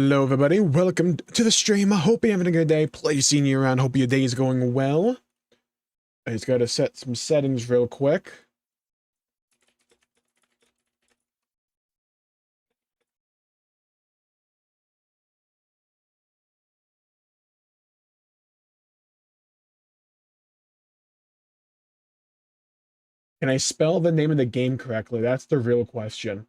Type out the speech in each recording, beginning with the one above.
Hello everybody, welcome to the stream. I hope you're having a good day. Pleasure seeing you around. Hope your day is going well. I just gotta set some settings real quick. Can I spell the name of the game correctly? That's the real question.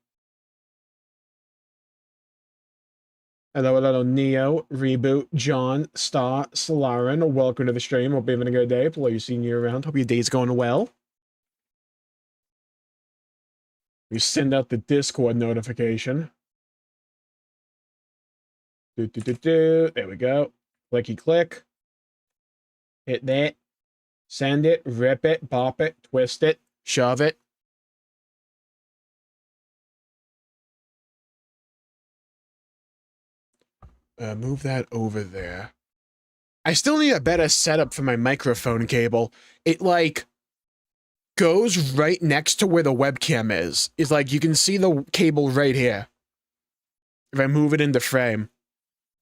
Hello, Neo, Reboot, John, Star, Solarin. Welcome to the stream. Hope you're having a good day. Pleasure seeing you around. Hope your day's going well. You send out the Discord notification. There we go. Clicky click. Hit that. Send it, rip it, bop it, twist it, shove it. Move that over there. I still need a better setup for my microphone cable. It, like, goes right next to where the webcam is. It's like, you can see the cable right here. If I move it into frame.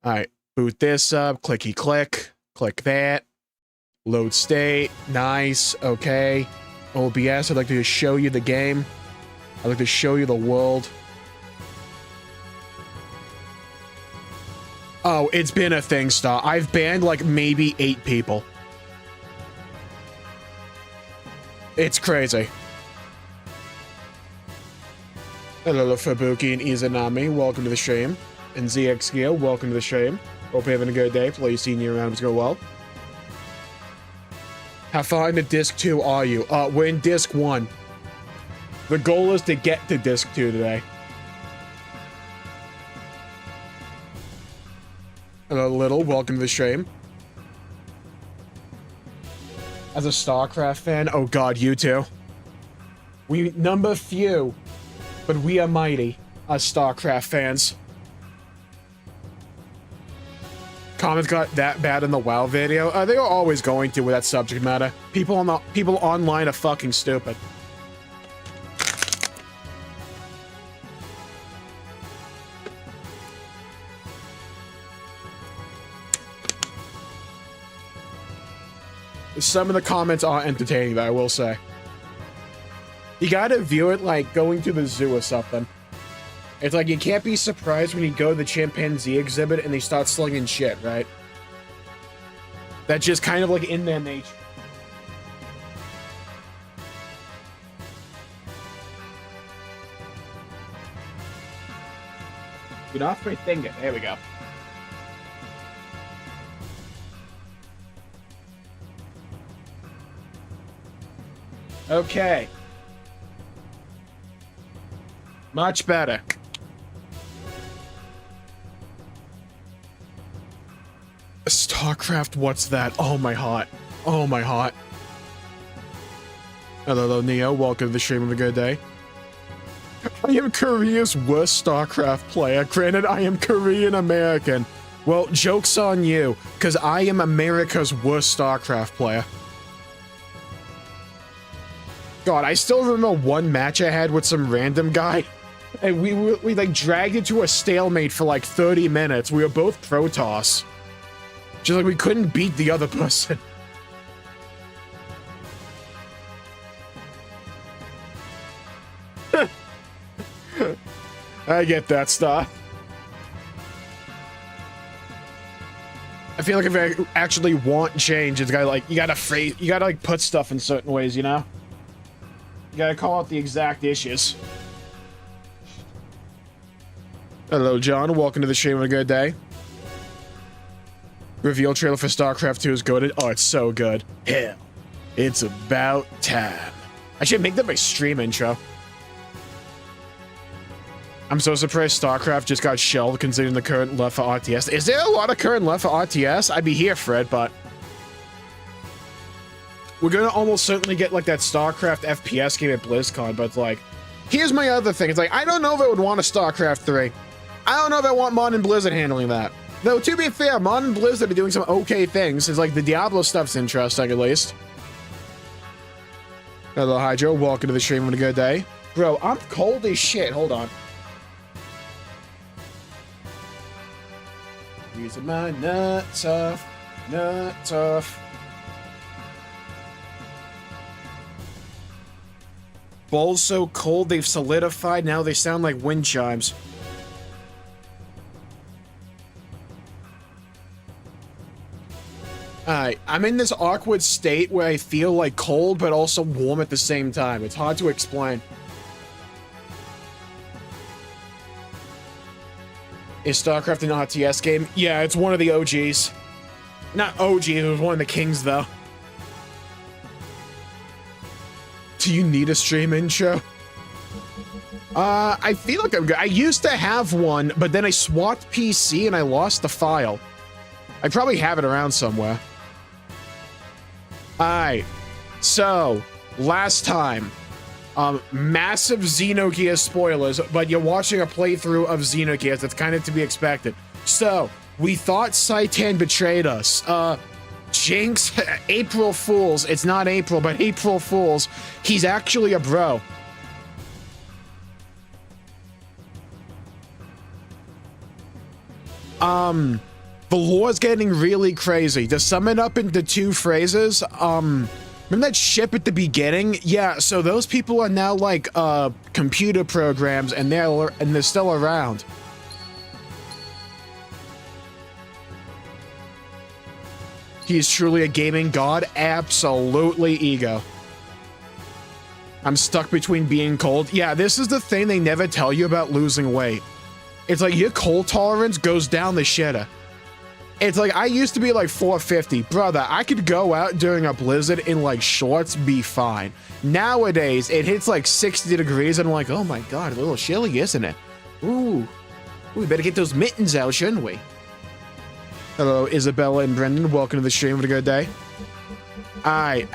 Alright, boot this up, clicky click, click that. Load state, nice, okay. OBS, I'd like to just show you the game. I'd like to show you the world. Oh, it's been a thing, Star. I've banned like maybe 8 people. It's crazy. Hello, Fabuki and Izanami. Welcome to the stream. And ZX Gear, welcome to the stream. Hope you're having a good day. Pleasure seeing you around. It's going well. How far into Disc 2 are you? We're in Disc 1. The goal is to get to Disc 2 today. Hello, Little. Welcome to the stream. As a StarCraft fan, oh god, you too. We number few, but we are mighty as StarCraft fans. Comments got that bad in the WoW video. They are always going to with that subject matter. People online are fucking stupid. Some of the comments are entertaining, though, I will say. You gotta view it like going to the zoo or something. It's like you can't be surprised when you go to the chimpanzee exhibit and they start slinging shit, right? That's just kind of like in their nature. Get off my finger. There we go. Okay. Much better. StarCraft, what's that? Oh my heart. Oh my heart. Hello, Neo. Welcome to the stream of a good day. I am Korea's worst StarCraft player. Granted, I am Korean American. Well, joke's on you, because I am America's worst StarCraft player. God, I still remember one match I had with some random guy, and we like dragged it to a stalemate for like 30 minutes. We were both Protoss. Just like we couldn't beat the other person. I get that stuff. I feel like if I actually want change, it's gotta like you gotta like put stuff in certain ways, you know? You gotta call out the exact issues. Hello, John. Welcome to the stream of a good day. Reveal trailer for StarCraft 2 is good. Oh, it's so good. Hell, it's about time. I should make that my stream intro. I'm so surprised StarCraft just got shelved considering the current left for RTS. Is there a lot of current left for RTS? I'd be here for it, but... We're gonna almost certainly get, like, that StarCraft FPS game at BlizzCon, but, like... Here's my other thing. It's like, I don't know if I would want a StarCraft 3. I don't know if I want Mod and Blizzard handling that. Though, to be fair, Mod and Blizzard are doing some okay things. It's like, the Diablo stuff's interesting, at least. Hello, Hydro. Welcome to the stream on a good day. Bro, I'm cold as shit. Hold on. Using my nuts off, nuts off. Bowls so cold they've solidified, now they sound like wind chimes. Alright, I'm in this awkward state where I feel like cold but also warm at the same time. It's hard to explain. Is StarCraft an RTS game? Yeah, it's one of the OGs. Not OG, it was one of the kings though. Do you need a stream intro? I feel like I'm good. I used to have one, but then I swapped PC and I lost the file. I probably have it around somewhere. Alright, so, last time, massive Xenogears spoilers, but you're watching a playthrough of Xenogears, that's kind of to be expected. So, we thought Saitan betrayed us. Jinx, April Fools, it's not April, but April Fools, he's actually a bro. The lore's getting really crazy. To sum it up into 2 phrases, remember that ship at the beginning? Yeah, so those people are now like, computer programs, and they're still around. He is truly a gaming god? Absolutely ego. I'm stuck between being cold. Yeah, this is the thing they never tell you about losing weight. It's like your cold tolerance goes down the shitter. It's like, I used to be like 450. Brother, I could go out during a blizzard in like shorts, be fine. Nowadays, it hits like 60 degrees and I'm like, oh my god, a little chilly, isn't it? Ooh, we better get those mittens out, shouldn't we? Hello, Isabella and Brendan. Welcome to the stream. Have a good day. Alright.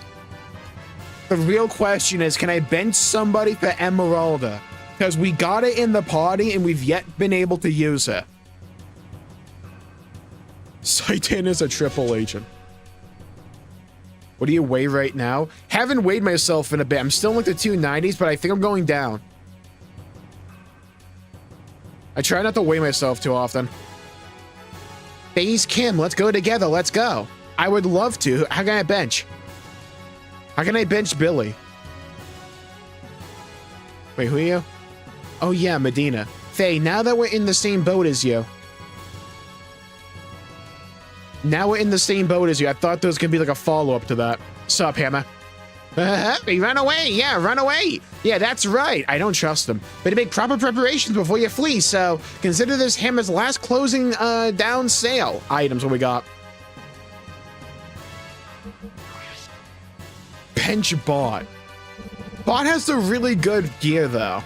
The real question is, can I bench somebody for Emeralda? Because we got it in the party and we've yet been able to use it. Saitan is a triple agent. What do you weigh right now? Haven't weighed myself in a bit. I'm still in like the 290s, but I think I'm going down. I try not to weigh myself too often. FaZe Kim, let's go together. Let's go. I would love to. How can I bench? How can I bench Billy? Wait, who are you? Oh yeah, Medina. Faye, now that we're in the same boat as you. Now we're in the same boat as you. I thought there was gonna be like a follow-up to that. Sup, Hammer? Run away! Yeah, run away! Yeah, that's right. I don't trust them. But make proper preparations before you flee, so consider this Hammer's last closing down sale. Items, what we got? Bench Bot. Bot has the really good gear, though.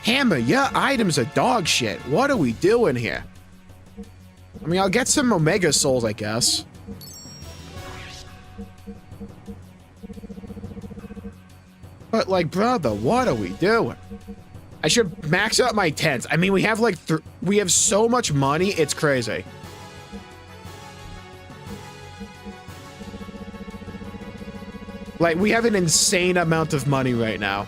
Hammer, your items are dog shit. What are we doing here? I mean, I'll get some Omega Souls, I guess. But, like, brother, what are we doing? I should max out my tents. I mean, we have, like, we have so much money, it's crazy. Like, we have an insane amount of money right now.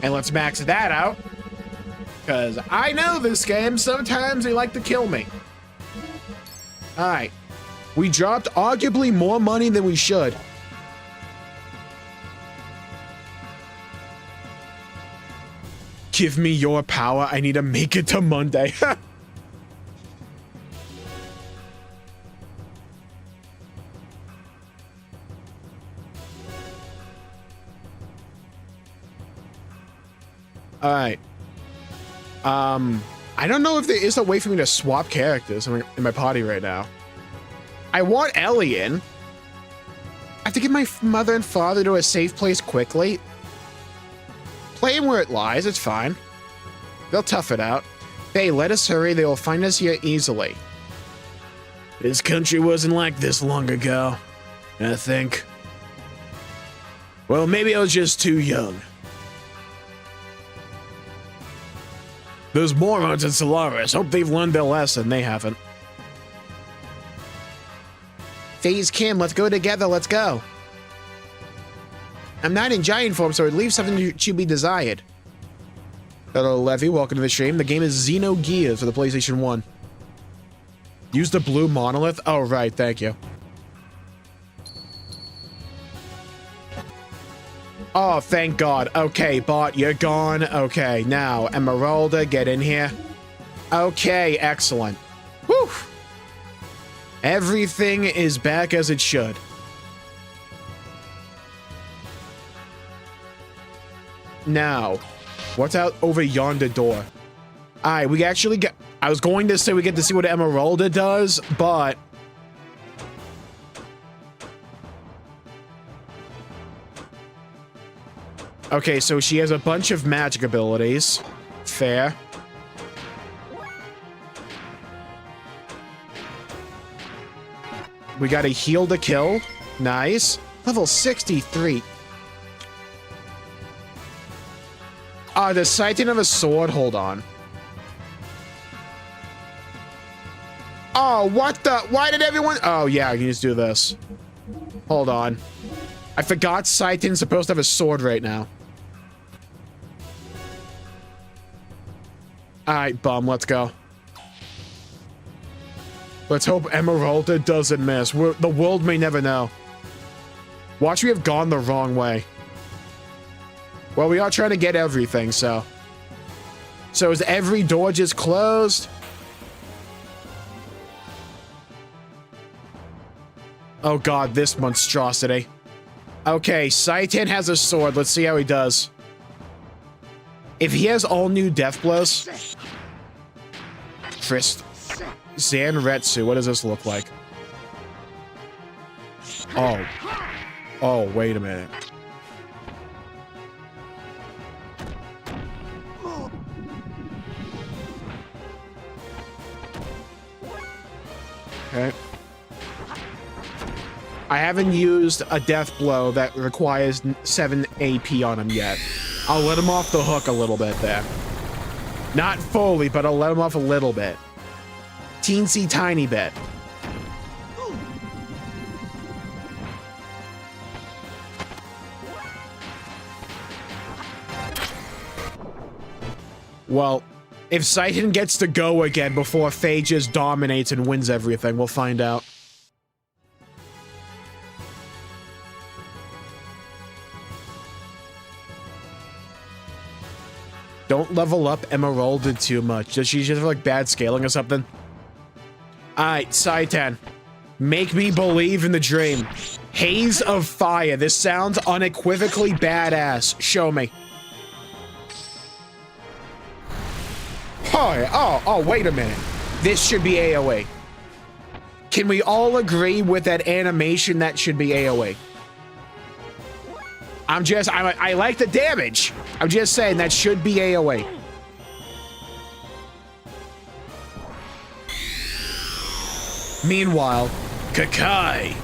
And let's max that out. Because I know this game, sometimes they like to kill me. Alright. We dropped arguably more money than we should. Give me your power. I need to make it to Monday. Alright. I don't know if there is a way for me to swap characters in my party right now. I want Ellie in. I have to get my mother and father to a safe place quickly. Play him where it lies, it's fine. They'll tough it out. Hey, let us hurry, they will find us here easily. This country wasn't like this long ago, I think. Well, maybe I was just too young. Those morons in Solaris. Hope they've learned their lesson. They haven't. FaZe Kim, let's go together. Let's go. I'm not in giant form, so it leaves something to be desired. Hello, Levy. Welcome to the stream. The game is Xenogears for the PlayStation 1. Use the blue monolith. Oh, right. Thank you. Oh, thank God. Okay, bot, you're gone. Okay, now, Emeralda, get in here. Okay, excellent. Whew. Everything is back as it should. Now, what's out over yonder door? Alright, we actually get... I was going to say we get to see what Emeralda does, but... Okay, so she has a bunch of magic abilities. Fair. We got a heal to kill. Nice. Level 63. The sighting of a sword. Hold on. Oh, what the? Why did everyone? Oh, yeah, I can just do this. Hold on. I forgot Saitin's supposed to have a sword right now. Alright, bum, let's go. Let's hope Emeralda doesn't miss. The world may never know. Watch, we have gone the wrong way. Well, we are trying to get everything, so... So is every door just closed? Oh god, this monstrosity. Okay, Saitin has a sword. Let's see how he does. If he has all new death blows... Frist. Zanretsu, what does this look like? Oh. Oh, wait a minute. Okay. I haven't used a death blow that requires 7 AP on him yet. I'll let him off the hook a little bit there. Not fully, but I'll let him off a little bit. Teensy tiny bit. Well, if Saitin gets to go again before Faye just dominates and wins everything, we'll find out. Don't level up Emeralda too much. Does she just have, like, bad scaling or something? Alright, Saitan. Make me believe in the dream. Haze of Fire. This sounds unequivocally badass. Show me. Oh, wait a minute. This should be AoE. Can we all agree with that animation that should be AoE? I like the damage. I'm just saying that should be AoE. Meanwhile, Kakai.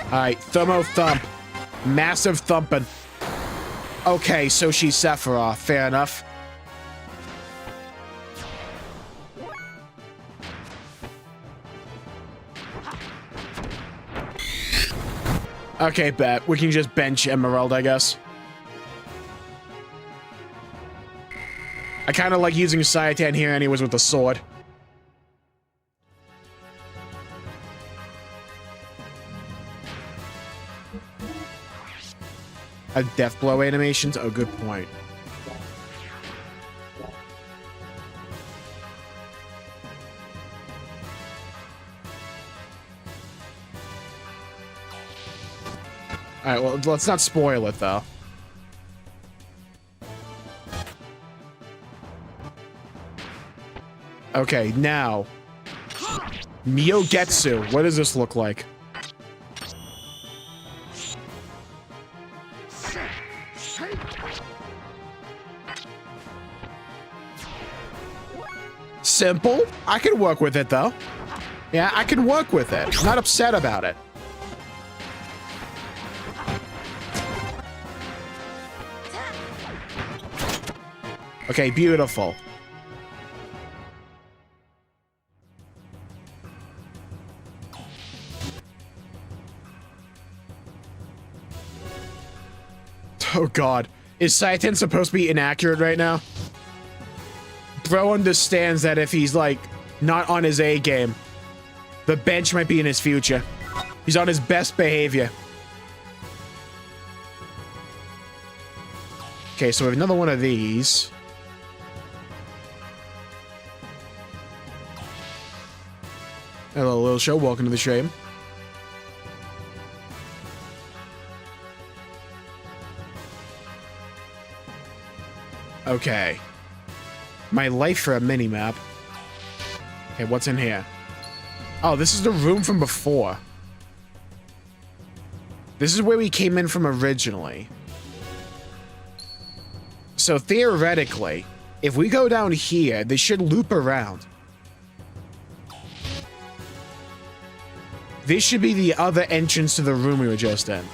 Alright, Thermo Thump. Massive thumping. Okay, so she's Sephiroth. Fair enough. Okay, bet. We can just bench Emerald, I guess. I kind of like using Saitan here anyways with the sword. A death blow animations? Oh, good point. Alright, well, let's not spoil it, though. Okay, now. Myogetsu. What does this look like? Simple. I can work with it, though. Yeah, I can work with it. I'm not upset about it. Okay, beautiful. Oh god. Is Saitan supposed to be inaccurate right now? Bro understands that if he's, like, not on his A game, the bench might be in his future. He's on his best behavior. Okay, so we have another one of these. Hello, little show. Welcome to the stream. Okay. My life for a mini-map. Okay, what's in here? Oh, this is the room from before. This is where we came in from originally. So theoretically, if we go down here, they should loop around. This should be the other entrance to the room we were just in.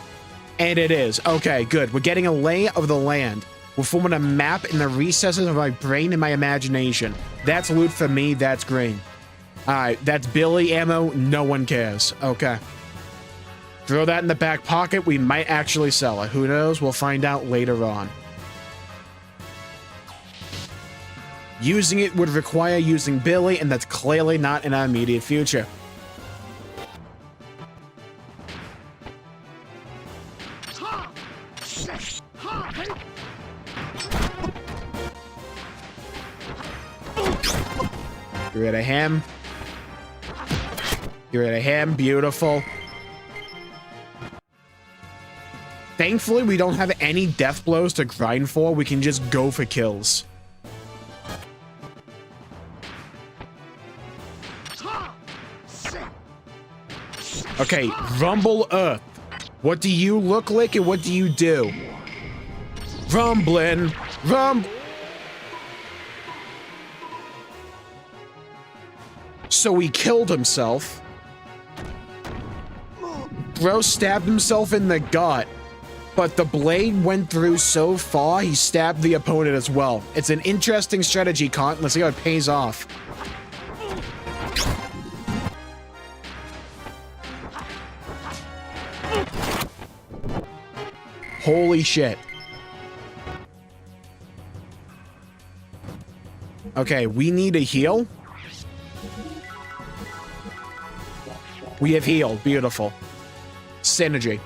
And it is. Okay, good. We're getting a lay of the land. We're forming a map in the recesses of my brain and my imagination. That's loot for me. That's green. Alright, that's Billy ammo. No one cares. Okay. Throw that in the back pocket. We might actually sell it. Who knows? We'll find out later on. Using it would require using Billy, and that's clearly not in our immediate future. Get rid of him. Get rid of him. Beautiful. Thankfully, we don't have any death blows to grind for. We can just go for kills. Okay, Rumble Earth. What do you look like and what do you do? Rumbling. So he killed himself. Bro stabbed himself in the gut. But the blade went through so far, he stabbed the opponent as well. It's an interesting strategy, Kant. Let's see how it pays off. Holy shit. Okay, we need a heal. We have healed. Beautiful. Synergy.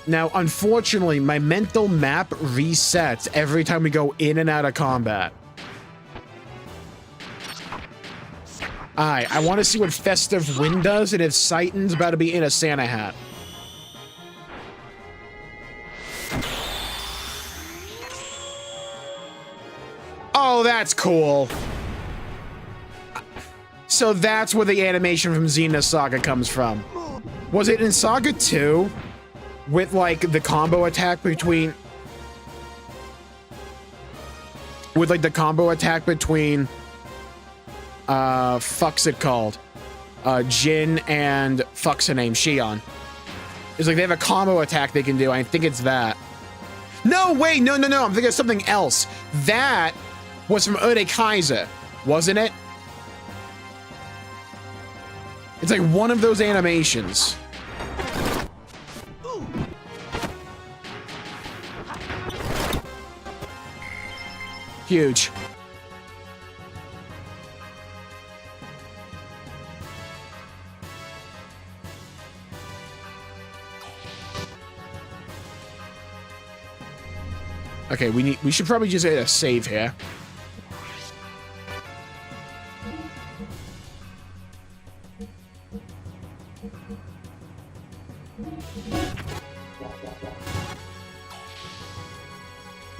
Now, unfortunately, my mental map resets every time we go in and out of combat. Alright, I want to see what Festive Wind does and if Saitan's about to be in a Santa hat. Oh, that's cool. So that's where the animation from Xenosaga comes from. Was it in Saga 2? With, like, the combo attack between... With, like, the combo attack between... fuck's it called? Jin and... Fuck's her name? Shion. It's like they have a combo attack they can do. I think it's that. No, wait! No. I'm thinking of something else. That was from Ode Kaiser, wasn't it? It's like one of those animations. Huge. Okay, we should probably just hit a save here.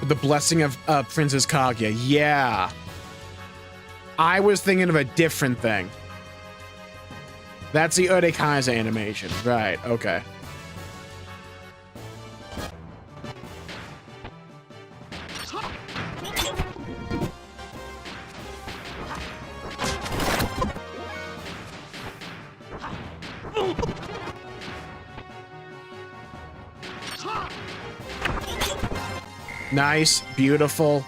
The blessing of Princess Kaguya. Yeah. I was thinking of a different thing. That's the Ode Kaiser animation. Right, okay. Nice. Beautiful.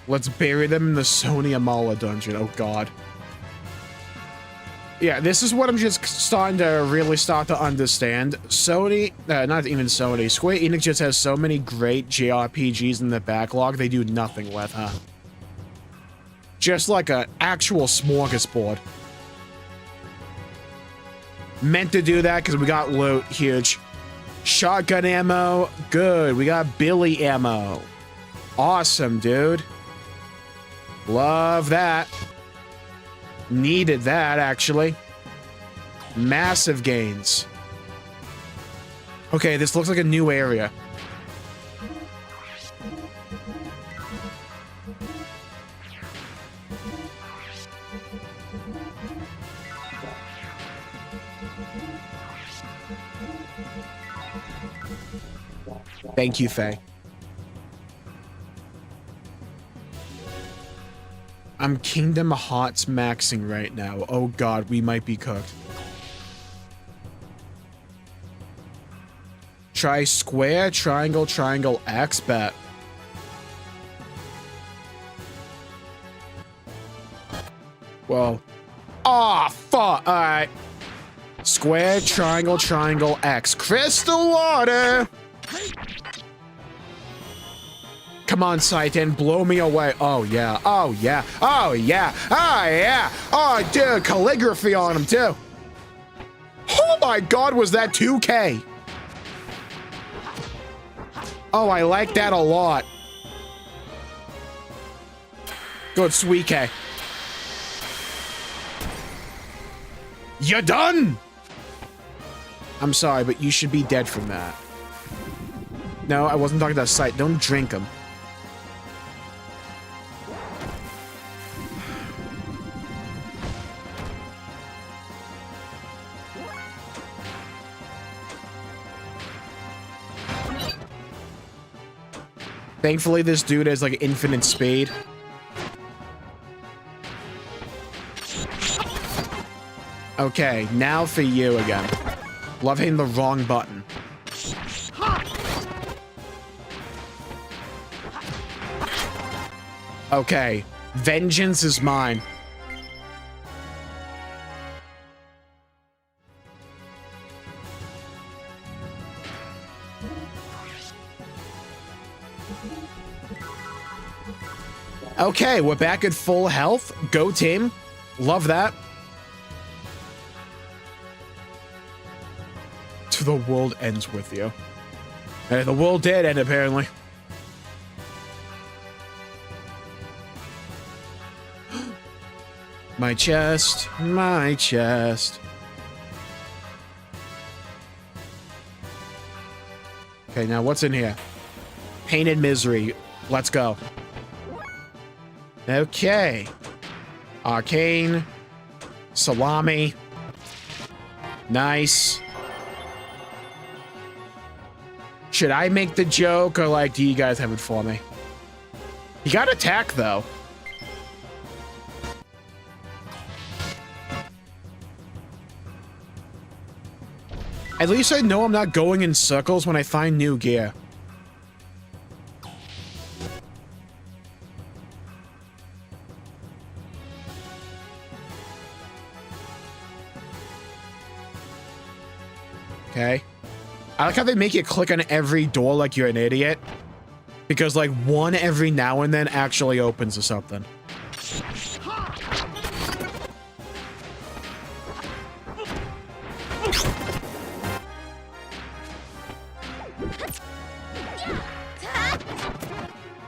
Let's bury them in the Sony Amala dungeon. Oh, God. Yeah, this is what I'm just starting to really start to understand. Sony, not even Sony, Square Enix just has so many great JRPGs in the backlog they do nothing with, huh? Just like an actual smorgasbord. Meant to do that because we got loot. Huge. Shotgun ammo. Good. We got Billy ammo. Awesome, dude. Love that. Needed that, actually. Massive gains. Okay, this looks like a new area. Thank you, Faye. I'm Kingdom Hearts maxing right now. Oh God, we might be cooked. Try square, triangle, triangle, X, bet. Well. Ah, fuck. Alright. Square, triangle, triangle, X. Crystal water! Come on, Saitan, blow me away. Oh, yeah. Oh, yeah. Oh, yeah. Oh, yeah. Oh, dude, calligraphy on him, too. Oh, my God, was that 2K? Oh, I like that a lot. Good, sweet K. You done? I'm sorry, but you should be dead from that. No, I wasn't talking about sight. Don't drink them. Thankfully, this dude has like infinite speed. Okay, now for you again. Love hitting the wrong button. Okay, vengeance is mine. Okay, we're back at full health. Go team. Love that. To the world ends with you. Hey, the world did end, apparently. My chest. My chest. Okay, now what's in here? Painted misery. Let's go. Okay. Arcane. Salami. Nice. Should I make the joke, or like, do you guys have it for me? You got attack, though. At least I know I'm not going in circles when I find new gear. Okay. I like how they make you click on every door like you're an idiot. Because, like, one every now and then actually opens to something.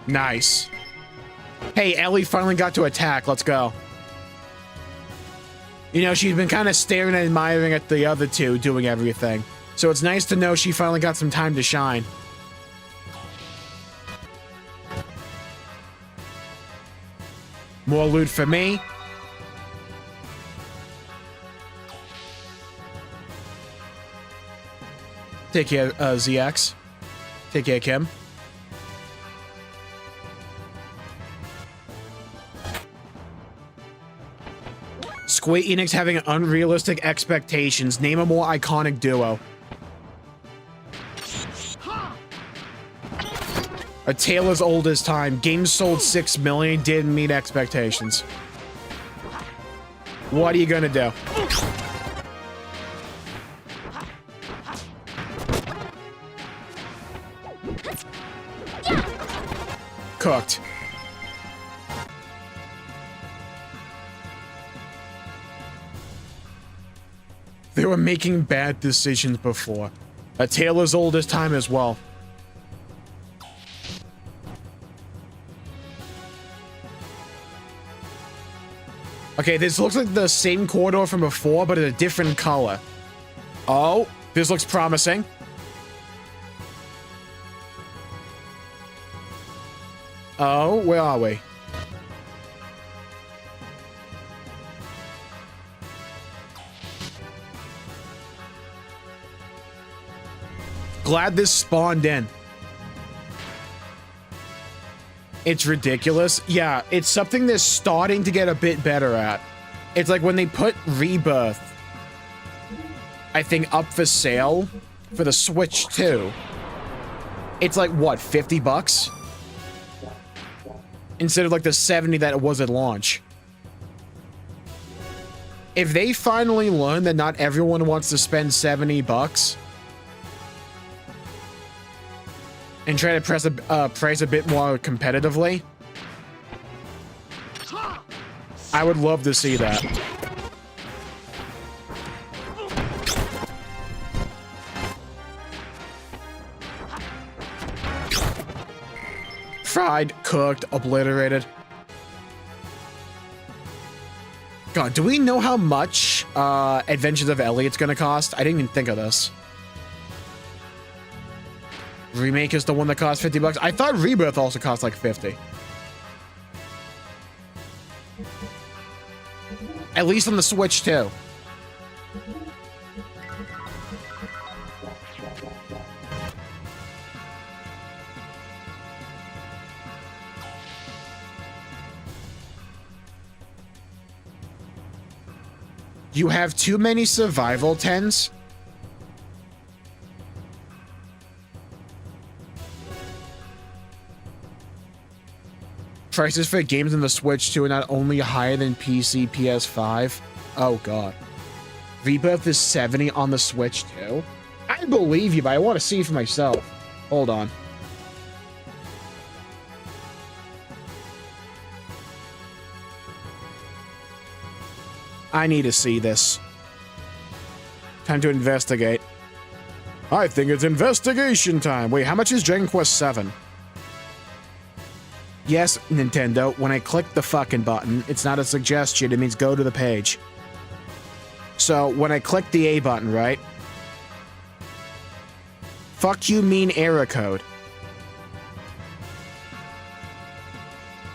Nice. Hey, Ellie finally got to attack. Let's go. You know, she's been kind of staring and admiring at the other two doing everything. So it's nice to know she finally got some time to shine. More loot for me. Take care, ZX. Take care, Kim. Square Enix having unrealistic expectations. Name a more iconic duo. A tale as old as time. Games sold 6 million, didn't meet expectations. What are you gonna do? Cooked. They were making bad decisions before. A tale as old as time as well. Okay, this looks like the same corridor from before, but in a different color. Oh, this looks promising. Oh, where are we? Glad this spawned in. It's ridiculous. Yeah, it's something they're starting to get a bit better at. It's like when they put Rebirth, I think, up for sale for the Switch 2. It's like, what, 50 bucks? Instead of like the 70 that it was at launch. If they finally learn that not everyone wants to spend 70 bucks and try to price a bit more competitively, I would love to see that. Fried, cooked, obliterated. God, do we know how much Adventures of Elliot's gonna cost? I didn't even think of this. Remake is the one that costs 50 bucks. I thought Rebirth also cost like 50. At least on the Switch too. You have too many survival tens. Prices for games in the Switch 2 are not only higher than PC, PS5. Oh god. Rebirth is 70 on the Switch 2? I believe you, but I want to see for myself. Hold on. I need to see this. Time to investigate. I think it's investigation time. Wait, how much is Dragon Quest VII? Yes, Nintendo, when I click the fucking button, it's not a suggestion, it means go to the page. So, when I click the A button, right? Fuck you mean error code.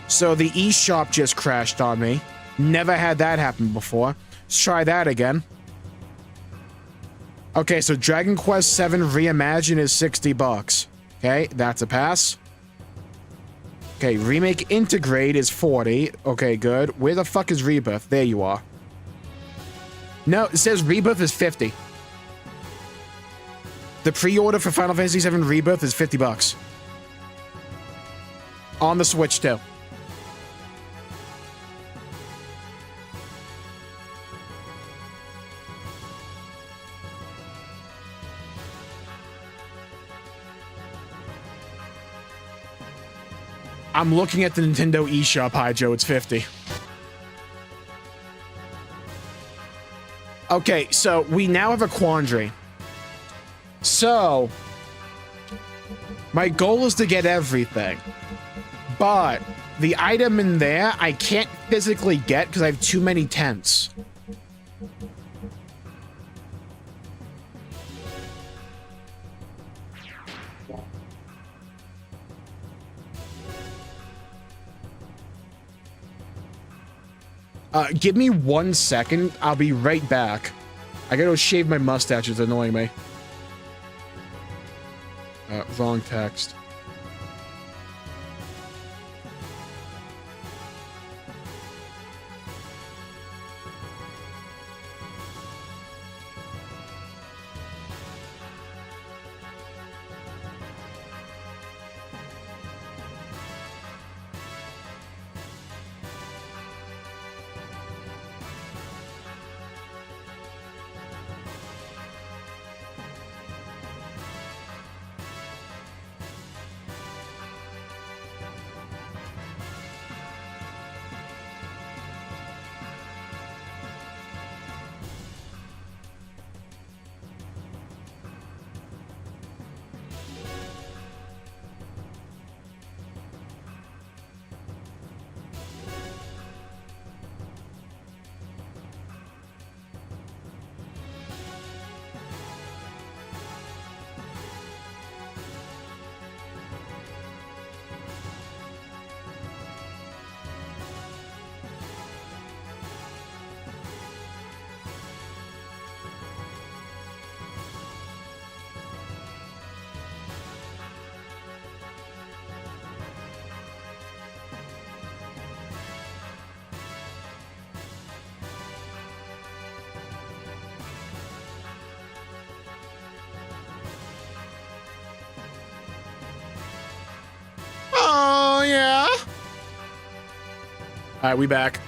So the eShop just crashed on me. Never had that happen before. Let's try that again. Okay, so Dragon Quest VII Reimagined is 60 bucks. Okay, that's a pass. Okay, Remake Integrate is 40. Okay, good. Where the fuck is Rebirth? There you are. No, it says Rebirth is 50. The pre-order for Final Fantasy VII Rebirth is 50 bucks. On the Switch too. I'm looking at the Nintendo eShop, hi Joe, it's 50. Okay, so we now have a quandary. So, my goal is to get everything, but the item in there I can't physically get because I have too many tents. Give me 1 second. I'll be right back. I gotta shave my mustache. It's annoying me. Wrong text. All right, we back.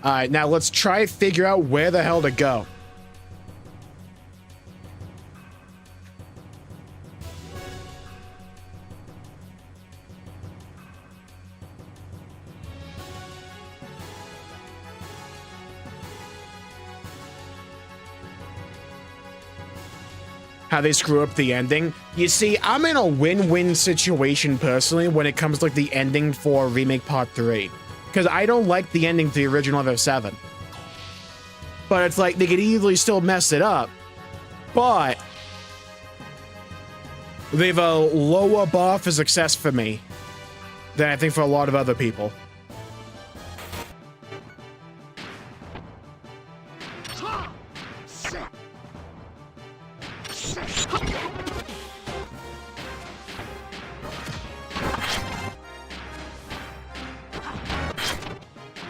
All right, now let's try to figure out where the hell to go. How they screw up the ending. You see, I'm in a win-win situation personally when it comes to like the ending for Remake Part 3. Because I don't like the ending to the original FF7. But it's like, they could easily still mess it up. But they have a lower bar for success for me than I think for a lot of other people.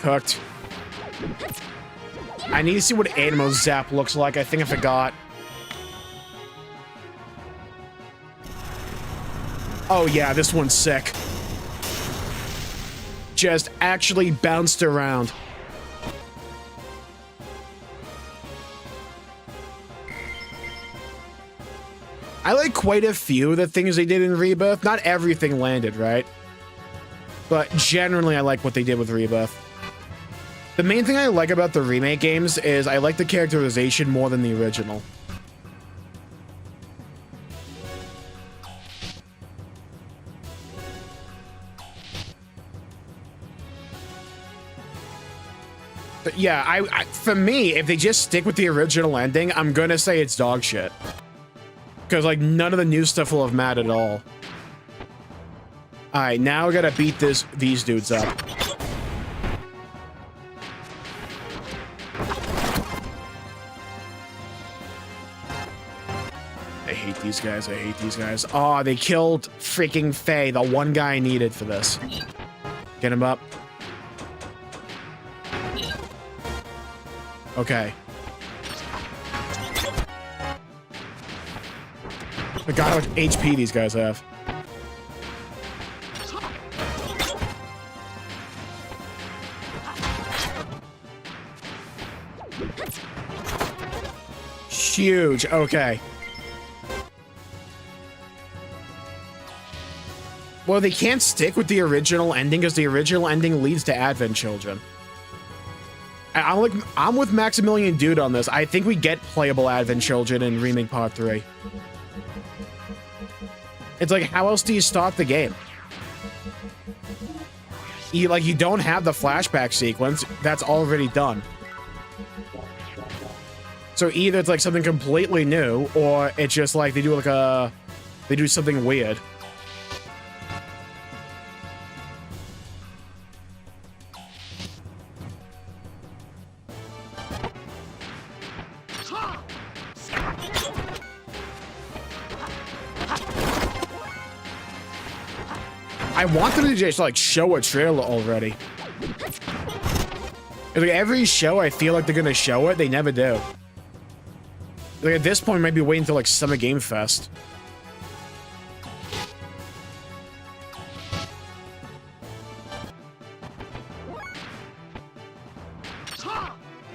Cooked. I need to see what Animo Zap looks like. I think I forgot. Oh yeah, this one's sick. Just actually bounced around. I like quite a few of the things they did in Rebirth. Not everything landed, right? But generally, I like what they did with Rebirth. The main thing I like about the remake games is I like the characterization more than the original. But yeah, for me, if they just stick with the original ending, I'm gonna say it's dog shit. Because, like, none of the new stuff will have mattered at all. Alright, now we gotta beat these dudes up. I hate these guys, I hate these guys. Oh, they killed freaking Faye, the one guy I needed for this. Get him up. Okay. I got how much HP these guys have. Huge. Okay. Well, they can't stick with the original ending because the original ending leads to Advent Children. I'm with Maximilian Dude on this. I think we get playable Advent Children in Remake Part 3. It's like, how else do you start the game? You don't have the flashback sequence. That's already done. So either it's like something completely new, or it's just like they do something weird. I want them to just like show a trailer already. Like every show I feel like they're gonna show it, they never do. Like at this point, maybe wait until like Summer Game Fest.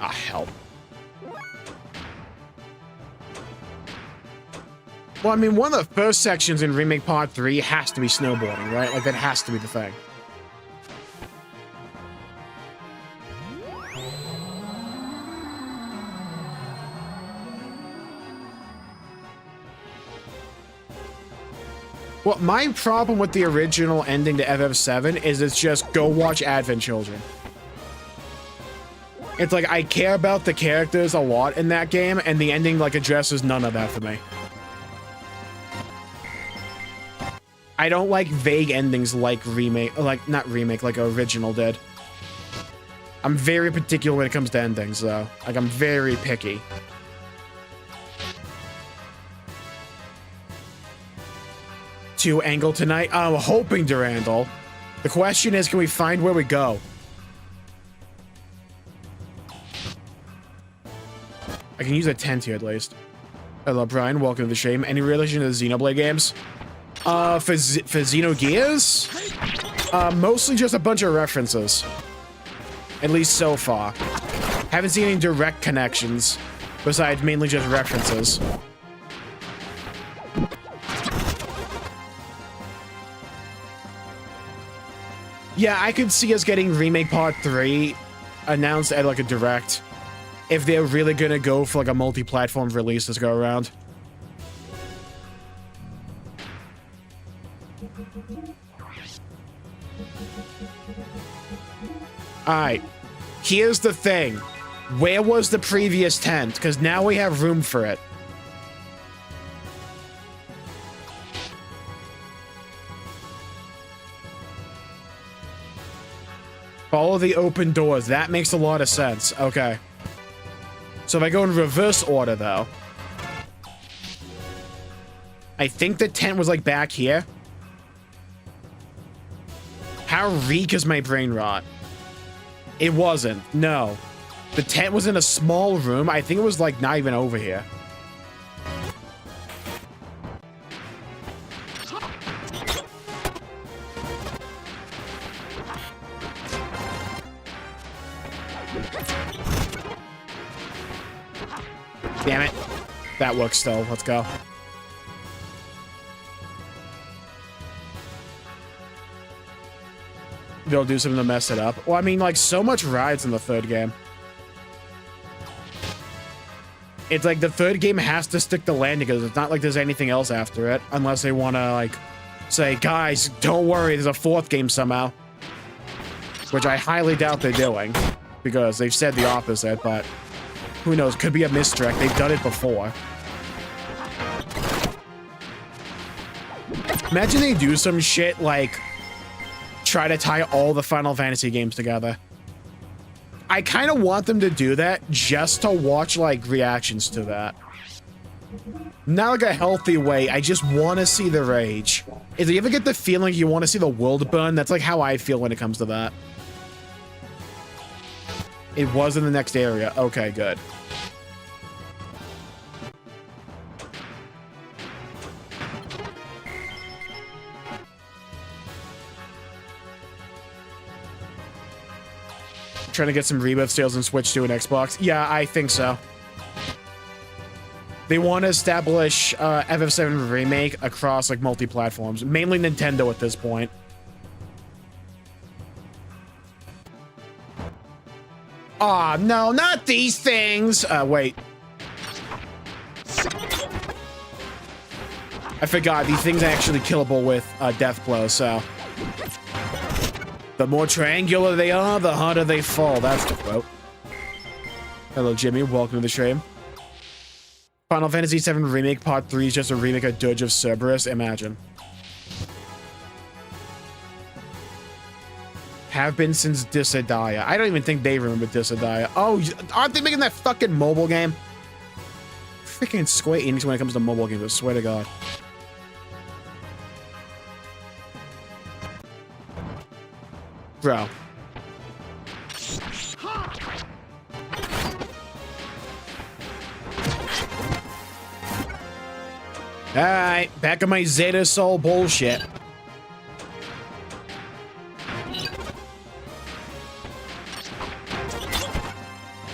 Ah, help. Well, I mean, one of the first sections in Remake Part 3 has to be snowboarding, right? Like, that has to be the thing. Well, my problem with the original ending to FF7 is it's just go watch Advent Children. It's like, I care about the characters a lot in that game, and the ending, like, addresses none of that for me. I don't like vague endings like not remake, like original did. I'm very particular when it comes to endings, though. Like, I'm very picky. To Angle tonight? I'm hoping Durandal. The question is, can we find where we go? I can use a tent here, at least. Hello, Brian. Welcome to the stream. Any relation to the Xenoblade games? For Xenogears? Mostly just a bunch of references. At least so far. Haven't seen any direct connections, besides mainly just references. Yeah, I could see us getting Remake Part 3 announced at like a direct. If they're really gonna go for like a multi-platform release this go around. Alright. Here's the thing. Where was the previous tent? Because now we have room for it. Follow the open doors. That makes a lot of sense. Okay. So if I go in reverse order, though. I think the tent was, like, back here. How weak is my brain rot? It wasn't. No. The tent was in a small room. I think it was, like, not even over here. Damn it. That works still. Let's go. They'll do something to mess it up. Well, I mean, like, so much rides in the third game. It's like the third game has to stick to landing because it's not like there's anything else after it. Unless they want to, like, say, guys, don't worry, there's a fourth game somehow. Which I highly doubt they're doing. Because they've said the opposite, but... who knows? Could be a misdirect. They've done it before. Imagine they do some shit like try to tie all the Final Fantasy games together. I kind of want them to do that just to watch like reactions to that. Not like a healthy way. I just want to see the rage. If you ever get the feeling you want to see the world burn, that's like how I feel when it comes to that. It was in the next area. Okay, good. Trying to get some rebirth sales and switch to an Xbox. Yeah, I think so. They want to establish FF7 Remake across like multi-platforms. Mainly Nintendo at this point. Aw, no, not these things! Wait. I forgot, these things are actually killable with Death Blow, so... the more triangular they are, the harder they fall. That's the quote. Hello, Jimmy. Welcome to the stream. Final Fantasy VII Remake Part 3 is just a remake of Dirge of Cerberus. Imagine. Have been since Dissidia. I don't even think they remember Dissidia. Oh, aren't they making that fucking mobile game? Freaking Square Enix when it comes to mobile games, I swear to God. Bro. Alright, back on my Zeta Soul bullshit.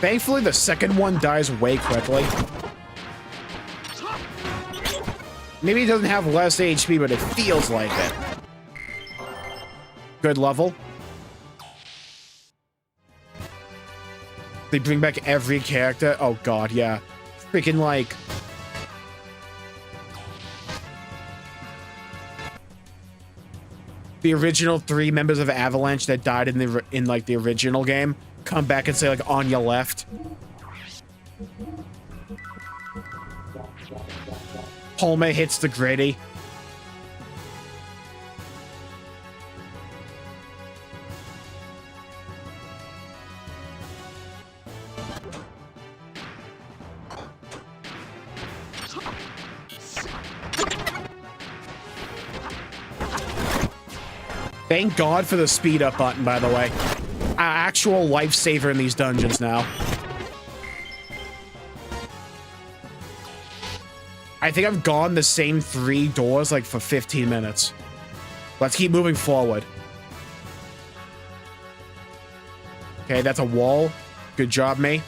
Thankfully, the second one dies way quickly. Maybe it doesn't have less HP, but it feels like it. Good level. They bring back every character. Oh god, yeah. Freaking like... the original 3 members of Avalanche that died in the original game come back and say like on your left. Palmer hits the gritty. Thank God for the speed up button, by the way. Actual lifesaver in these dungeons now. I think I've gone the same 3 doors like for 15 minutes. Let's keep moving forward. Okay, that's a wall. Good job, me.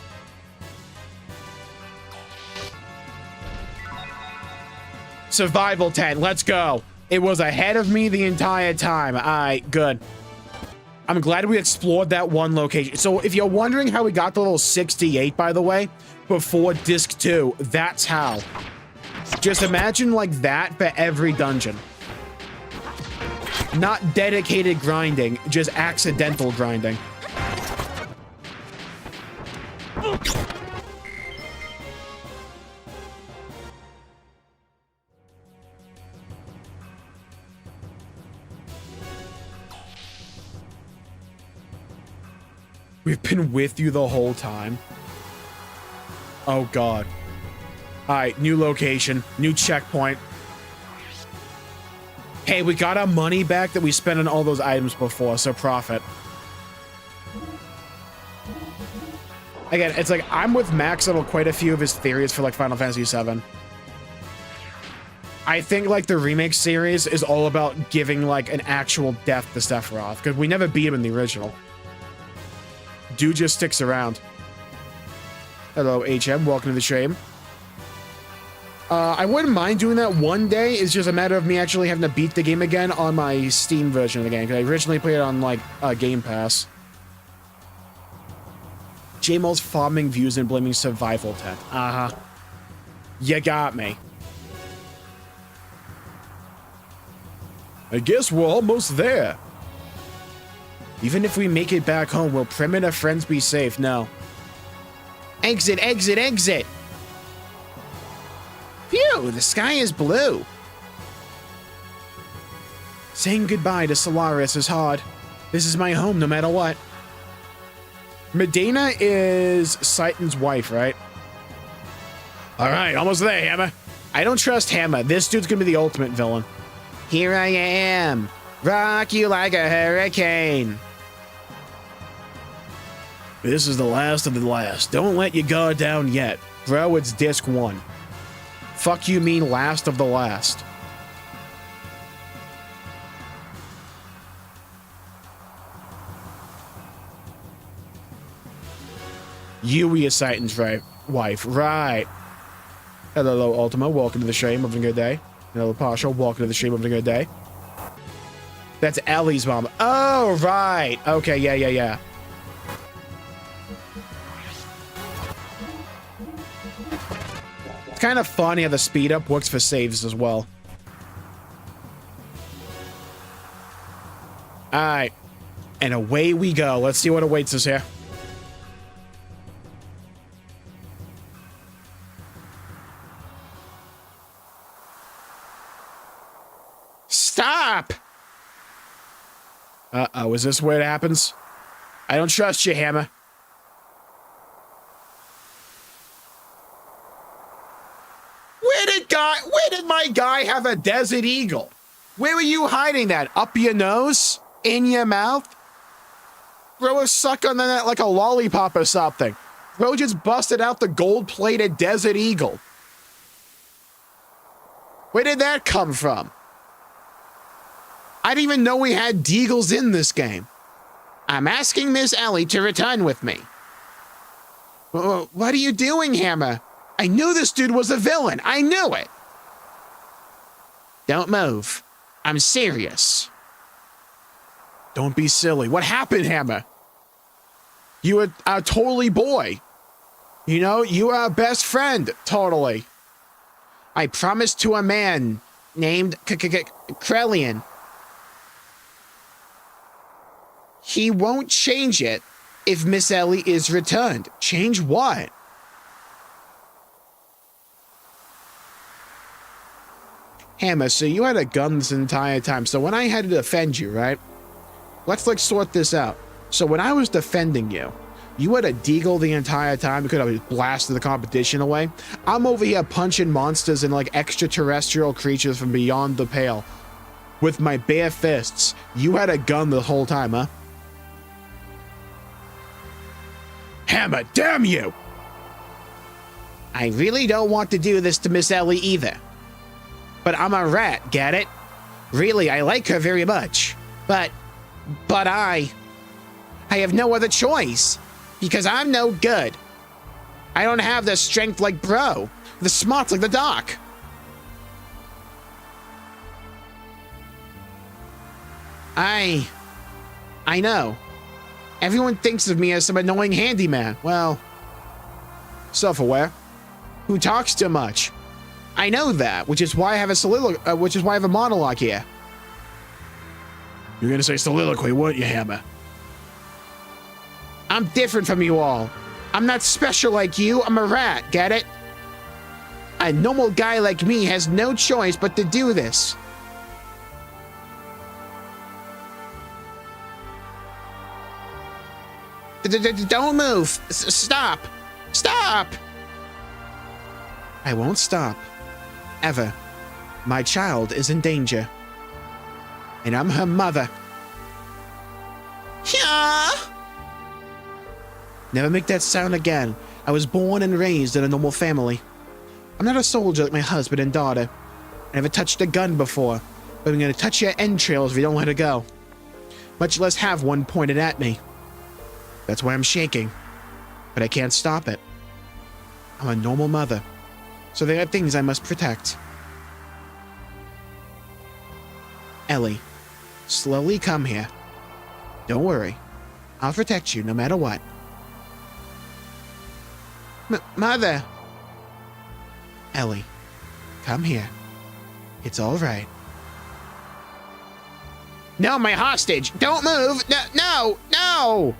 Survival tent, let's go. It was ahead of me the entire time. All right, good. I'm glad we explored that one location. So if you're wondering how we got the little 68, by the way, before disc 2, that's how. Just imagine like that for every dungeon. Not dedicated grinding, just accidental grinding. We've been with you the whole time. Oh, God. All right, new location, new checkpoint. Hey, we got our money back that we spent on all those items before, so profit. Again, it's like I'm with Max on quite a few of his theories for like Final Fantasy VII. I think like the remake series is all about giving like an actual death to Sephiroth, because we never beat him in the original. Dude just sticks around. Hello, HM. Welcome to the stream. I wouldn't mind doing that one day. It's just a matter of me actually having to beat the game again on my Steam version of the game, because I originally played it on, like, Game Pass. Jmulls farming views and blaming survival tent. Uh-huh. You got me. I guess we're almost there. Even if we make it back home, will Prim and her friends be safe? No. Exit, exit, exit! Phew, the sky is blue. Saying goodbye to Solaris is hard. This is my home no matter what. Medina is Saitan's wife, right? Alright, almost there, Hammer. I don't trust Hammer. This dude's gonna be the ultimate villain. Here I am. Rock you like a hurricane. This is the last of the last. Don't let your guard down yet. Bro, it's disc 1. Fuck you mean last of the last. Yui is Saitan's wife. Right. Hello, Ultima. Welcome to the stream. Having a good day. Hello, Partial. Welcome to the stream. Having a good day. That's Ellie's mom. Oh, right. Okay, yeah. It's kind of funny how the speed up works for saves as well. Alright. And away we go. Let's see what awaits us here. Stop! Uh-oh, is this where it happens? I don't trust you, Hammer. Where did my guy have a desert eagle? Where were you hiding that? Up your nose? In your mouth? Bro was suck on that like a lollipop or something. Bro just busted out the gold-plated desert eagle. Where did that come from? I didn't even know we had deagles in this game. I'm asking Miss Ellie to return with me. What are you doing, Hammer? I knew this dude was a villain. I knew it. Don't move. I'm serious. Don't be silly. What happened, Hammer? You were a totally boy. You know, you are a best friend. Totally. I promised to a man named Krellian. He won't change it if Miss Ellie is returned. Change what? Hammer, so you had a gun this entire time. So when I had to defend you, right? Let's like sort this out. So when I was defending you, you had a deagle the entire time because I was blasted the competition away. I'm over here punching monsters and like extraterrestrial creatures from beyond the pale with my bare fists. You had a gun the whole time, huh? Hammer, damn you! I really don't want to do this to Miss Ellie either. But I'm a rat, get it? Really, I like her very much. But I have no other choice. Because I'm no good. I don't have the strength like bro. The smarts like the doc. I know. Everyone thinks of me as some annoying handyman. Well, self-aware. Who talks too much. I know that, which is why I have a monologue here. You're gonna say soliloquy, weren't you, Hammer? I'm different from you all. I'm not special like you. I'm a rat, get it? A normal guy like me has no choice but to do this. Don't move. Stop. Stop. I won't stop. Ever. My child is in danger. And I'm her mother. Yeah. Never make that sound again. I was born and raised in a normal family. I'm not a soldier like my husband and daughter. I never touched a gun before, but I'm gonna touch your entrails if you don't let it go. Much less have one pointed at me. That's why I'm shaking. But I can't stop it. I'm a normal mother. So there are things I must protect. Ellie, slowly come here. Don't worry. I'll protect you no matter what. Mother! Ellie, come here. It's all right. No, my hostage! Don't move! No! No!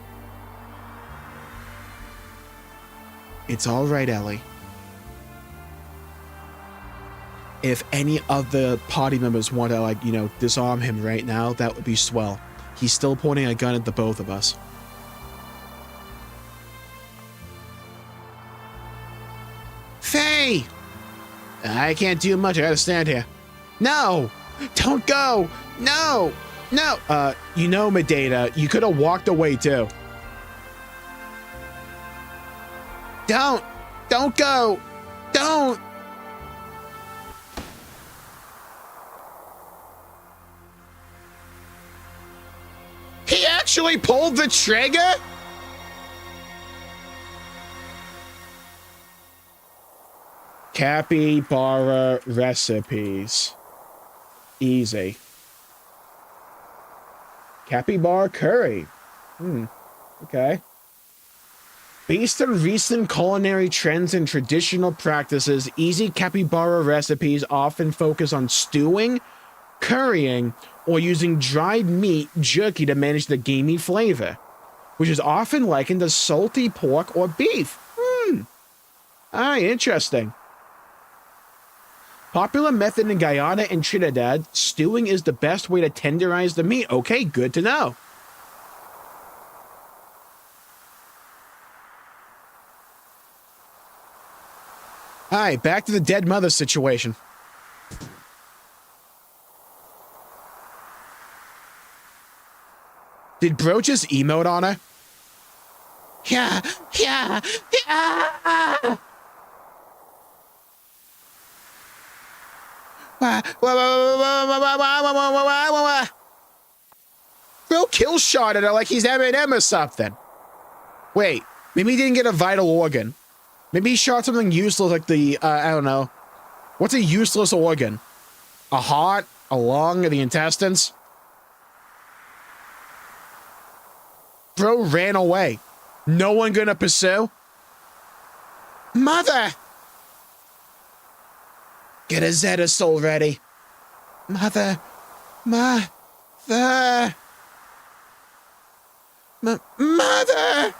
It's all right, Ellie. If any of the party members want to, like, you know, disarm him right now, that would be swell. He's still pointing a gun at the both of us. Faye! I can't do much. I gotta stand here. No! Don't go! No! No! You know, Medea, you could have walked away too. Don't go! Don't! He actually pulled the trigger? Capybara recipes. Easy. Capybara curry. Okay. Based on recent culinary trends and traditional practices, easy capybara recipes often focus on stewing, currying, or using dried meat jerky to manage the gamey flavor, which is often likened to salty pork or beef. Interesting. Popular method in Guyana and Trinidad, stewing is the best way to tenderize the meat. Okay, good to know. Alright, back to the dead mother situation. Did Bro just emote on her? Yeah. Bro kill shot at her like he's Eminem or something. Wait, maybe he didn't get a vital organ. Maybe he shot something useless like the, I don't know. What's a useless organ? A heart? A lung? The intestines? Bro ran away. No one gonna pursue? Mother! Get a Zeta soul ready. Mother. Mother. Mother!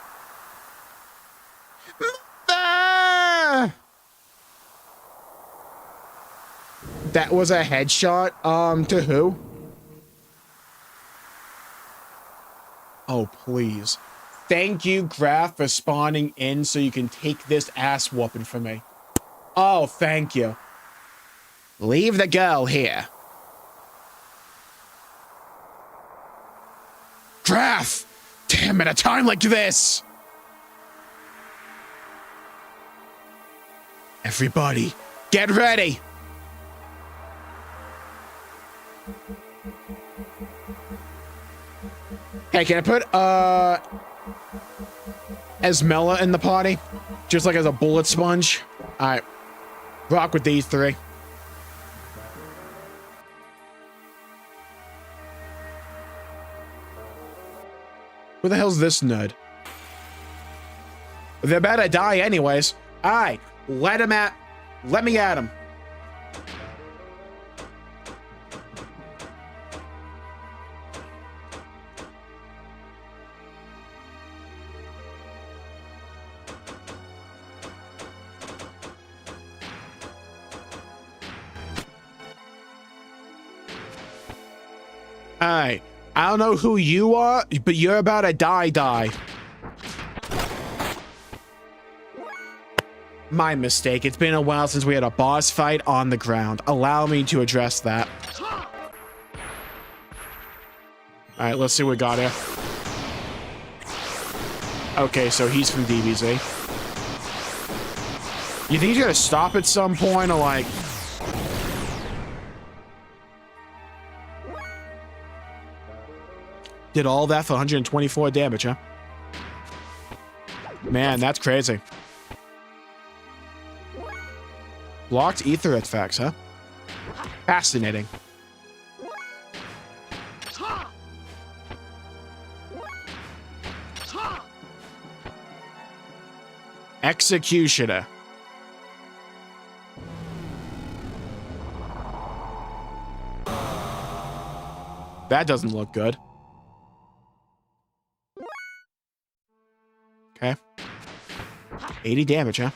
That was a headshot? To who? Oh, please. Thank you, Graph, for spawning in so you can take this ass whooping from me. Oh, thank you. Leave the girl here. Graph! Damn, at a time like this! Everybody, get ready. Hey, can I put Esmella in the party? Just like as a bullet sponge? Alright. Rock with these three. Who the hell's this nerd? They better die anyways. Alright. Let me at him. Alright, I don't know who you are, but you're about to die. My mistake. It's been a while since we had a boss fight on the ground. Allow me to address that. Alright, let's see what we got here. Okay, so he's from DBZ. You think he's gonna stop at some point or like... Did all that for 124 damage, huh? Man, that's crazy. Blocked ether effects, huh? Fascinating. Executioner. That doesn't look good. Okay. 80 damage, huh?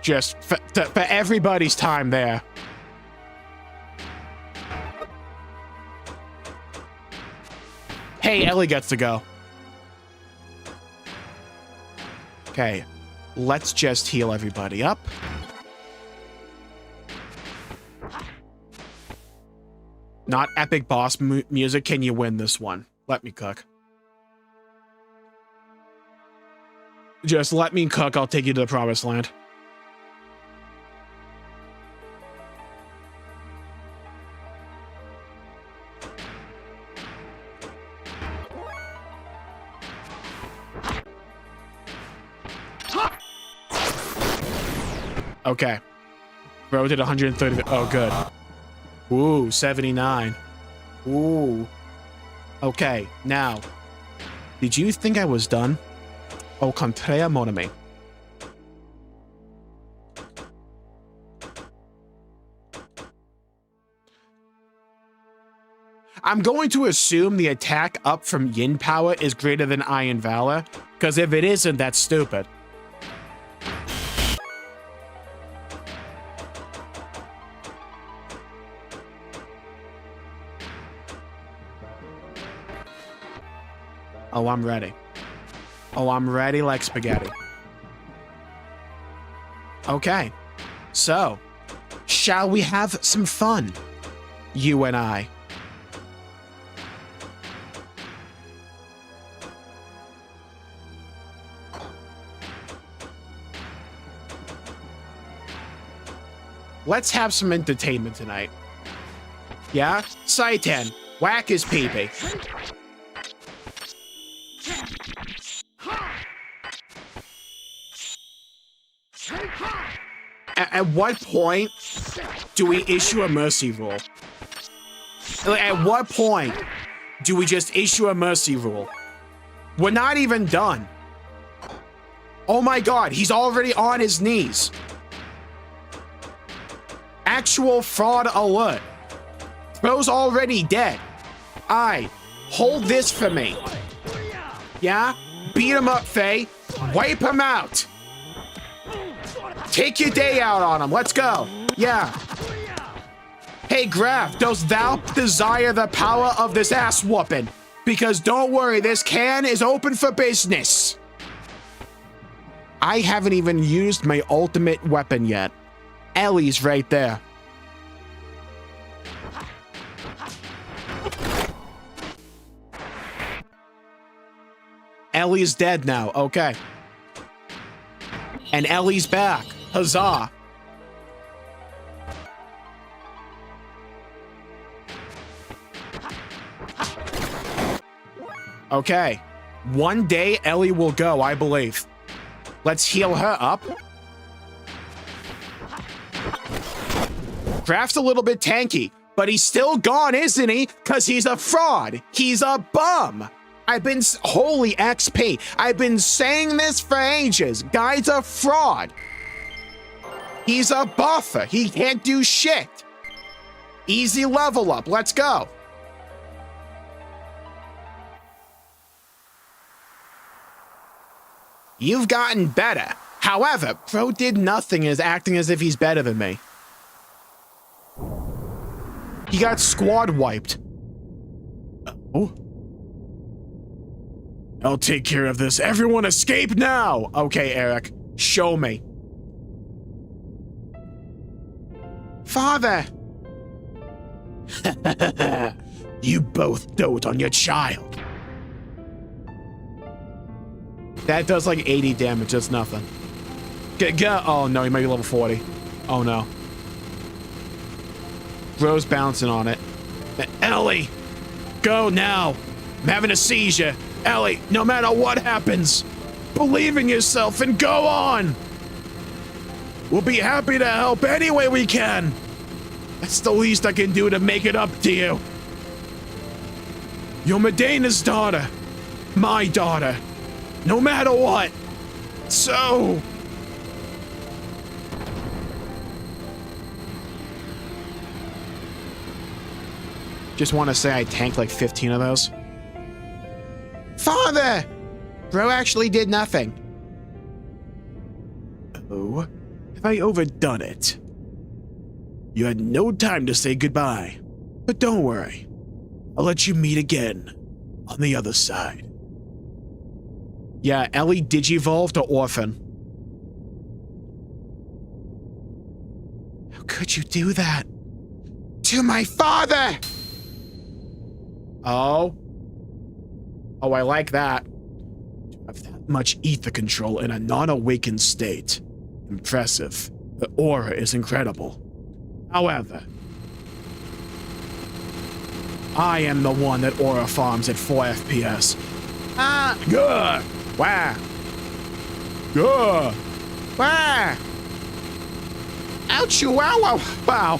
Just for everybody's time there. Hey, Ellie gets to go. Okay. Let's just heal everybody up. Not epic boss music. Can you win this one? Let me cook. Just let me cook. I'll take you to the promised land. Okay. Bro did 130. Oh, good. Ooh, 79. Ooh. Okay, now. Did you think I was done? Au contraire, mon ami. I'm going to assume the attack up from Yin power is greater than Iron Valor, because if it isn't, that's stupid. Oh, I'm ready. Oh, I'm ready like spaghetti. Okay. So, shall we have some fun? You and I. Let's have some entertainment tonight. Yeah? Saitan, whack his peepee. At what point do we issue a mercy rule? At what point do we just issue a mercy rule? We're not even done. Oh my god, he's already on his knees. Actual fraud alert. Bro's already dead. Hold this for me. Yeah? Beat him up, Faye. Wipe him out. Take your day out on him. Let's go. Yeah. Hey, Graf, dost thou desire the power of this ass whooping? Because don't worry, this can is open for business. I haven't even used my ultimate weapon yet. Ellie's right there. Ellie's dead now. Okay. And Ellie's back. Huzzah. Okay. One day Ellie will go, I believe. Let's heal her up. Craft's a little bit tanky, but he's still gone, isn't he? Because he's a fraud. He's a bum. Holy XP. I've been saying this for ages. Guy's a fraud. He's a buffer. He can't do shit. Easy level up. Let's go. You've gotten better. However, Pro did nothing and is acting as if he's better than me. He got squad wiped. Oh. I'll take care of this. Everyone escape now! Okay, Eric. Show me. Father! You both dote on your child. That does like 80 damage, that's nothing. Oh no, he might be level 40. Oh no. Bro's bouncing on it. Ellie! Go now! I'm having a seizure. Ellie, no matter what happens, believe in yourself and go on! We'll be happy to help any way we can. That's the least I can do to make it up to you. You're Medena's daughter. My daughter. No matter what. So... Just want to say I tanked like 15 of those. Father! Bro actually did nothing. Oh, have I overdone it? You had no time to say goodbye. But don't worry. I'll let you meet again on the other side. Yeah, Ellie digivolved to orphan. How could you do that? To my father! Oh. Oh, I like that. To have that much ether control in a non-awakened state. Impressive. The aura is incredible. However, I am the one that aura farms at 4 FPS. Ah, good. Wow. Good. Wow. Ouchie, wow, wow, wow.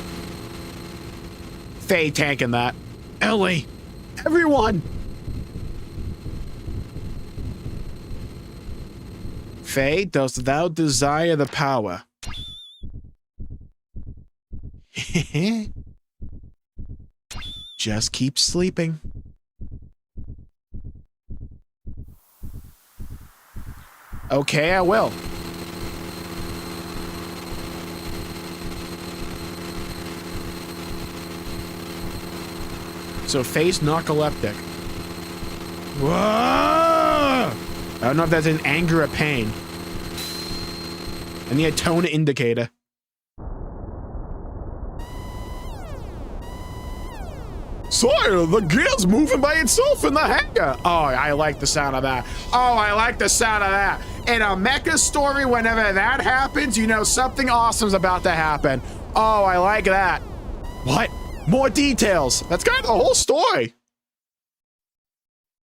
Faye tanking that. Ellie. Everyone. Faye, dost thou desire the power? Just keep sleeping. Okay, I will. So Faye's narcoleptic. Whoa! I don't know if that's an anger or pain. I need a tone indicator. Sire, the gear's moving by itself in the hangar. Oh, I like the sound of that. Oh, I like the sound of that. In a mecha story, whenever that happens, you know something awesome's about to happen. Oh, I like that. What? More details. That's kind of the whole story.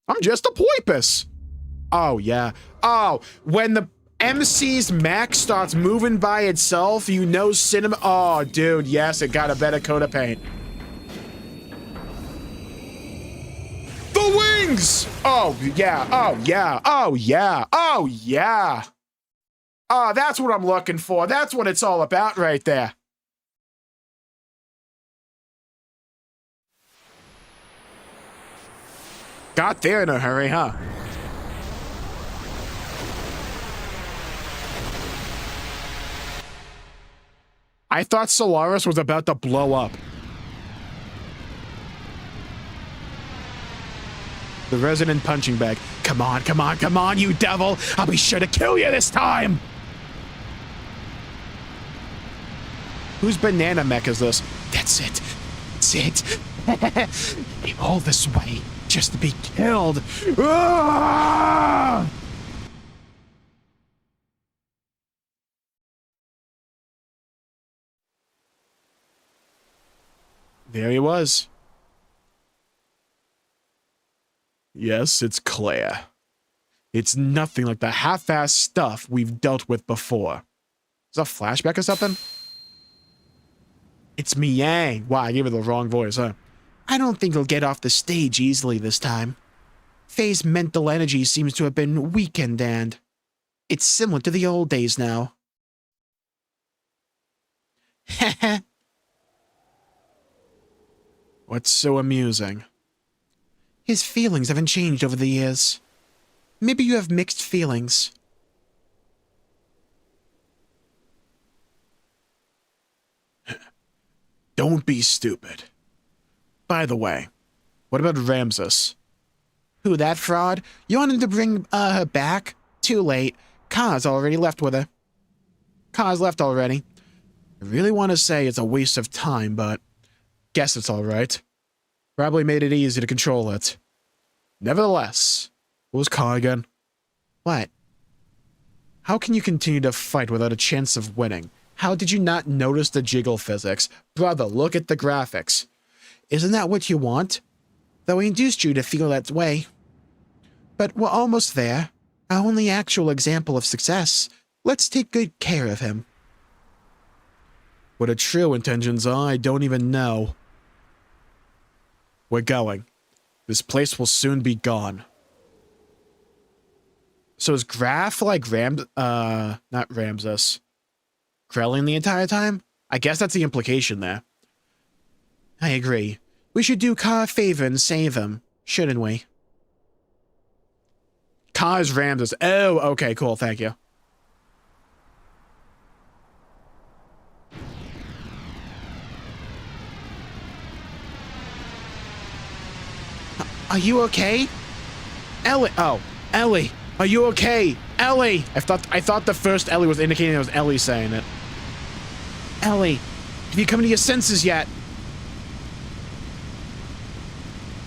I'm just a poipus. Oh, yeah. Oh, when the MC's mech starts moving by itself, you know cinema. Oh, dude, yes, it got a better coat of paint. The wings! Oh, yeah. Oh, yeah. Oh, yeah. Oh, yeah. Oh, that's what I'm looking for. That's what it's all about right there. Got there in a hurry, huh? I thought Solaris was about to blow up. The resident punching bag. Come on, come on, come on, you devil! I'll be sure to kill you this time! Whose banana mech is this? That's it. That's it. Came all this way just to be killed. Ah! There he was. Yes, it's Claire. It's nothing like the half-assed stuff we've dealt with before. Is that a flashback or something? It's me, Yang. Wow, I gave her the wrong voice, huh? I don't think he'll get off the stage easily this time. Faye's mental energy seems to have been weakened and it's similar to the old days now. Heh. What's so amusing? His feelings haven't changed over the years. Maybe you have mixed feelings. Don't be stupid. By the way, what about Ramses? Who, that fraud? You want him to bring her back? Too late. Kaz already left with her. Kaz left already. I really want to say it's a waste of time, but guess it's alright. Probably made it easy to control it. Nevertheless, what was Kaz again? What? How can you continue to fight without a chance of winning? How did you not notice the jiggle physics? Brother, look at the graphics. Isn't that what you want? Though I induced you to feel that way. But we're almost there. Our only actual example of success. Let's take good care of him. What her true intentions are, I don't even know. We're going. This place will soon be gone. So is Graf like not Ramses? Krelling the entire time? I guess that's the implication there. I agree. We should do Ka a favor and save him, shouldn't we? Ka is Ramses. Oh, okay, cool, thank you. Are you okay? Ellie, oh, Ellie, are you okay? Ellie! I thought the first Ellie was indicating it was Ellie saying it. Ellie, have you come to your senses yet?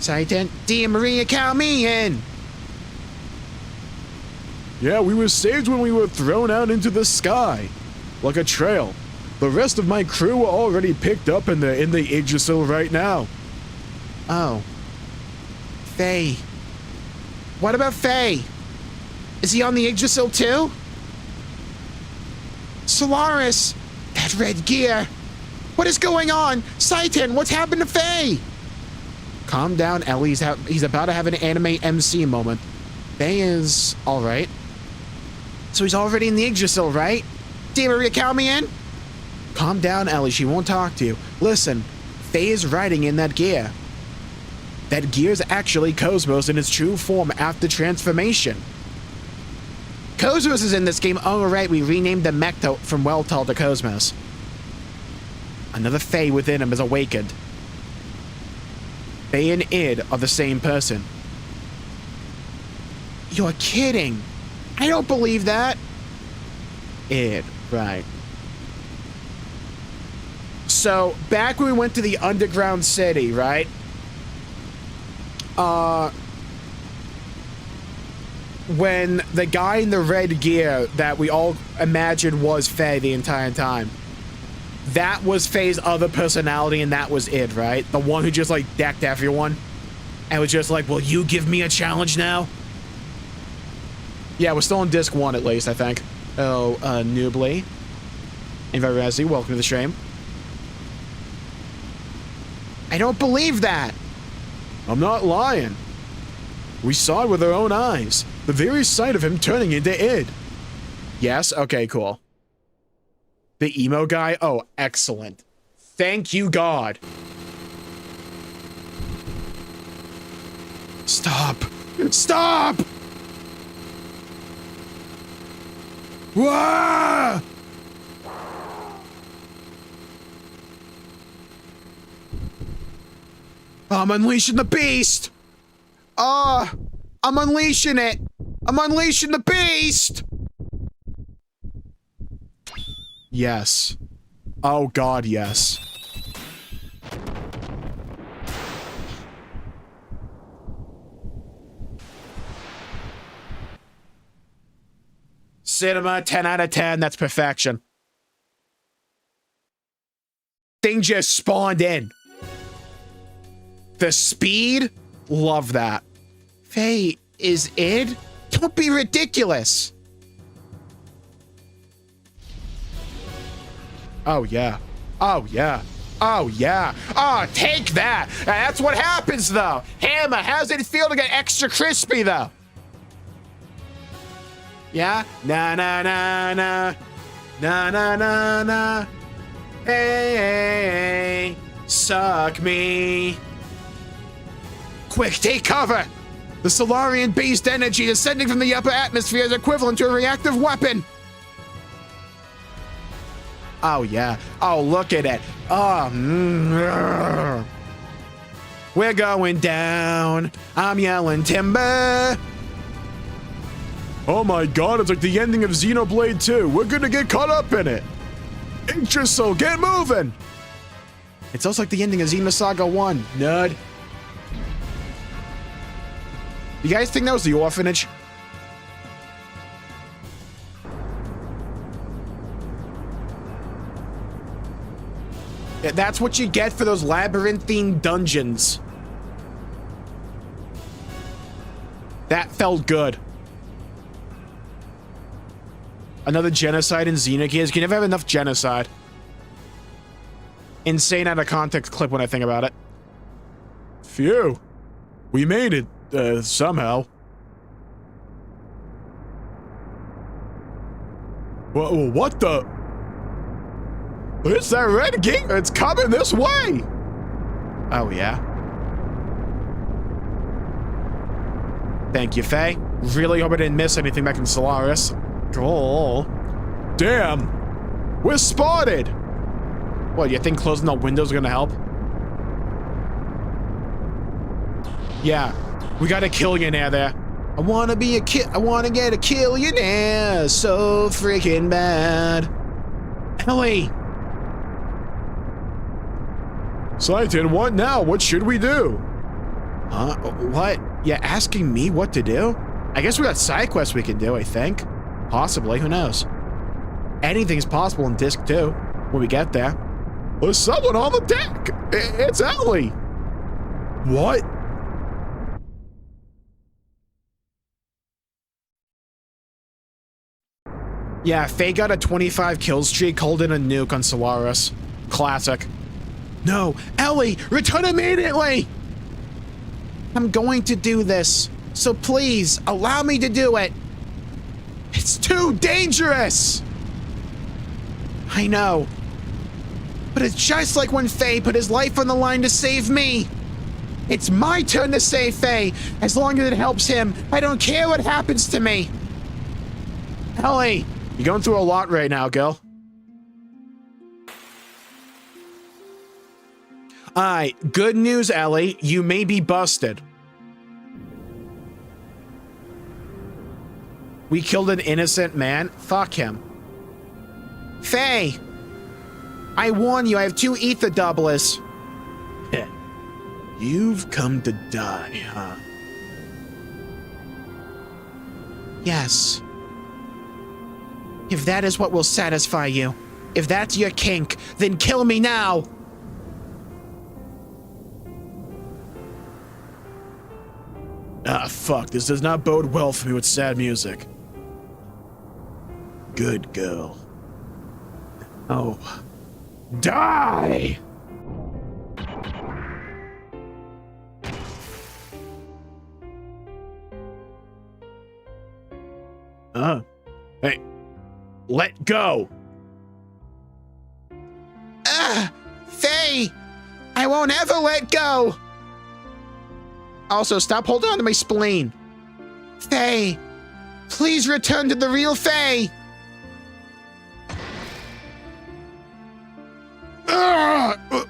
Titan, Dia Maria, count me in! Yeah, we were saved when we were thrown out into the sky. Like a trail. The rest of my crew are already picked up in the Yggdrasil right now. Oh. Faye. What about Faye? Is he on the Yggdrasil too? Solaris! That red gear! What is going on? Saitan, what's happened to Faye? Calm down, Ellie. He's about to have an anime MC moment. Faye is alright. So he's already in the Yggdrasil, right? Dia Maria, count me in? Calm down, Ellie. She won't talk to you. Listen, Faye is riding in that gear. That gear is actually Cosmos in its true form after transformation. Cosmos is in this game. Oh, right, we renamed the mech from Weltal to Cosmos. Another Faye within him is awakened. Faye and Id are the same person. You're kidding. I don't believe that. Id, right. So, back when we went to the underground city, right? When the guy in the red gear that we all imagined was Faye the entire time, that was Faye's other personality and that was Id, right? The one who just like decked everyone and was just like, will you give me a challenge now? Yeah, we're still on disc 1 at least, I think. Oh, Noobly. Invite Razzie, welcome to the stream. I don't believe that! I'm not lying. We saw it with our own eyes. The very sight of him turning into Id. Yes? Okay, cool. The emo guy? Oh, excellent. Thank you, God. Stop. Stop! Wah! I'm unleashing the beast! I'm unleashing it! I'm unleashing the beast! Yes. Oh God, yes. cinema, 10 out of 10. That's perfection. Thing just spawned in. The speed? Love that. Faye, is it? Don't be ridiculous. Oh, yeah. Oh, yeah. Oh, yeah. Oh, take that. That's what happens, though. Hammer, how's it feel to get extra crispy, though? Yeah? Na, na, na, na. Na, na, na, na. Hey, suck me. Quick, take cover. The Solarian-based energy descending from the upper atmosphere is equivalent to a reactive weapon. Oh, yeah. Oh, look at it. Oh, we're going down. I'm yelling timber. Oh my god, it's like the ending of Xenoblade 2. We're gonna get caught up in it. Interesting, get moving. It's also like the ending of Xenosaga 1, nerd. You guys think that was the orphanage? Yeah, that's what you get for those labyrinthine dungeons. That felt good. Another genocide in Xenogears. You can never have enough genocide. Insane out of context clip when I think about it. Phew. We made it, somehow. What the? It's that red gate. It's coming this way. Oh, yeah. Thank you, Faye. Really hope I didn't miss anything back in Solaris. Oh. Damn. We're spotted. What, you think closing the windows is gonna help? Yeah. We got a killionaire there. I wanna be a I wanna get a killionaire. So freaking bad. Ellie. Saitan, what now? What should we do? What? Yeah, asking me what to do? I guess we got side quests we can do, I think. Possibly, who knows? Anything's possible in Disc 2 when we get there. There's someone on the deck! It's Ellie! What? Yeah, Faye got a 25 kill streak, called in a nuke on Solaris. Classic. No, Ellie, return immediately! I'm going to do this, so please, allow me to do it. It's too dangerous! I know. But it's just like when Faye put his life on the line to save me. It's my turn to save Faye. As long as it helps him, I don't care what happens to me. Ellie, you're going through a lot right now, girl. Alright, good news, Ellie. You may be busted. We killed an innocent man? Fuck him. Faye! I warn you, I have 2 ether doublers. You've come to die, huh? Yes. If that is what will satisfy you, if that's your kink, then kill me now! Ah, fuck, this does not bode well for me with sad music. Good girl. Oh. Die! Hey. Let go! Faye! I won't ever let go! Also, stop holding on to my spleen. Faye! Please return to the real Faye!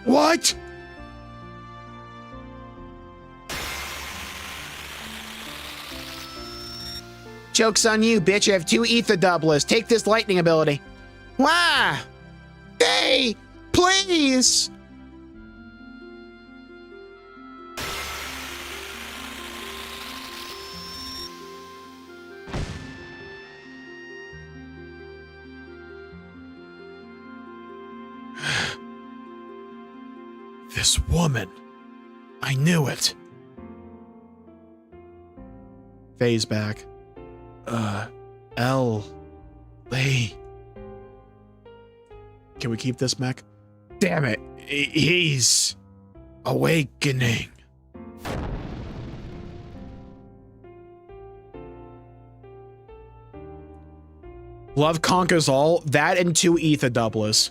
What? Joke's on you, bitch. I have 2 ether doublers. Take this lightning ability. Why? Faye! Please! This woman. I knew it. Faye's back. Lee. Can we keep this mech? Damn it. He's awakening. Love conquers all. That and 2 ether doublers.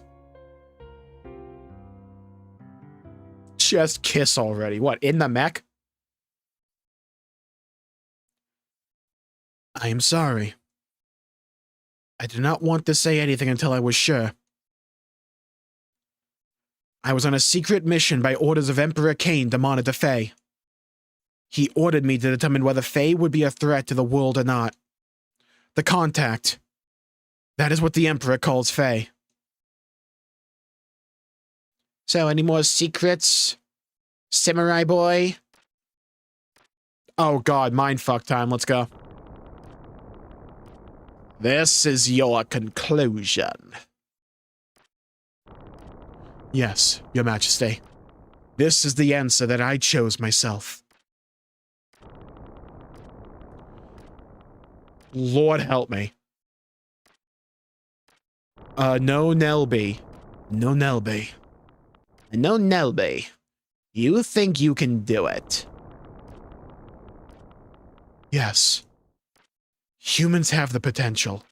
Just kiss already. What, in the mech? I am sorry. I did not want to say anything until I was sure. I was on a secret mission by orders of Emperor Cain to monitor Faye. He ordered me to determine whether Faye would be a threat to the world or not. The contact. That is what the Emperor calls Faye. So, any more secrets? Samurai boy? Oh god, mindfuck time, let's go. This is your conclusion. Yes, Your Majesty. This is the answer that I chose myself. Lord help me. No Nelby. No Nelby. No Nelby. You think you can do it? Yes. Humans have the potential.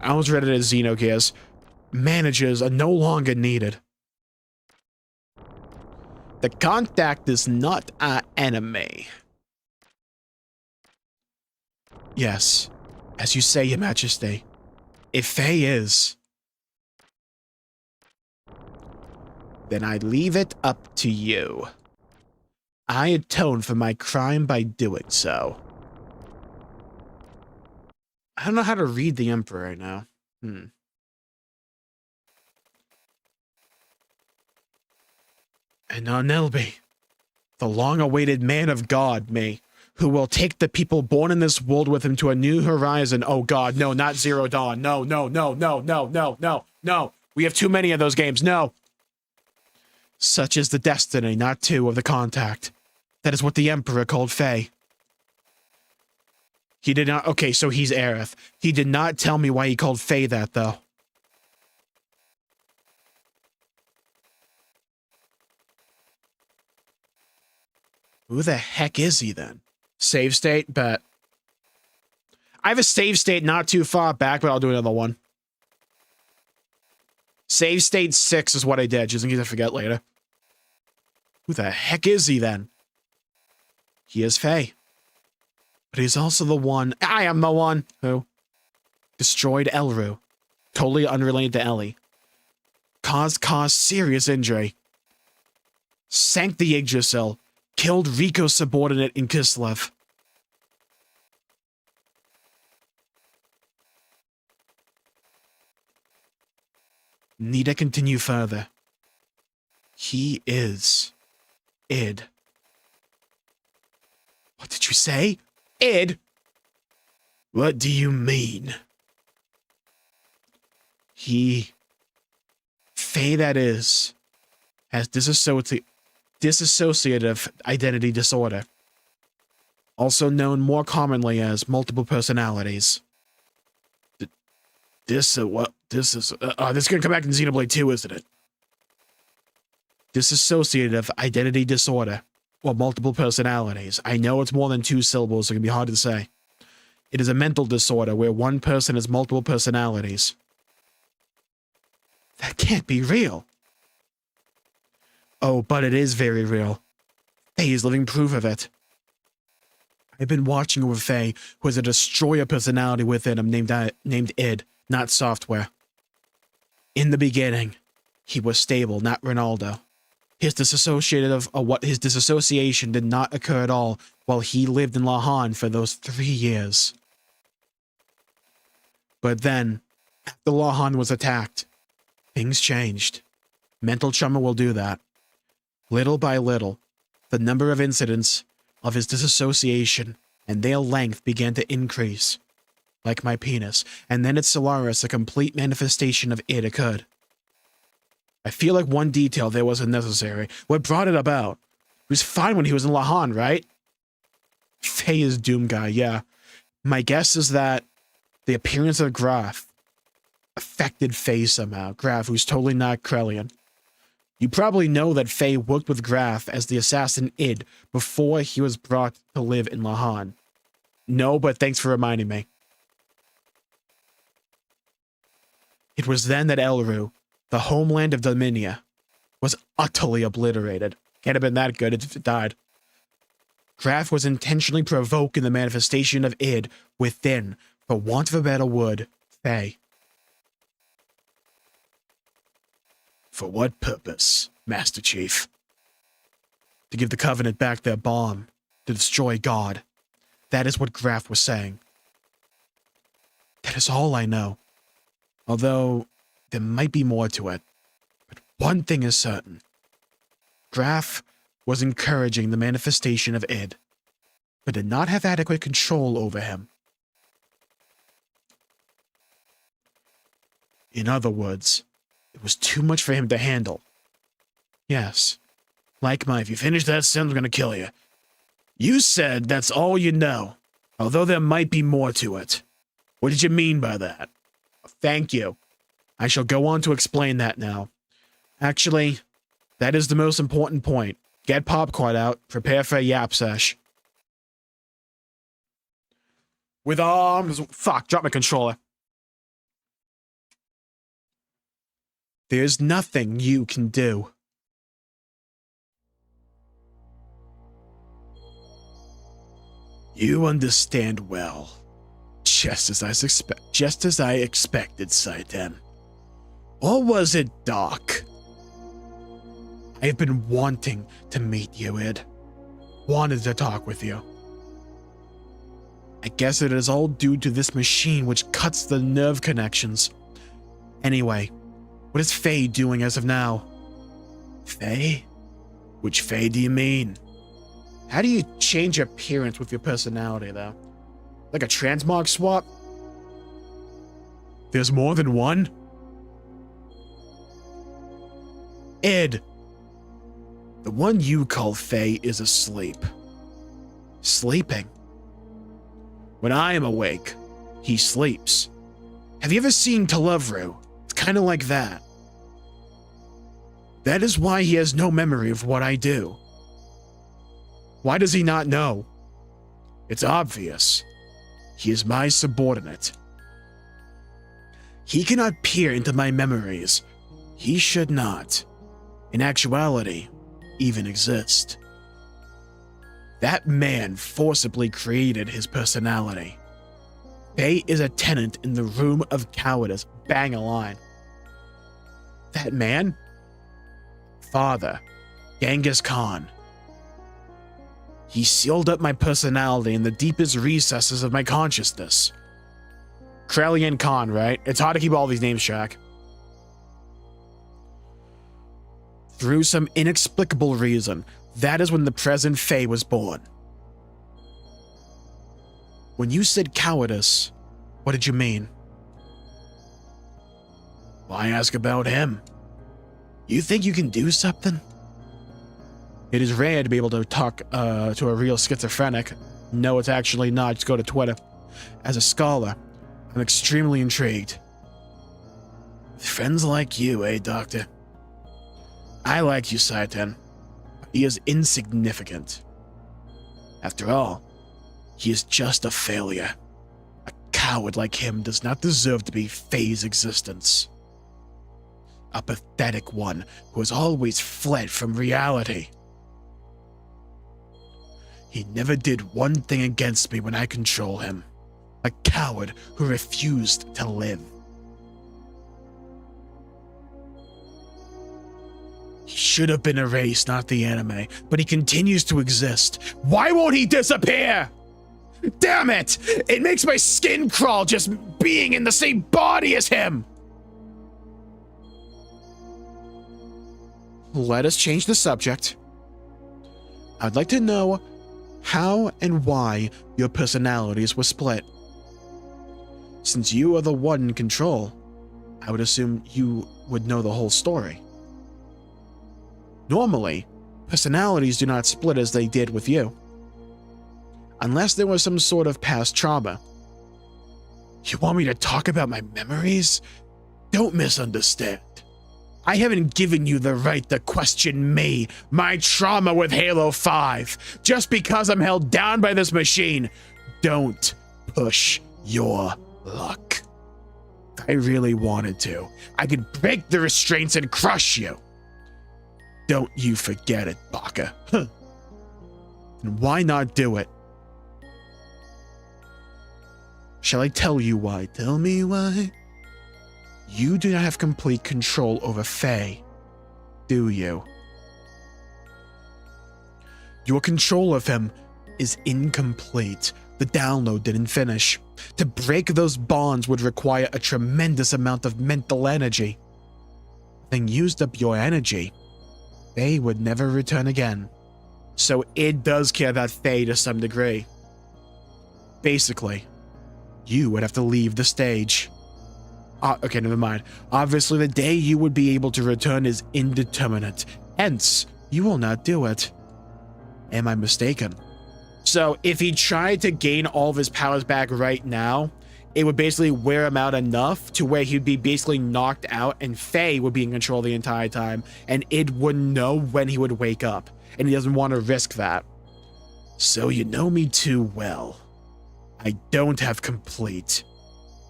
I was read it as Xenogears. Managers are no longer needed. The contact is not our enemy. Yes, as you say, Your Majesty. If Faye is, then I leave it up to you. I atone for my crime by doing so. I don't know how to read the Emperor right now. And now Nelby, the long-awaited man of God, who will take the people born in this world with him to a new horizon. Oh god, no, not Zero Dawn. No, no, no, no, no, no, no, no. We have too many of those games. No. Such is the destiny, not two, of the contact. That is what the Emperor called Faye. He did not... Okay, so he's Aerith. He did not tell me why he called Faye that, though. Who the heck is he, then? Save state? Bet. I have a save state not too far back, but I'll do another one. Save state 6 is what I did, just in case I forget later. Who the heck is he, then? He is Faye. But he's also the one... I am the one who destroyed Elru. Totally unrelated to Ellie. Caused serious injury. Sank the Yggdrasil. Killed Rico's subordinate in Kislev. Need to continue further. He is... Id. What did you say? Id? What do you mean? Faye, that is, has dissociative identity disorder, also known more commonly as multiple personalities. This is gonna come back in Xenoblade 2, isn't it? Dissociative identity disorder, or multiple personalities. I know it's more than 2 syllables, so it can be hard to say. It is a mental disorder where one person has multiple personalities. That can't be real. Oh, but it is very real. Faye is living proof of it. I've been watching over Faye, who has a destroyer personality within him named Id, not software. In the beginning, he was stable, not Ronaldo. His disassociation did not occur at all while he lived in Lahan for those 3 years. But then, after Lahan was attacked, things changed. Mental trauma will do that. Little by little, the number of incidents of his disassociation and their length began to increase. Like my penis. And then at Solaris, a complete manifestation of it occurred. I feel like one detail there wasn't necessary. What brought it about? He was fine when he was in Lahan, right? Faye is Doom Guy, yeah. My guess is that the appearance of Graf affected Faye somehow. Graf, who's totally not Krellian. You probably know that Faye worked with Graf as the assassin Id before he was brought to live in Lahan. No, but thanks for reminding me. It was then that Elru, the homeland of Dominia, was utterly obliterated. Can't have been that good if it died. Graf was intentionally provoking the manifestation of Id within, for want of a better word, Faye. For what purpose, Master Chief? To give the Covenant back their bomb, to destroy God. That is what Graf was saying. That is all I know. Although, there might be more to it. But one thing is certain. Graf was encouraging the manifestation of Id, but did not have adequate control over him. In other words, it was too much for him to handle. Yes. Like if you finish that sentence, I'm gonna kill you. You said that's all you know, although there might be more to it. What did you mean by that? Thank you. I shall go on to explain that now. Actually, that is the most important point. Get popcorn out, prepare for a yap sesh. With arms... Fuck, drop my controller. There's nothing you can do. You understand well. Just as I expected, Saiten. Or was it Doc? I have been wanting to meet you, Id. Wanted to talk with you. I guess it is all due to this machine which cuts the nerve connections. Anyway, what is Faye doing as of now? Faye? Which Faye do you mean? How do you change appearance with your personality, though? Like a transmog swap? There's more than one? Id. The one you call Faye is asleep. Sleeping. When I am awake, he sleeps. Have you ever seen Talavru? It's kind of like that. That is why he has no memory of what I do. Why does he not know? It's obvious. He is my subordinate. He cannot peer into my memories. He should not, in actuality, even exist. That man forcibly created his personality. Faye is a tenant in the room of cowardice. Bang a line. That man? Father, Genghis Khan. He sealed up my personality in the deepest recesses of my consciousness. Krellian Khan, right? It's hard to keep all these names track. Through some inexplicable reason, that is when the present Faye was born. When you said cowardice, what did you mean? Why ask about him? You think you can do something? It is rare to be able to talk to a real schizophrenic. No, it's actually not. Just go to Twitter. As a scholar, I'm extremely intrigued. With friends like you, eh, Doctor? I like you, Saiten. He is insignificant. After all, he is just a failure. A coward like him does not deserve to be Faye's existence. A pathetic one who has always fled from reality. He never did one thing against me when I control him. A coward who refused to live. He should have been erased, not the anime, but he continues to exist. Why won't he disappear? Damn it! It makes my skin crawl just being in the same body as him! Let us change the subject. I'd like to know how and why your personalities were split. Since you are the one in control, I would assume you would know the whole story. Normally, personalities do not split as they did with you. Unless there was some sort of past trauma. You want me to talk about my memories? Don't misunderstand. I haven't given you the right to question me, my trauma with Halo 5, just because I'm held down by this machine. Don't push your luck. If I really wanted to, I could break the restraints and crush you. Don't you forget it, Baka. Huh. And why not do it? Shall I tell you why? Tell me why. You do not have complete control over Faye, do you? Your control of him is incomplete. The download didn't finish. To break those bonds would require a tremendous amount of mental energy. Having used up your energy, Faye would never return again. So it does care about Faye to some degree. Basically, you would have to leave the stage. Okay, never mind. Obviously, the day you would be able to return is indeterminate. Hence, you will not do it. Am I mistaken? So, if he tried to gain all of his powers back right now, it would basically wear him out enough to where he'd be basically knocked out and Faye would be in control the entire time, and Id wouldn't know when he would wake up, and he doesn't want to risk that. So you know me too well. I don't have complete.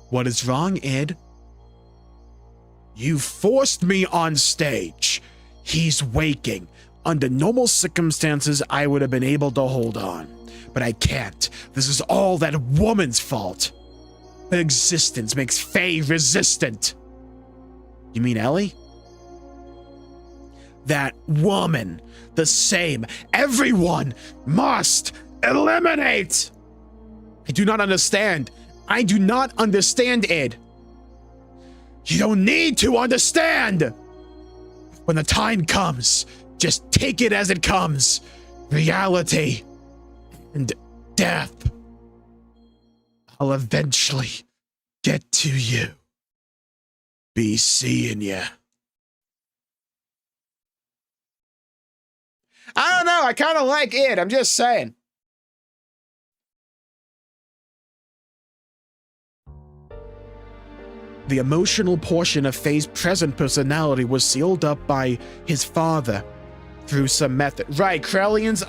What is wrong, Id? You forced me on stage. He's waking. Under normal circumstances, I would have been able to hold on. But I can't. This is all that woman's fault. Her existence makes Faye resistant. You mean Ellie? That woman. The same. Everyone must eliminate. I do not understand. I do not understand, Id. You don't need to understand. When the time comes, just take it as it comes. Reality and death. I'll eventually get to you. Be seeing ya. I don't know. I kind of like it. I'm just saying. The emotional portion of Faye's present personality was sealed up by his father through some method. Right, Krellion's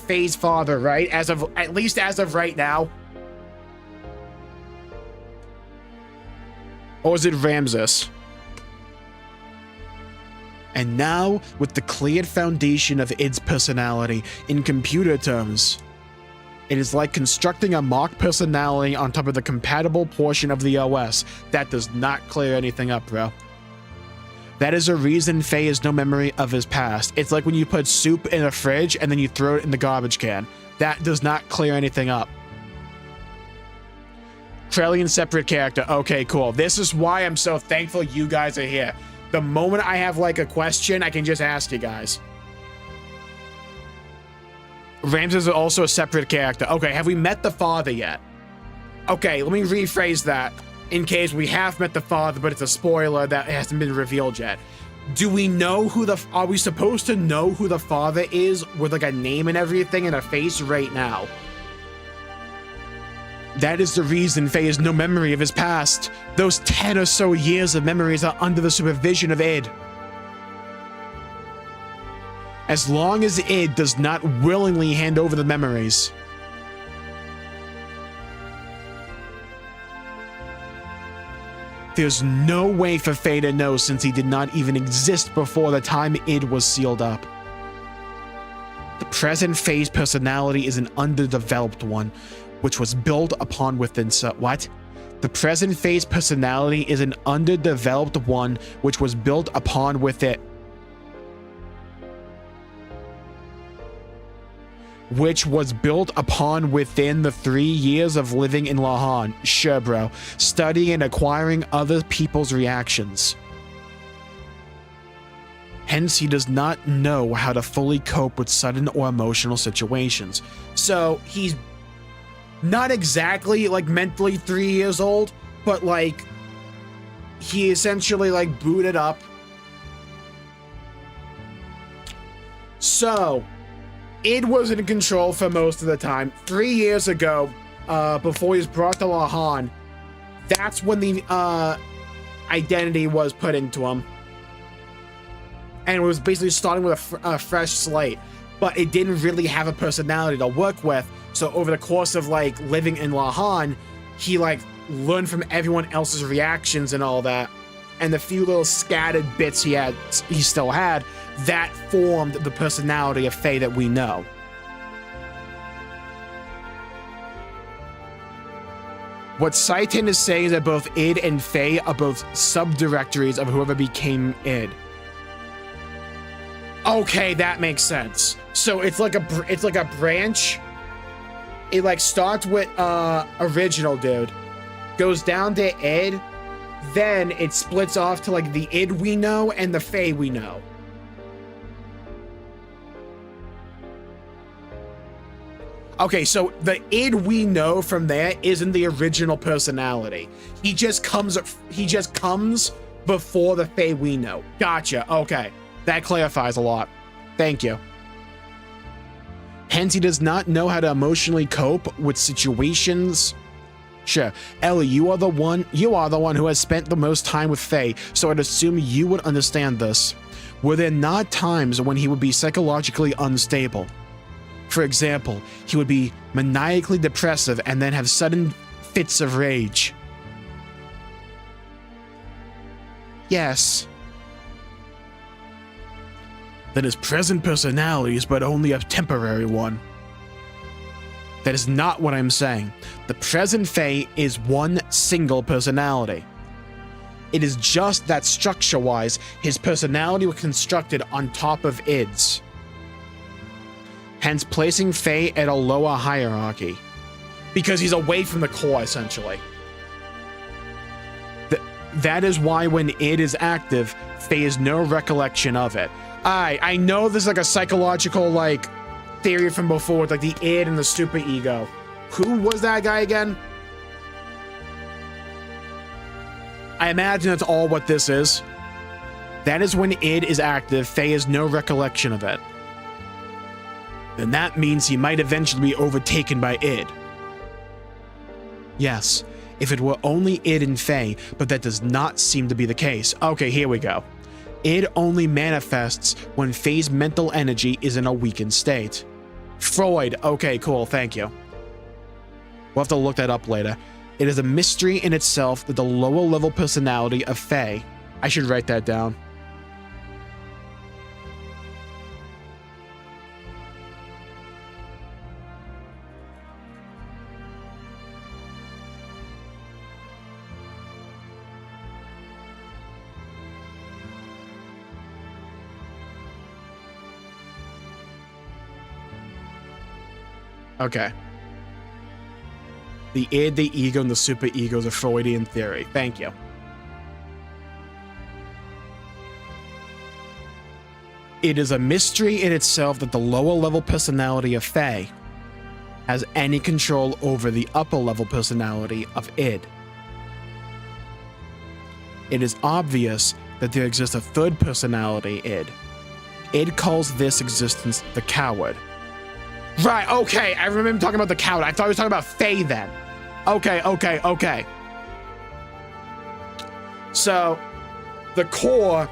Faye's father, right? At least as of right now. Or is it Ramses? And now, with the cleared foundation of Id's personality, in computer terms, it is like constructing a mock personality on top of the compatible portion of the OS. That does not clear anything up, bro. That is a reason Faye has no memory of his past. It's like when you put soup in a fridge and then you throw it in the garbage can. That does not clear anything up. Krellion separate character. Okay, cool. This is why I'm so thankful you guys are here. The moment I have like a question, I can just ask you guys. Ramses is also a separate character. Okay, have we met the father yet? Okay, let me rephrase that in case we have met the father, but it's a spoiler that hasn't been revealed yet. Do we know who are we supposed to know who the father is with like a name and everything and a face right now? That is the reason Faye has no memory of his past. Those 10 or so years of memories are under the supervision of Id. As long as Id does not willingly hand over the memories. There's no way for Faye to know since he did not even exist before the time Id was sealed up. The present Faye's personality is an underdeveloped one, which was built upon within what? The present Faye's personality is an underdeveloped one, which was built upon with it. Which was built upon within the 3 years of living in Lahan. Sure, bro. Studying and acquiring other people's reactions. Hence, he does not know how to fully cope with sudden or emotional situations. So, he's not exactly, like, mentally 3 years old, but, like, he essentially, like, booted up. So, id was in control for most of the time. 3 years ago, before he was brought to Lahan, that's when the identity was put into him. And it was basically starting with a fresh slate. But it didn't really have a personality to work with. So over the course of, like, living in Lahan, he, like, learned from everyone else's reactions and all that. And the few little scattered bits he still had, that formed the personality of Faye that we know. What Saitin is saying is that both id and Faye are both subdirectories of whoever became id. Okay, that makes sense. So it's like a branch. It like starts with original dude, goes down to id, then it splits off to like the id we know and the Faye we know. Okay, so the id we know from there isn't the original personality. He just comes before the Faye we know. Gotcha. Okay. That clarifies a lot. Thank you. Hence, he does not know how to emotionally cope with situations. Sure, Ellie, you are the one who has spent the most time with Faye, so I'd assume you would understand this. Were there not times when he would be psychologically unstable? For example, he would be maniacally depressive and then have sudden fits of rage. Yes. Then his present personality is but only a temporary one. That is not what I'm saying. The present Faye is one single personality. It is just that structure-wise, his personality was constructed on top of id's. Hence placing Faye at a lower hierarchy. Because he's away from the core, essentially. That is why when id is active, Faye has no recollection of it. I know there's like a psychological like theory from before with like the id and the super ego. Who was that guy again? I imagine that's all what this is. That is when id is active, Faye has no recollection of it. Then that means he might eventually be overtaken by id. Yes, if it were only id and Faye, but that does not seem to be the case. Okay, here we go. Id only manifests when Faye's mental energy is in a weakened state. Freud. Okay, cool. Thank you. We'll have to look that up later. It is a mystery in itself that the lower level personality of Faye. I should write that down. Okay. The id, the ego, and the super ego is a Freudian theory. Thank you. It is a mystery in itself that the lower level personality of Faye has any control over the upper level personality of id. It is obvious that there exists a third personality, id. Id calls this existence the coward. Right, okay, I remember talking about the coward. I thought he was talking about Faye then. Okay. So, the core,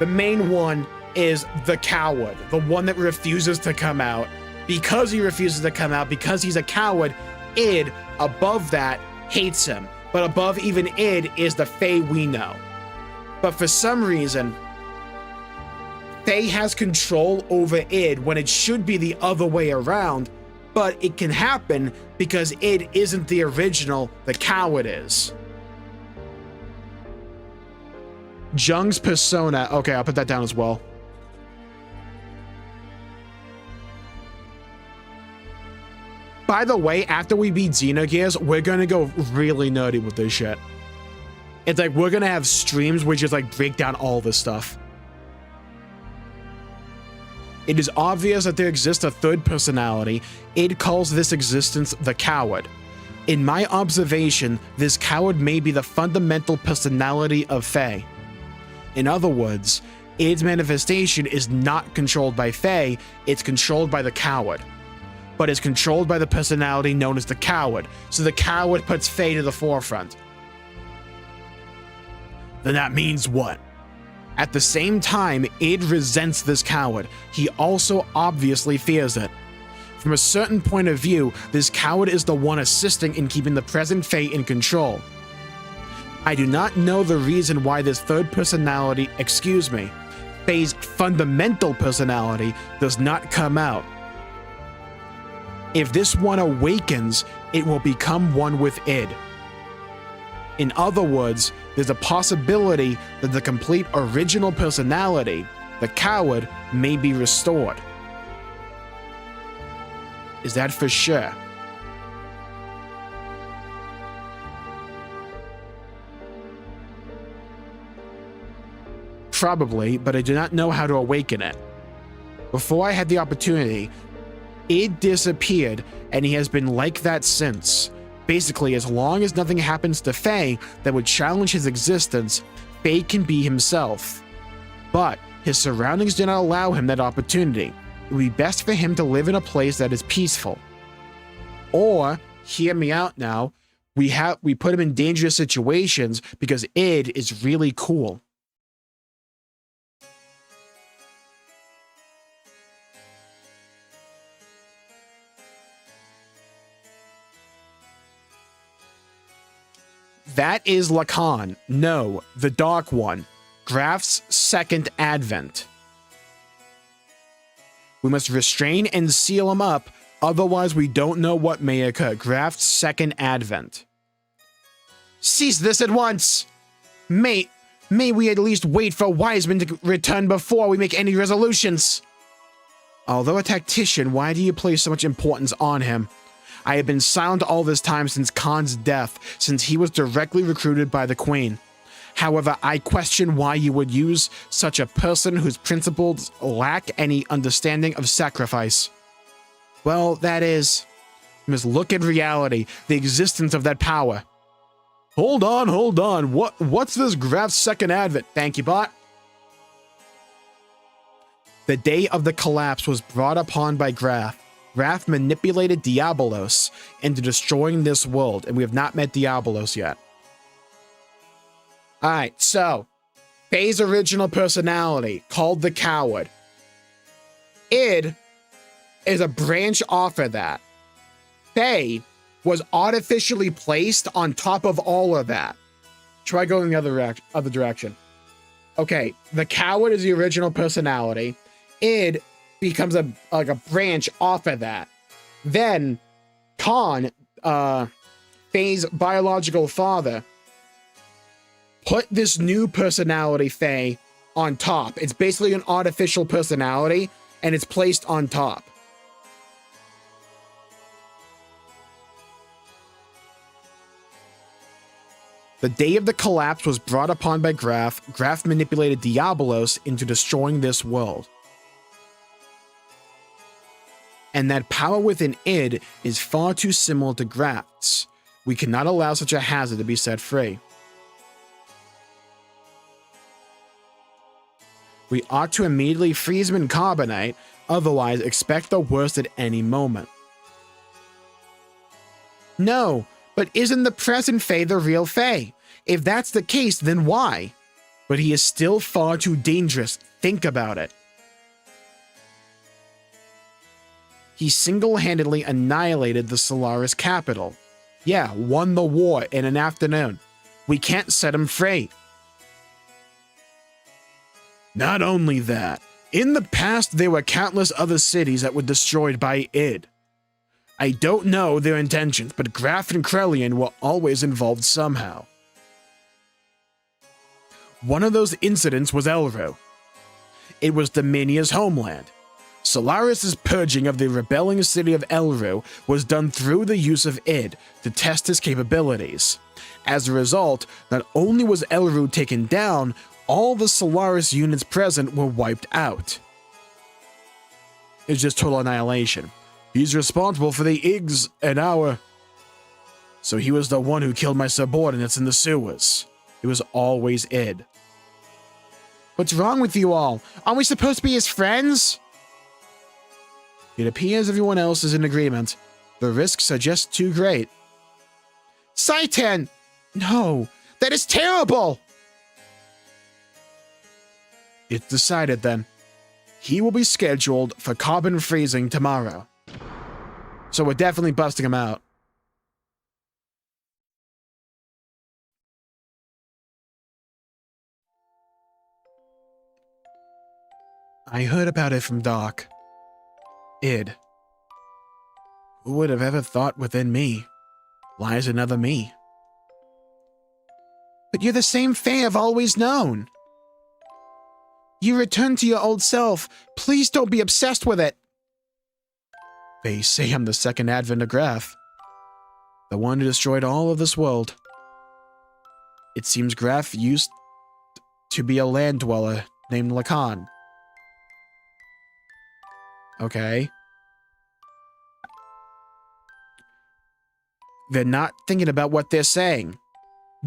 the main one, is the coward. The one that refuses to come out. Because he refuses to come out, because he's a coward, id, above that, hates him. But above even id is the Faye we know. But for some reason, Faye has control over id when it should be the other way around, but it can happen because id isn't the original, the coward is. Jung's persona. Okay, I'll put that down as well. By the way, after we beat Xenogears, we're gonna go really nerdy with this shit. It's like we're gonna have streams where just like break down all this stuff. It is obvious that there exists a third personality. Id calls this existence the coward. In my observation, this coward may be the fundamental personality of Faye. In other words, Id's manifestation is not controlled by Faye, it's controlled by the coward. But is controlled by the personality known as the coward, so the coward puts Faye to the forefront. Then that means what? At the same time, Id resents this coward. He also obviously fears it. From a certain point of view, this coward is the one assisting in keeping the present Faye in control. I do not know the reason why this third personality, Faye's fundamental personality, does not come out. If this one awakens, it will become one with Id. In other words, there's a possibility that the complete original personality, the coward, may be restored. Is that for sure? Probably, but I do not know how to awaken it. Before I had the opportunity, Id disappeared, and he has been like that since. Basically, as long as nothing happens to Faye that would challenge his existence, Faye can be himself. But his surroundings do not allow him that opportunity. It would be best for him to live in a place that is peaceful. Or, hear me out now, we put him in dangerous situations because Id is really cool. That is Lacan. No, the Dark One. Graf's second advent. We must restrain and seal him up, otherwise we don't know what may occur. Graf's second advent. Cease this at once! May we at least wait for Wiseman to return before we make any resolutions? Although a tactician, why do you place so much importance on him? I have been silent all this time since Khan's death, since he was directly recruited by the Queen. However, I question why you would use such a person whose principles lack any understanding of sacrifice. Well, that is... You must look at reality, the existence of that power. Hold on. What's this Graf's second advent? Thank you, bot. The day of the collapse was brought upon by Graf. Graf manipulated Diabolos into destroying this world, and we have not met Diabolos yet. Alright, so, Faye's original personality, called the Coward. Id is a branch off of that. Faye was artificially placed on top of all of that. Try going the other direction. Okay, the Coward is the original personality. Id becomes a branch off of that. Then Khan, Faye's biological father, put this new personality, Faye, on top. It's basically an artificial personality, and it's placed on top. The day of the collapse was brought upon by Graf. Graf manipulated Diabolos into destroying this world. And that power within Id is far too similar to Graf's. We cannot allow such a hazard to be set free. We ought to immediately freeze him in carbonite, otherwise expect the worst at any moment. No, but isn't the present Faye the real Faye? If that's the case, then why? But he is still far too dangerous. Think about it. He single-handedly annihilated the Solaris capital. Yeah, won the war in an afternoon. We can't set him free. Not only that, in the past there were countless other cities that were destroyed by Id. I don't know their intentions, but Graf and Krelian were always involved somehow. One of those incidents was Elru. It was Dominia's homeland. Solaris' purging of the rebelling city of Elru was done through the use of Id to test his capabilities. As a result, not only was Elru taken down, all the Solaris units present were wiped out. It's just total annihilation. He's responsible for the Iggs and our... So he was the one who killed my subordinates in the sewers. It was always Id. What's wrong with you all? Aren't we supposed to be his friends? It appears everyone else is in agreement. The risks are just too great. Saitan! No, that is terrible! It's decided then. He will be scheduled for carbon freezing tomorrow. So we're definitely busting him out. I heard about it from Doc. Id. Who would have ever thought within me lies another me? But you're the same Faye I've always known. You return to your old self. Please don't be obsessed with it. They say I'm the second advent of Graf. The one who destroyed all of this world. It seems Graf used to be a land dweller named Lacan. Okay. They're not thinking about what they're saying.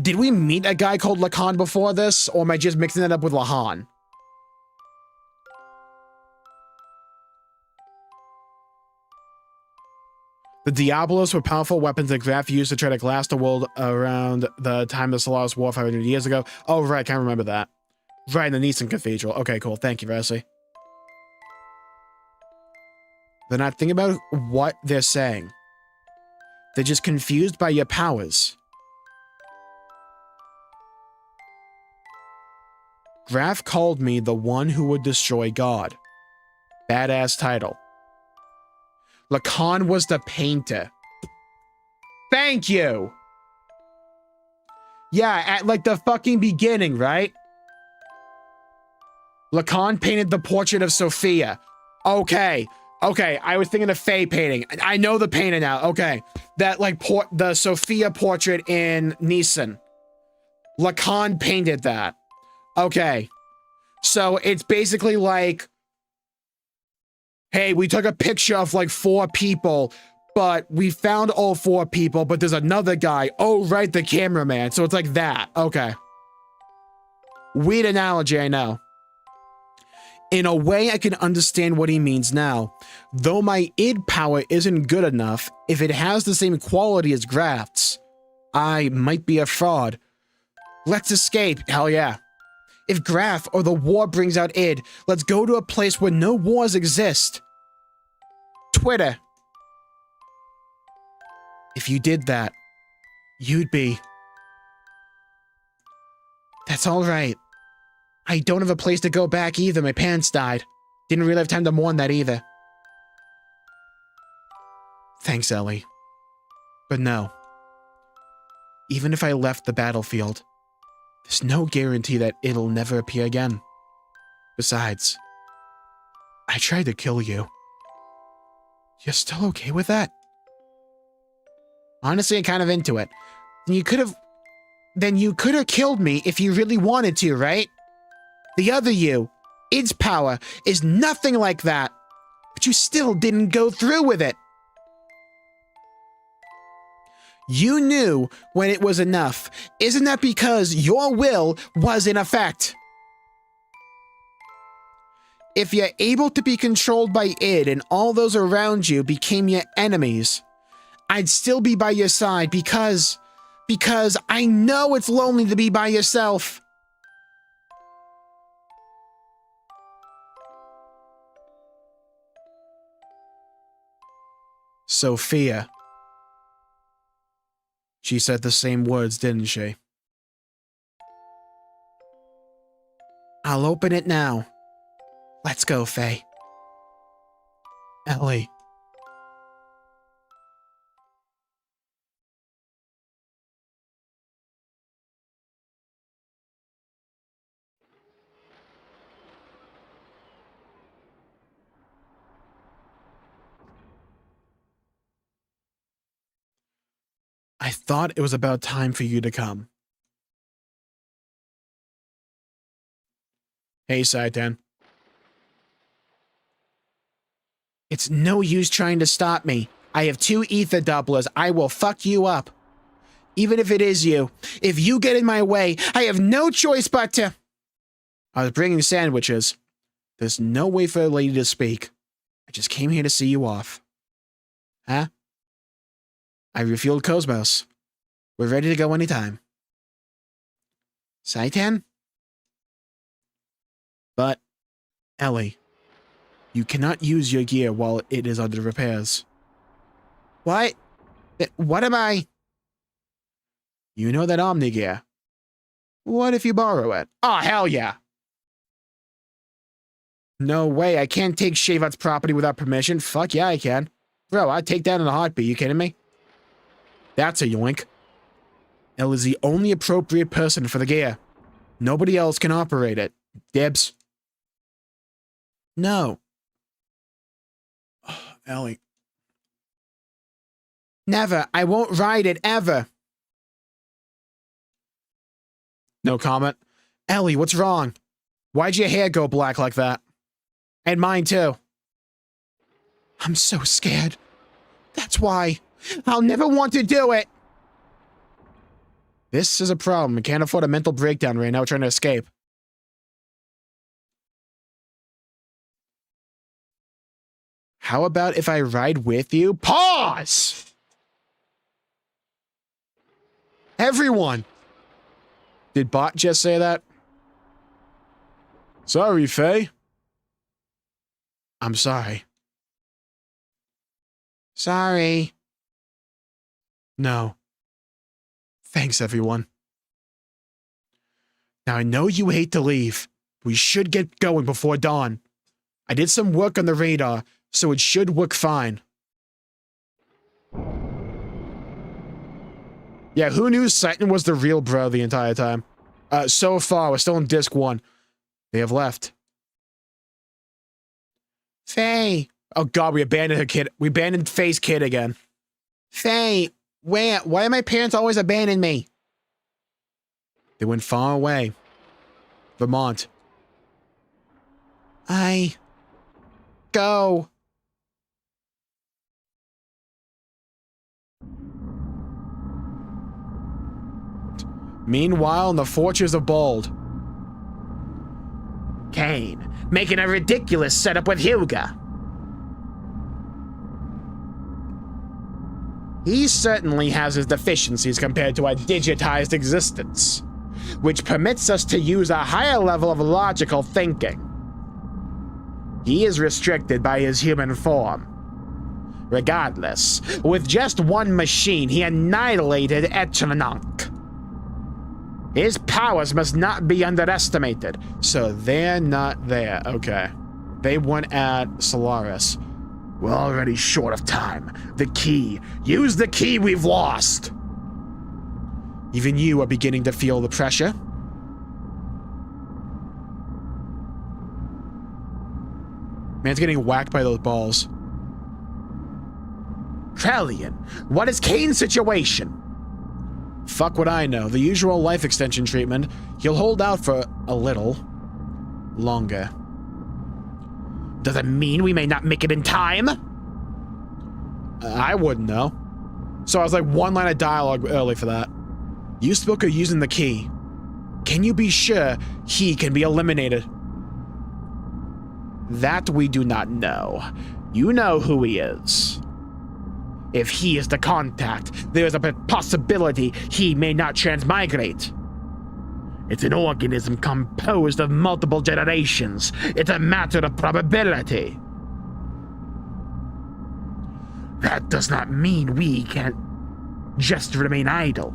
Did we meet a guy called Lacan before this, or am I just mixing it up with Lahan? The Diablos were powerful weapons that Graf used to try to glass the world around the time of the Solaris War 500 years ago. Oh, right, I can't remember that. Right, in the Nisan Cathedral. Okay, cool. Thank you, Vesey. They're not thinking about what they're saying. They're just confused by your powers. Graf called me the one who would destroy God. Badass title. Lacan was the painter. Thank you! Yeah, at like the fucking beginning, right? Lacan painted the portrait of Sophia. Okay. Okay, I was thinking of Faye painting. I know the painter now. Okay. That like the Sophia portrait in Nisan. Lacan painted that. Okay. So it's basically like, hey, we took a picture of like 4 people, but we found all 4 people, but there's another guy. Oh, right, the cameraman. So it's like that. Okay. Weird analogy, I know. In a way, I can understand what he means now. Though my id power isn't good enough, if it has the same quality as Graf's, I might be a fraud. Let's escape. Hell yeah. If Graf or the war brings out id, let's go to a place where no wars exist. Twitter. If you did that, you'd be... That's all right. I don't have a place to go back either. My parents died. Didn't really have time to mourn that either. Thanks, Ellie. But no. Even if I left the battlefield, there's no guarantee that it'll never appear again. Besides, I tried to kill you. You're still okay with that? Honestly, I'm kind of into it. Then you could have killed me if you really wanted to, right? The other you, its power, is nothing like that. But you still didn't go through with it. You knew when it was enough. Isn't that because your will was in effect? If you're able to be controlled by id and all those around you became your enemies, I'd still be by your side because I know it's lonely to be by yourself. Sophia. She said the same words, didn't she? I'll open it now. Let's go, Faye. Ellie. I thought it was about time for you to come. Hey, Saitan. It's no use trying to stop me. I have 2 ether doublers. I will fuck you up. Even if it is you. If you get in my way, I have no choice but to... I was bringing sandwiches. There's no way for a lady to speak. I just came here to see you off. Huh? I refueled Cosmos. We're ready to go anytime. Saitan? But, Ellie, you cannot use your gear while it is under repairs. What? What am I? You know that Omni gear. What if you borrow it? Oh, hell yeah. No way, I can't take Shavat's property without permission. Fuck yeah, I can. Bro, I'd take that in a heartbeat, you kidding me? That's a yoink. Elle is the only appropriate person for the gear. Nobody else can operate it. Dibs. No. Oh, Ellie. Never. I won't ride it, ever. No comment. Ellie, what's wrong? Why'd your hair go black like that? And mine too. I'm so scared. That's why. I'll never want to do it. This is a problem. I can't afford a mental breakdown right now trying to escape. How about if I ride with you? Pause! Everyone! Did Bot just say that? Sorry, Faye. I'm sorry. Sorry. No. Thanks, everyone. Now, I know you hate to leave. We should get going before dawn. I did some work on the radar, so it should work fine. Yeah, who knew Satan was the real bro the entire time? So far, we're still in Disc 1. They have left. Faye! Oh god, we abandoned her kid. We abandoned Faye's kid again. Faye! Why do my parents always abandon me? They went far away. Vermont. Go. Meanwhile, in the Fortress of Bold. Kane, making a ridiculous setup with Hyuga. He certainly has his deficiencies compared to our digitized existence, which permits us to use a higher level of logical thinking. He is restricted by his human form. Regardless, with just one machine, he annihilated Eternank. His powers must not be underestimated, so they're not there. Okay. They went at Solaris. We're already short of time. The key. Use the key we've lost. Even you are beginning to feel the pressure. Man's getting whacked by those balls. Krellian, what is Kane's situation? Fuck what I know. The usual life extension treatment. He'll hold out for a little longer. Does it mean we may not make it in time? I wouldn't know. So I was like one line of dialogue early for that. You spoke of using the key. Can you be sure he can be eliminated? That we do not know. You know who he is. If he is the contact, there is a possibility he may not transmigrate. It's an organism composed of multiple generations. It's a matter of probability. That does not mean we can just remain idle.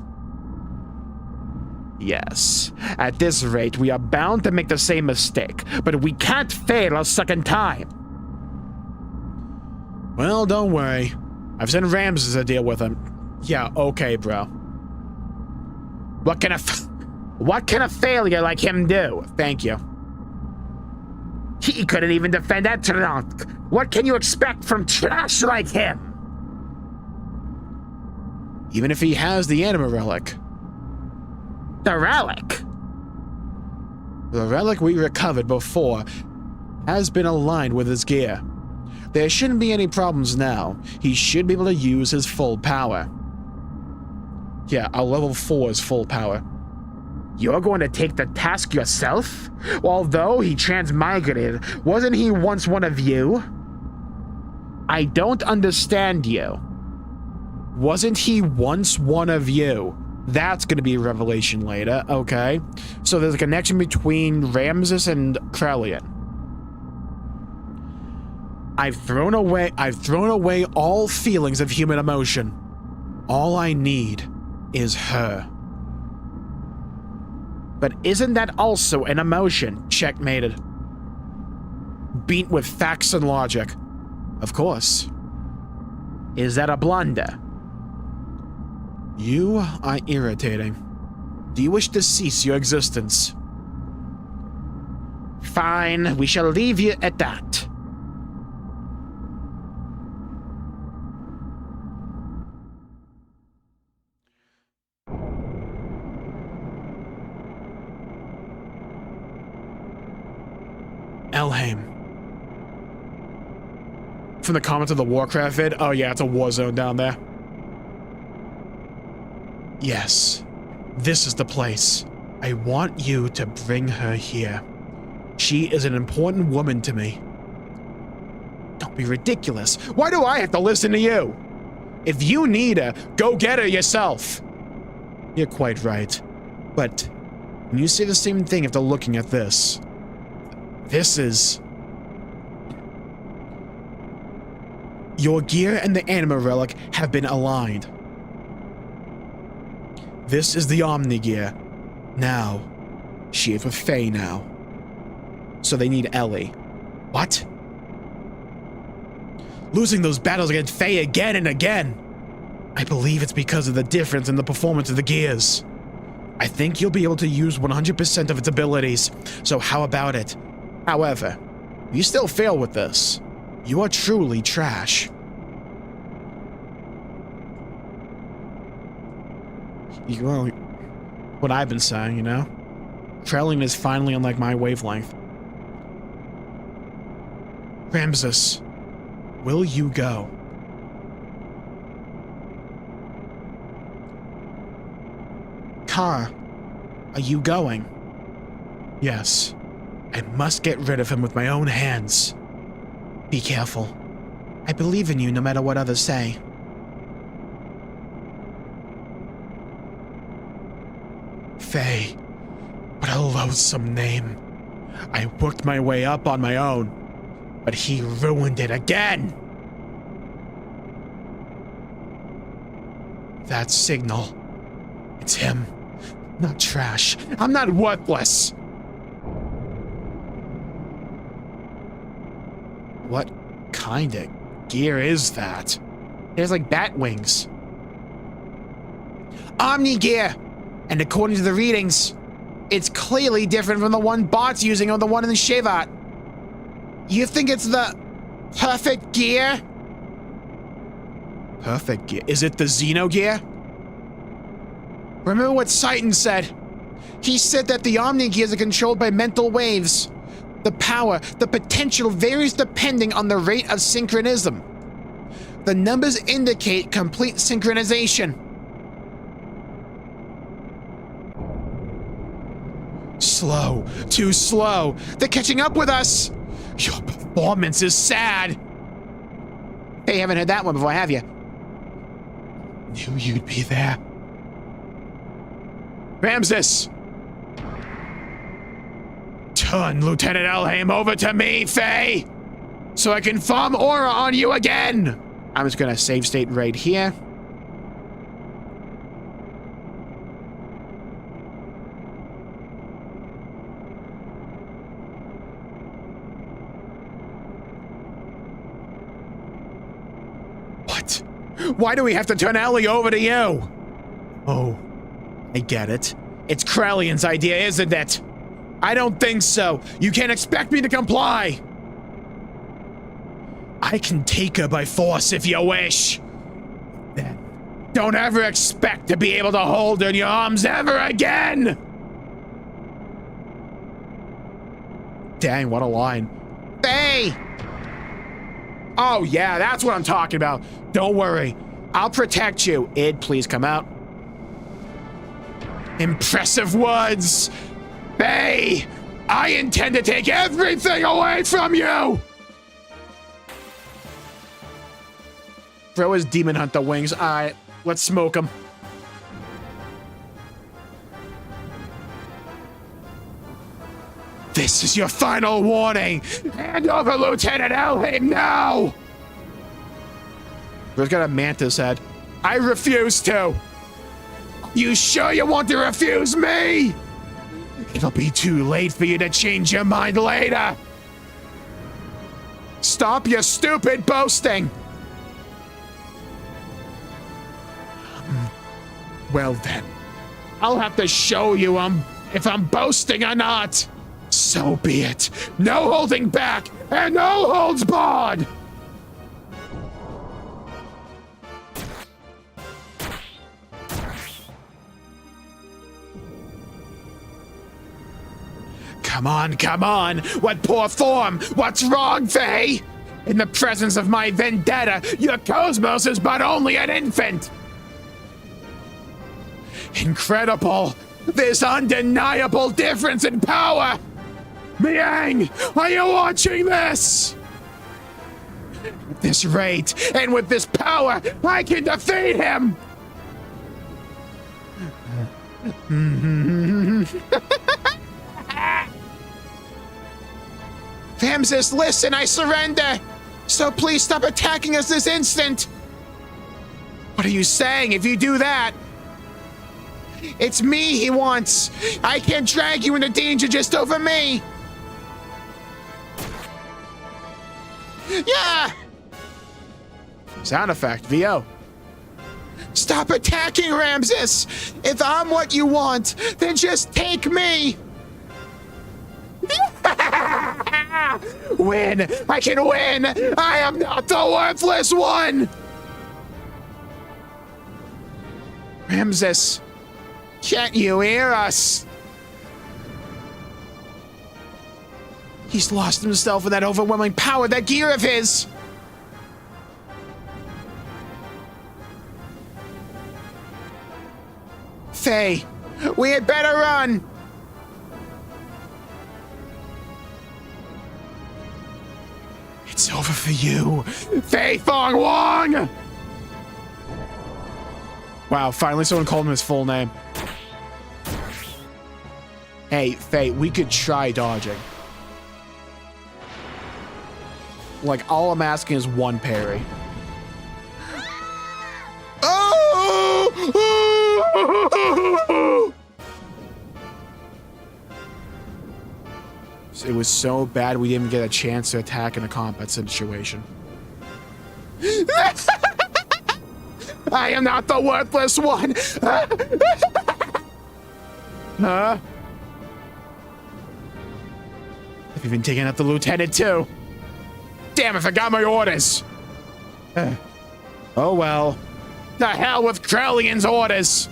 Yes, at this rate, we are bound to make the same mistake, but we can't fail a second time. Well, don't worry. I've sent Ramses to deal with him. Yeah, okay, bro. What can a failure like him do? Thank you. He couldn't even defend Eternank. What can you expect from trash like him? Even if he has the anima relic. The relic? The relic we recovered before has been aligned with his gear. There shouldn't be any problems now. He should be able to use his full power. Yeah, our level 4 is full power. You're going to take the task yourself? Although he transmigrated, wasn't he once one of you? I don't understand you. Wasn't he once one of you? That's going to be a revelation later, okay? So there's a connection between Ramses and Krelian. I've thrown away all feelings of human emotion. All I need is her. But isn't that also an emotion? Checkmated. Beat with facts and logic. Of course. Is that a blunder? You are irritating. Do you wish to cease your existence? Fine, we shall leave you at that. Elheim. From the comments of the Warcraft vid? Oh yeah, it's a war zone down there. Yes, this is the place. I want you to bring her here. She is an important woman to me. Don't be ridiculous. Why do I have to listen to you? If you need her, go get her yourself. You're quite right. But when you say the same thing after looking at this, this is... Your gear and the anima relic have been aligned. This is the Omni gear. Now, she is with Faye now. So they need Ellie. What? Losing those battles against Faye again and again. I believe it's because of the difference in the performance of the gears. I think you'll be able to use 100% of its abilities, so how about it? However, you still fail with this. You are truly trash. You know what I've been saying, you know? Krelian is finally on like my wavelength. Ramses, will you go? Kara, are you going? Yes. I must get rid of him with my own hands. Be careful. I believe in you no matter what others say. Faye, what a loathsome name. I worked my way up on my own, but he ruined it again. That signal. It's him. Not trash. I'm not worthless. What kind of gear is that? There's like bat wings. Omni gear! And according to the readings, it's clearly different from the one Bot's using or the one in the Shevat. You think it's the perfect gear? Perfect gear? Is it the Xenogear? Remember what Satan said? He said that the Omni gears are controlled by mental waves. The power, the potential varies depending on the rate of synchronism. The numbers indicate complete synchronization. Slow, too slow. They're catching up with us. Your performance is sad. Hey, you haven't heard that one before, have you? Knew you'd be there. Ramses! Turn Lieutenant Elheim over to me, Faye! So I can farm aura on you again! I'm just gonna save state right here. What? Why do we have to turn Ellie over to you? Oh, I get it. It's Krelian's idea, isn't it? I don't think so. You can't expect me to comply. I can take her by force if you wish. Then don't ever expect to be able to hold her in your arms ever again. Dang, what a line. Faye! Oh yeah, that's what I'm talking about. Don't worry. I'll protect you. Id, please come out. Impressive words. Faye, I intend to take everything away from you. Throw his demon hunter wings. All right, let's smoke him. This is your final warning. Hand over Lieutenant Elheim now. We've got a mantis head. I refuse to. You sure you want to refuse me? It'll be too late for you to change your mind later. Stop your stupid boasting. Well then, I'll have to show you if I'm boasting or not. So be it. No holding back and no holds barred. Come on, come on! What poor form? What's wrong, Faye? In the presence of my vendetta, your cosmos is but only an infant! Incredible! This undeniable difference in power! Miang, are you watching this? At this rate, and with this power, I can defeat him! Ramses, listen, I surrender! So please stop attacking us this instant! What are you saying? If you do that, it's me he wants! I can't drag you into danger just over me! Yeah! Sound effect, VO. Stop attacking, Ramses! If I'm what you want, then just take me! Win! I can win! I am not the worthless one! Ramses, can't you hear us? He's lost himself in that overwhelming power, that gear of his! Faye, we had better run! It's over for you, Faye Fong Wong! Wow, finally someone called him his full name. Hey, Faye, we could try dodging. Like, all I'm asking is one parry. Oh! It was so bad we didn't get a chance to attack in a combat situation. I am not the worthless one! Huh? I've even taken out the lieutenant too. Damn, I forgot my orders. Oh well. The hell with Krellian's orders.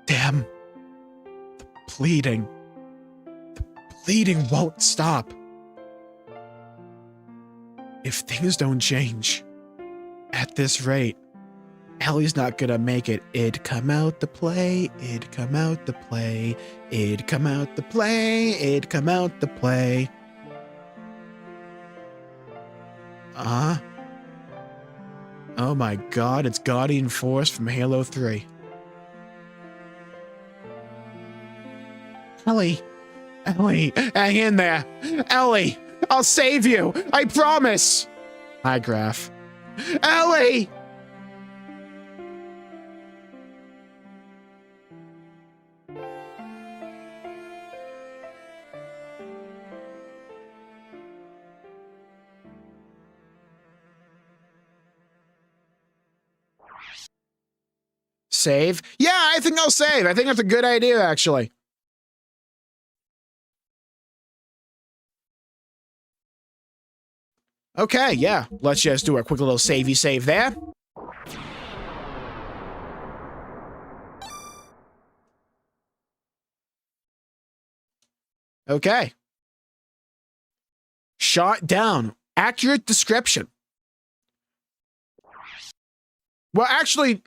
Damn. The bleeding. The bleeding won't stop. If things don't change at this rate, Ellie's not gonna make it. It'd come out to play, it'd come out to play, it'd come out to play, it'd come out to play. Oh my god, it's Guardian Force from Halo 3. Ellie, hang in there. Ellie, I'll save you. I promise. Hi, Graph. Ellie! Save? Yeah, I think I'll save. I think that's a good idea, actually. Okay, yeah. Let's just do a quick little savey save there. Okay. Shot down. Accurate description. Well, actually,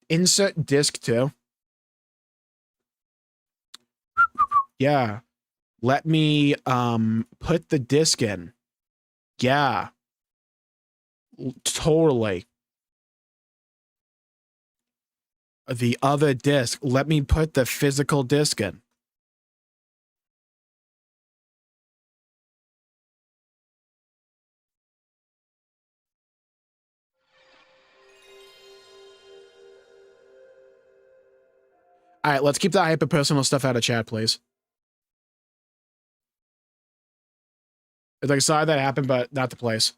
insert disc too. Yeah. Let me put the disc in. Yeah. Totally. The other disc. Let me put the physical disc in. All right, let's keep the hyper-personal stuff out of chat, please. It's like, sorry that happened, but not the place.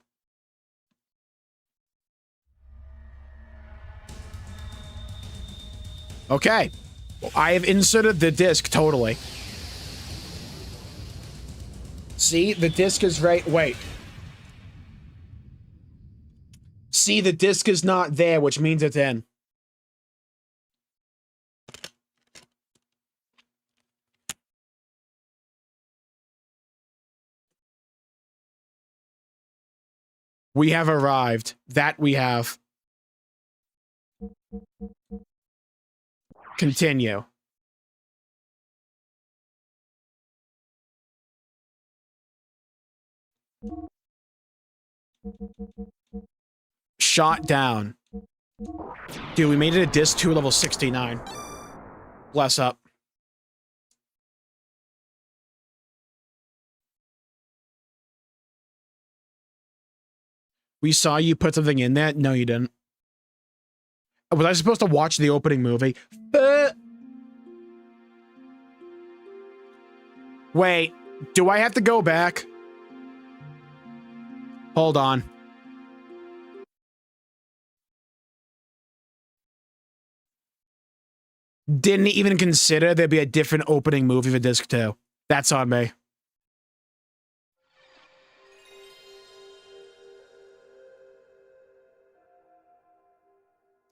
Okay. Well, I have inserted the disc, totally. See, the disc is right. Wait. See, the disc is not there, which means it's in. We have arrived. That we have. Continue. Shot down. Dude, we made it a disc 2 level 69. Bless up. We saw you put something in that? No, you didn't. Was I supposed to watch the opening movie? Wait, do I have to go back? Hold on. Didn't even consider there'd be a different opening movie for disc 2. That's on me.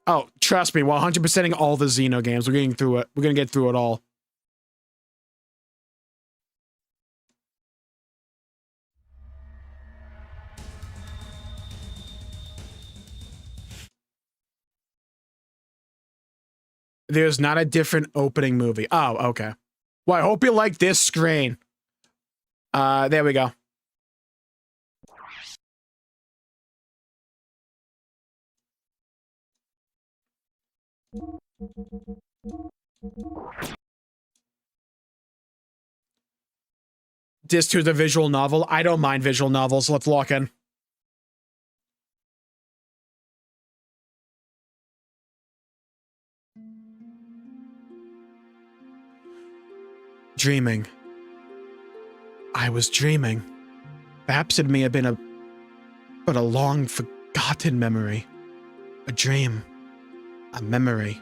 Oh, trust me, 100%ing all the Xeno games. We're getting through it. We're gonna get through it all. There's not a different opening movie. Oh, okay. Well, I hope you like this screen. There we go. Disc 2 is a visual novel. I don't mind visual novels. Let's lock in. Dreaming. I was dreaming. Perhaps it may have been but a long forgotten memory. A dream. A memory.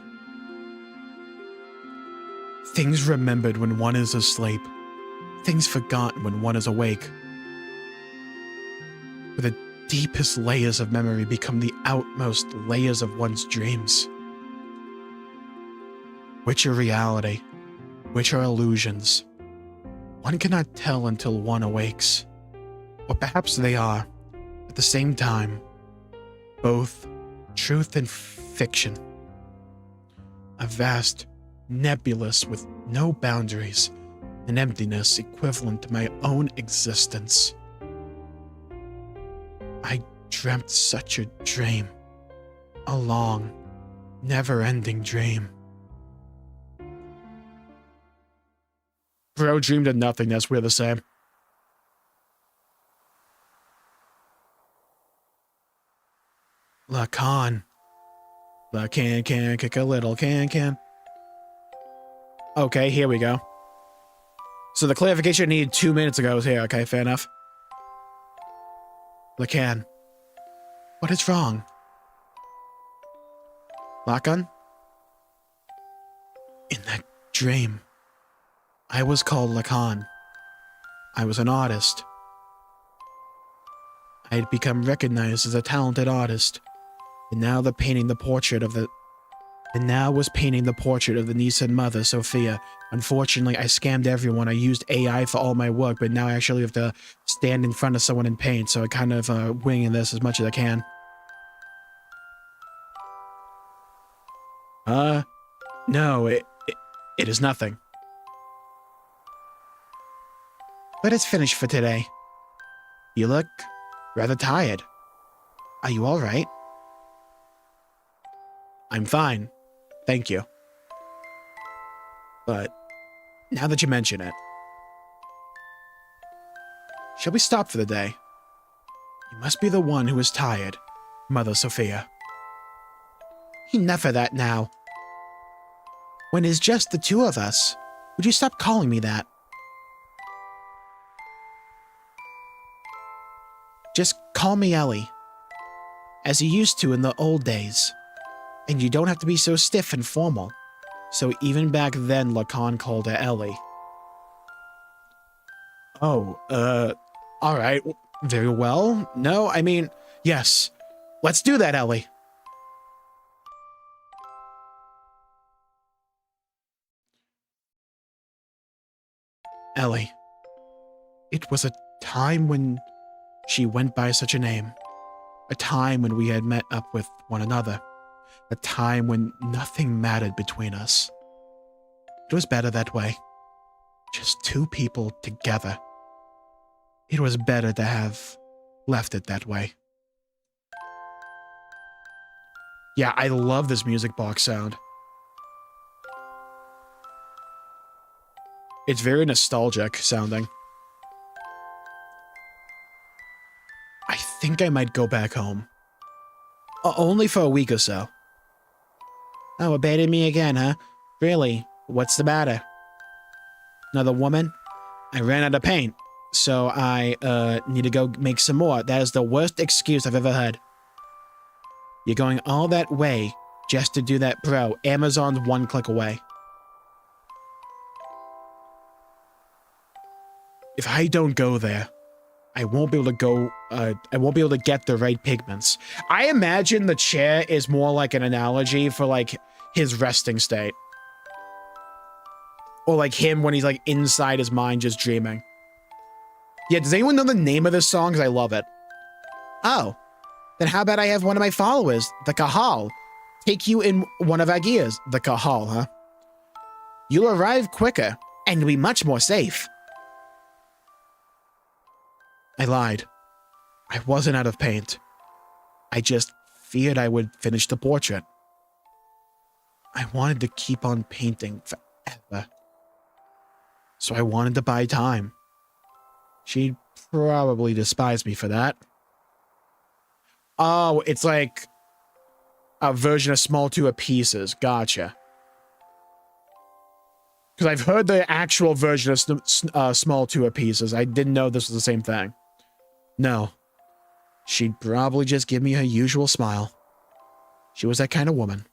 Things remembered when one is asleep. Things forgotten when one is awake. Where the deepest layers of memory become the outmost layers of one's dreams. Which are reality? Which are illusions? One cannot tell until one awakes. Or perhaps they are, at the same time, both truth and fiction. A vast nebulous with no boundaries, an emptiness equivalent to my own existence. I dreamt such a dream, a long, never-ending dream. Bro dreamed of nothingness, we're the same. Lacan. La can kick a little can. Okay, here we go. So the clarification needed 2 minutes ago is here. Okay, fair enough. Lacan. What is wrong? Lacan? In that dream, I was called Lacan. I was an artist. I had become recognized as a talented artist, and now they're painting the portrait of the And now was painting the portrait of the niece and mother, Sophia. Unfortunately, I scammed everyone. I used AI for all my work, but now I actually have to stand in front of someone and paint, so I kind of winging this as much as I can. No, it is nothing. But it's finished for today. You look rather tired. Are you all right? I'm fine. Thank you. But now that you mention it, shall we stop for the day? You must be the one who is tired, Mother Sophia. Enough of that now. When it's just the two of us, would you stop calling me that? Just call me Ellie, as you used to in the old days. And you don't have to be so stiff and formal. So even back then, Lacan called her Ellie. Oh, alright, very well. No, I mean, yes. Let's do that, Ellie. Ellie. It was a time when she went by such a name. A time when we had met up with one another. A time when nothing mattered between us. It was better that way. Just two people together. It was better to have left it that way. Yeah, I love this music box sound. It's very nostalgic sounding. I think I might go back home. Only for a week or so. Oh, abandoned me again, huh? Really? What's the matter? Another woman? I ran out of paint, so I, need to go make some more. That is the worst excuse I've ever heard. You're going all that way just to do that, bro. Amazon's one click away. If I don't go there, I won't be able to go, I won't be able to get the right pigments. I imagine the chair is more like an analogy for, like, his resting state. Or, like, him when he's, like, inside his mind just dreaming. Yeah, does anyone know the name of this song? Because I love it. Oh. Then how about I have one of my followers, the Kahal, take you in one of our gears? The Kahal, huh? You'll arrive quicker, and you'll be much more safe. I lied. I wasn't out of paint. I just feared I would finish the portrait. I wanted to keep on painting forever. So I wanted to buy time. She'd probably despise me for that. Oh, it's like a version of Small Tour Pieces. Gotcha. Because I've heard the actual version of Small Tour Pieces. I didn't know this was the same thing. No. She'd probably just give me her usual smile. She was that kind of woman.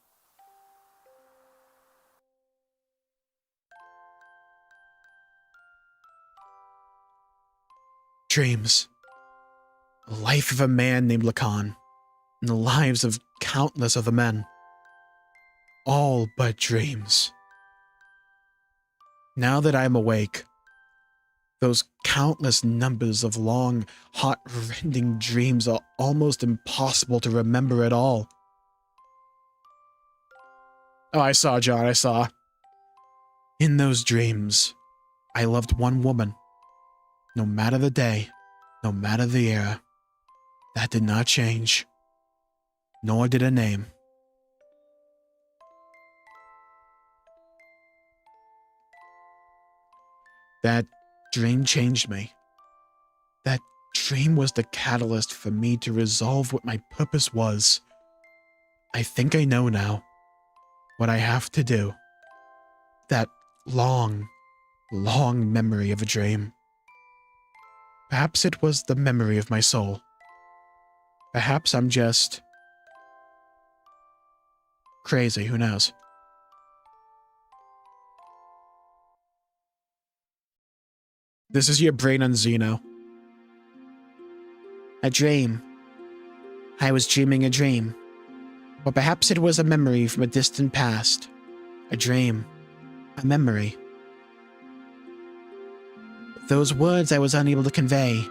Dreams. The life of a man named Lacan, and the lives of countless other men. All but dreams. Now that I'm awake, those countless numbers of long, heart-rending dreams are almost impossible to remember at all. Oh, I saw, John, I saw. In those dreams, I loved one woman. No matter the day, no matter the era. That did not change. Nor did her name. That dream changed me. That dream was the catalyst for me to resolve what my purpose was. I think I know now what I have to do. That long, long memory of a dream. Perhaps it was the memory of my soul. Perhaps I'm just crazy, who knows? This is your brain on Xeno. A dream. I was dreaming a dream. Or perhaps it was a memory from a distant past. A dream. A memory. Those words I was unable to convey.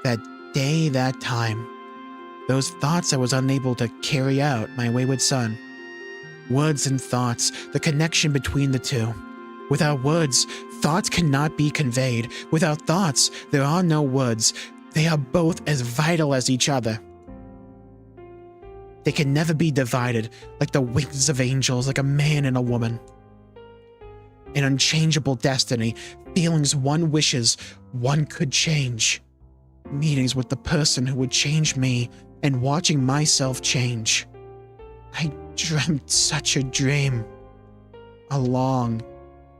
That day, that time. Those thoughts I was unable to carry out, my wayward son. Words and thoughts, the connection between the two. Without words, thoughts cannot be conveyed. Without thoughts, there are no words. They are both as vital as each other. They can never be divided, like the wings of angels, like a man and a woman. An unchangeable destiny, feelings one wishes one could change. Meetings with the person who would change me, and watching myself change. I dreamt such a dream. A long,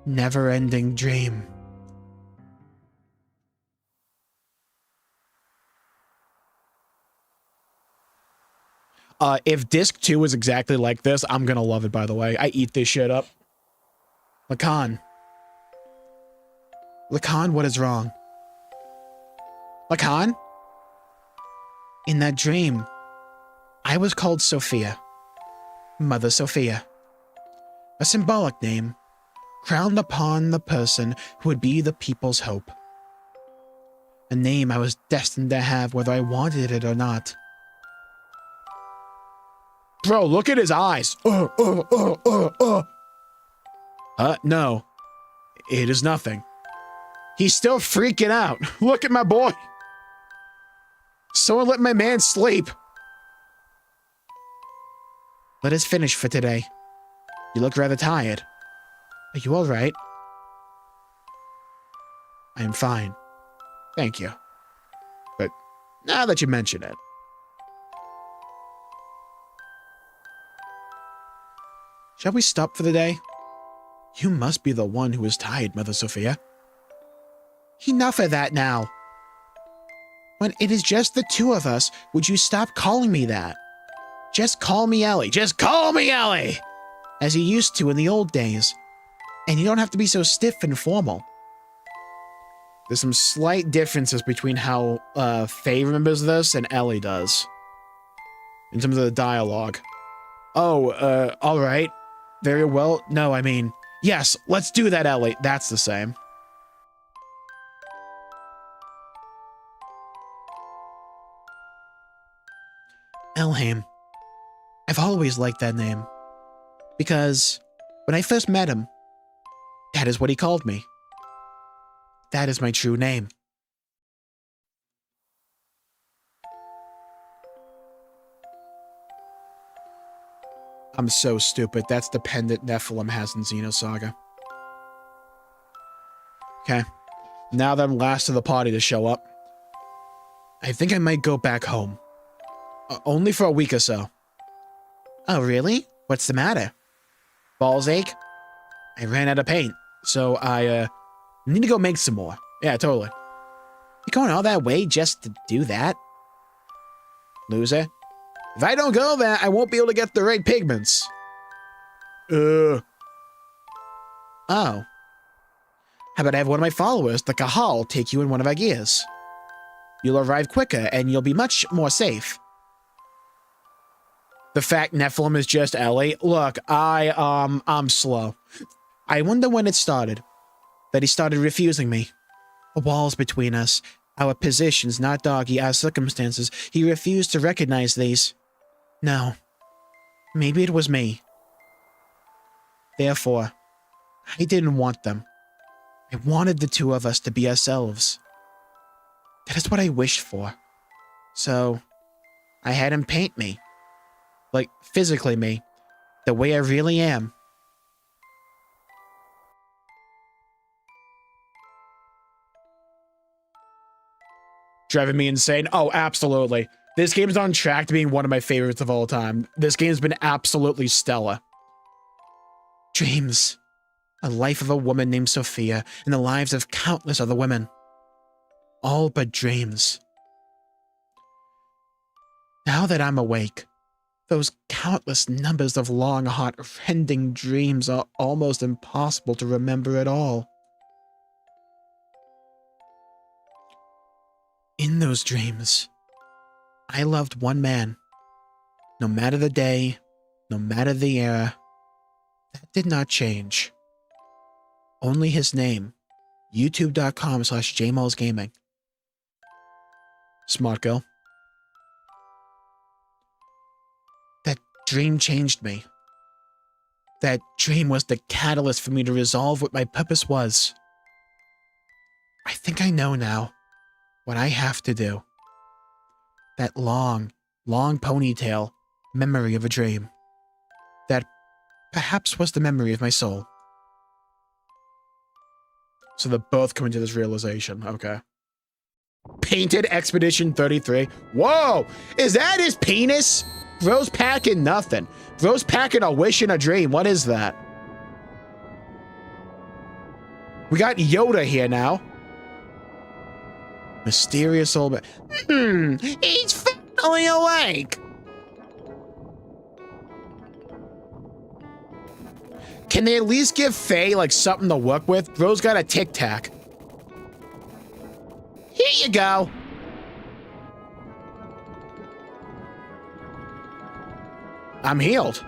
never-ending dream. If disc 2 is exactly like this, I'm gonna love it, by the way. I eat this shit up. Lacan. Lacan, what is wrong? Lacan? In that dream, I was called Sophia. Mother Sophia. A symbolic name, crowned upon the person who would be the people's hope. A name I was destined to have whether I wanted it or not. Bro, look at his eyes. No. It is nothing. He's still freaking out. Look at my boy. Someone let my man sleep. Let us finish for today. You look rather tired. Are you all right? I am fine. Thank you. But now that you mention it. Shall we stop for the day? You must be the one who is tired, Mother Sophia. Enough of that now. When it is just the two of us, would you stop calling me that? Just call me Ellie. Just call me Ellie! As you used to in the old days. And you don't have to be so stiff and formal. There's some slight differences between how Faye remembers this and Ellie does. In terms of the dialogue. Oh, alright. Very well. No, I mean, yes, let's do that, Ellie. That's the same. Elhaim. I've always liked that name. Because when I first met him, that is what he called me. That is my true name. I'm so stupid. That's the pendant Nephilim has in Xenosaga. Okay. Now that I'm last of the party to show up, I think I might go back home. Only for a week or so. Oh, really? What's the matter? Balls ache? I ran out of paint, so I need to go make some more. Yeah, totally. You going all that way just to do that? Loser. If I don't go there, I won't be able to get the right pigments. Oh. How about I have one of my followers, the Kahal, take you in one of our gears? You'll arrive quicker, and you'll be much more safe. The fact Nephilim is just Ellie. Look, I'm slow. I wonder when it started. That he started refusing me. The walls between us. Our positions, not doggy, our circumstances. He refused to recognize these. No. Maybe it was me. Therefore, I didn't want them. I wanted the two of us to be ourselves. That is what I wished for. So, I had him paint me. Like, physically me. The way I really am. Driving me insane? Oh, absolutely. This game's on track to being one of my favorites of all time. This game's been absolutely stellar. Dreams. A life of a woman named Sophia, and the lives of countless other women. All but dreams. Now that I'm awake, those countless numbers of long, heart-rending dreams are almost impossible to remember at all. In those dreams, I loved one man, no matter the day, No matter the era, that did not change. Only his name. YouTube.com/Jmulls Gaming. Smart girl. That dream changed me. That dream was the catalyst for me to resolve what my purpose was. I think I know now what I have to do. That long, long ponytail memory of a dream. That perhaps was the memory of my soul. So they're both coming to this realization. Okay. Painted Expedition 33. Whoa! Is that his penis? Bro's packing nothing. Bro's packing a wish and a dream. What is that? We got Yoda here now. Mysterious old man. He's finally awake. Can they at least give Faye, like, something to work with? Bro's got a Tic Tac. Here you go. I'm healed.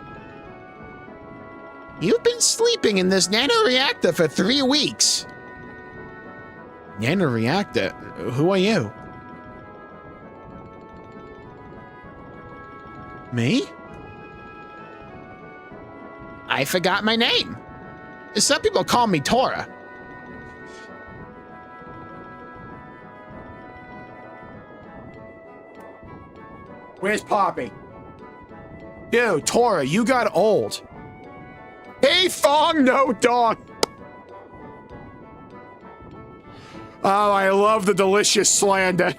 You've been sleeping in this nanoreactor for 3 weeks. Nanoreactor? Who are you? Me? I forgot my name. Some people call me Tora. Where's Poppy? Dude, Tora, you got old. Hey, Fong, no dog. Oh, I love the delicious slander.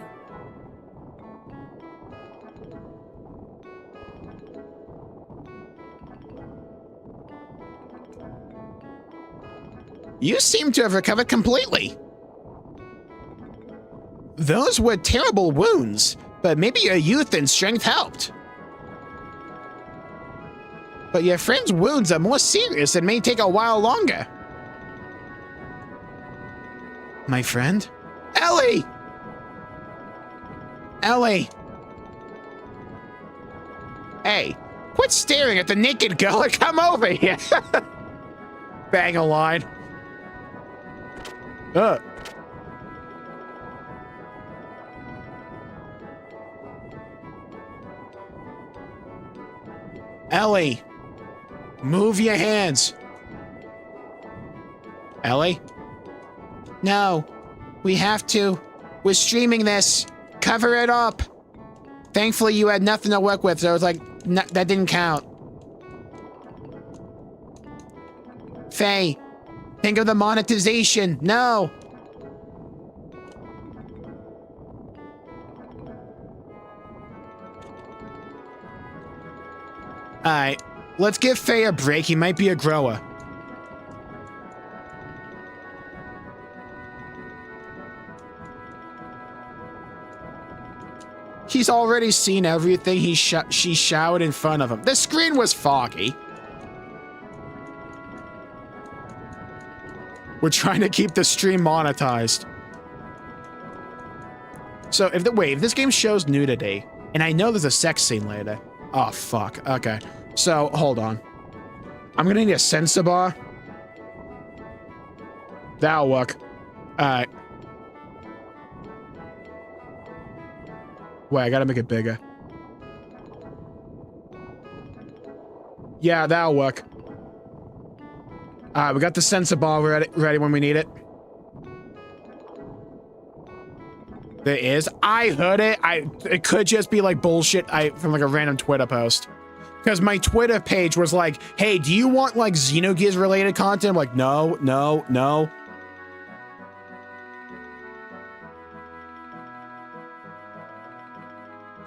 You seem to have recovered completely. Those were terrible wounds, but maybe your youth and strength helped. But your friend's wounds are more serious and may take a while longer. My friend? Ellie! Ellie! Hey, quit staring at the naked girl and come over here! Bang a line. Ellie! Move your hands. Ellie? No. We have to. We're streaming this. Cover it up. Thankfully, you had nothing to work with, so I was like, no, that didn't count. Faye, think of the monetization. No. Alright. Let's give Faye a break. He might be a grower. He's already seen everything she showered in front of him. The screen was foggy. We're trying to keep the stream monetized. So if this game shows nudity, and I know there's a sex scene later. Oh fuck. Okay. So hold on. I'm gonna need a sensor bar. That'll work. Alright. Wait, I gotta make it bigger. Yeah, that'll work. Alright, we got the sensor bar ready when we need it. There is. I heard it. It could just be like bullshit from like a random Twitter post. Because my Twitter page was like, hey, do you want like Xenogears related content? I'm like, no, no, no.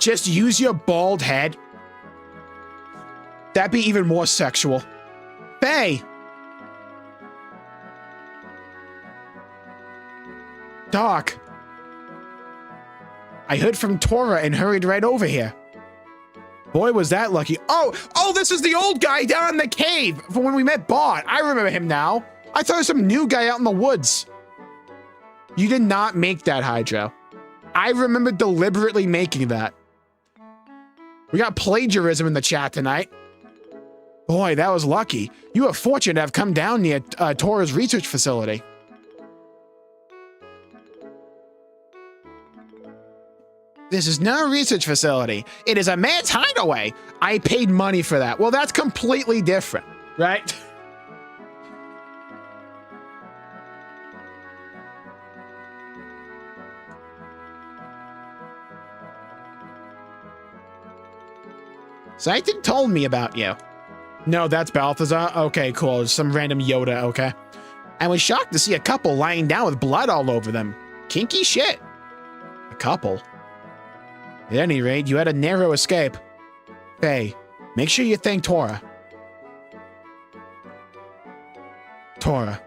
Just use your bald head. That'd be even more sexual. Faye! Doc. I heard from Tora and hurried right over here. Boy, was that lucky. Oh, this is the old guy down in the cave from when we met Bot. I remember him now. I thought it was some new guy out in the woods. You did not make that, Hydro. I remember deliberately making that. We got plagiarism in the chat tonight. Boy, that was lucky. You were fortunate to have come down near Tora's research facility. This is no research facility. It is a man's hideaway. I paid money for that. Well, that's completely different, right? Satan told me about you. No, that's Balthazar. Okay, cool. Some random Yoda, okay. I was shocked to see a couple lying down with blood all over them. Kinky shit. A couple? At any rate, you had a narrow escape. Faye, make sure you thank Tora. Tora,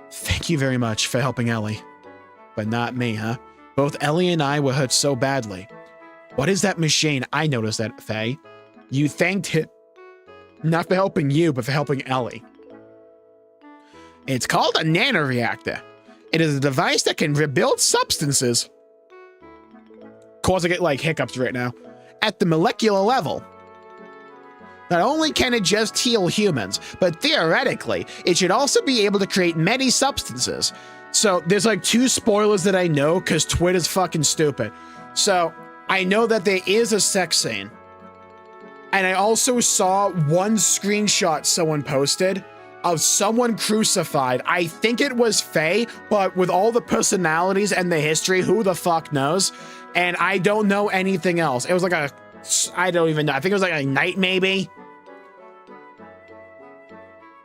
thank you very much for helping Ellie. But not me, huh? Both Ellie and I were hurt so badly. What is that machine? I noticed that, Faye. You thanked him. Not for helping you, but for helping Ellie. It's called a nanoreactor. It is a device that can rebuild substances. Causing it like hiccups right now. At the molecular level. Not only can it just heal humans, but theoretically, it should also be able to create many substances. So there's like 2 spoilers that I know because Twitter's fucking stupid. So I know that there is a sex scene. And I also saw one screenshot someone posted of someone crucified. I think it was Faye, but with all the personalities and the history, who the fuck knows? And I don't know anything else. It was like a, I don't even know. I think it was like a night maybe.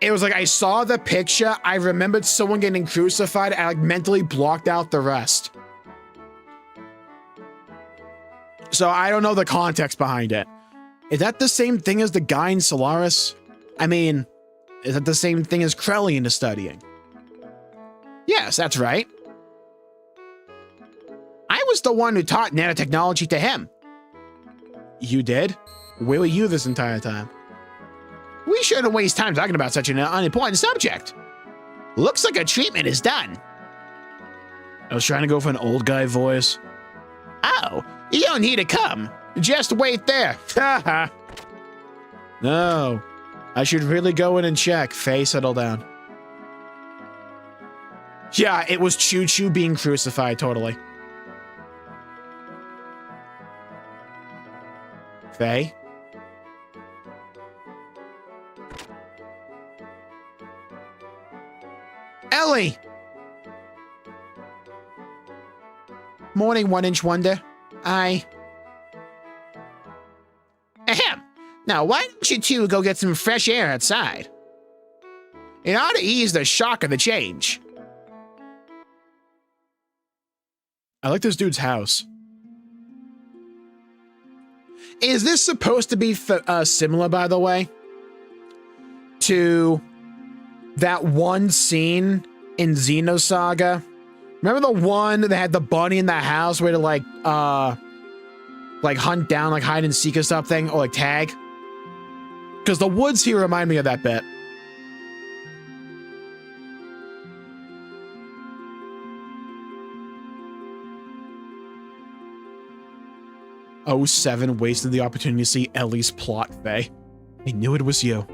It was like, I saw the picture. I remembered someone getting crucified. I like mentally blocked out the rest. So I don't know the context behind it. Is that the same thing as the guy in Solaris? I mean, is that the same thing as Krellian is studying? Yes, that's right. I was the one who taught nanotechnology to him. You did? Where were you this entire time? We shouldn't waste time talking about such an unimportant subject. Looks like a treatment is done. I was trying to go for an old guy voice. Oh, you don't need to come. Just wait there. Haha. No. I should really go in and check. Faye, settle down. Yeah, it was Choo Choo being crucified, totally. Faye? Ellie! Morning, 1-inch wonder. Ahem. Now, why don't you two go get some fresh air outside? It ought to ease the shock of the change. I like this dude's house. Is this supposed to be similar, by the way, to that one scene in Xenosaga? Remember the one that had the bunny in the house where to like hunt down, like hide and seek or something, or like tag? Because the woods here remind me of that bit. Oh, 7 wasted the opportunity to see Ellie's plot, Faye. I knew it was you.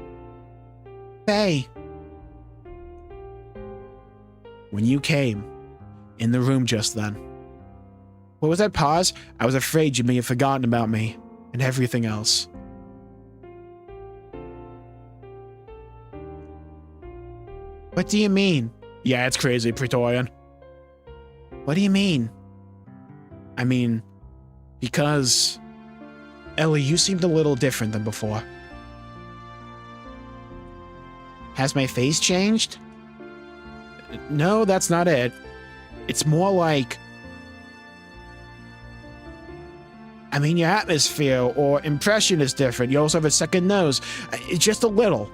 Faye. When you came in the room just then. What was that pause? I was afraid you may have forgotten about me and everything else. What do you mean? Yeah, it's crazy, Praetorian. What do you mean? I mean, because Ellie, you seemed a little different than before. Has my face changed? No, that's not it. It's more like, I mean, your atmosphere or impression is different. You also have a second nose. It's just a little.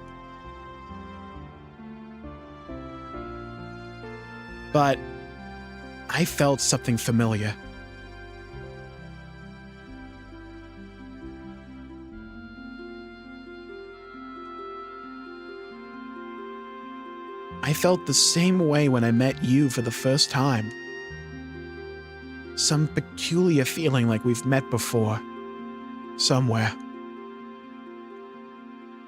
But I felt something familiar. I felt the same way when I met you for the first time. Some peculiar feeling like we've met before. Somewhere.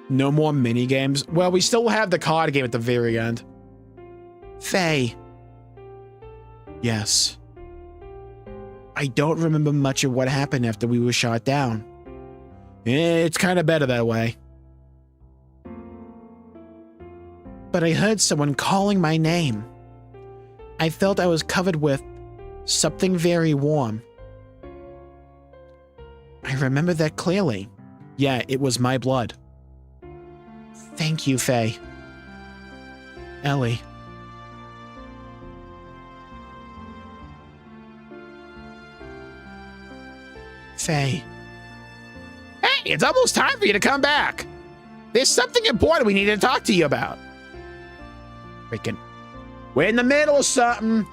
No more mini games. Well, we still have the card game at the very end. Faye. Yes. I don't remember much of what happened after we were shot down. It's kind of better that way. But I heard someone calling my name. I felt I was covered with something very warm. I remember that clearly. Yeah, it was my blood. Thank you, Faye. Ellie. Faye. Hey, it's almost time for you to come back. There's something important we need to talk to you about. Freaking. We're in the middle of something.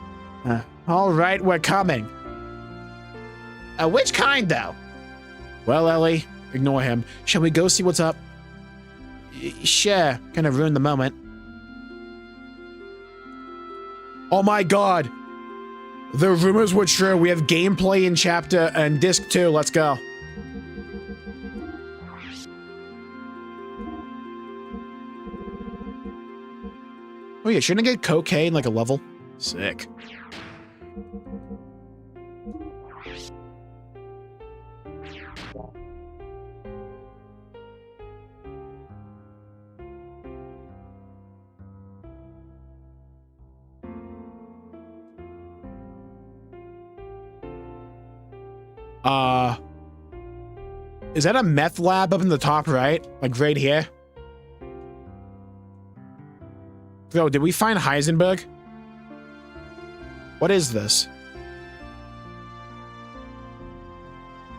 All right, we're coming. Which kind, though? Well, Ellie, ignore him. Shall we go see what's up? Sure. Kind of ruined the moment. Oh my god. The rumors were true. We have gameplay in chapter and disc 2. Let's go. Oh yeah, shouldn't I get cocaine like a level? Sick. Is that a meth lab up in the top right? Like right here? Yo, did we find Heisenberg? What is this?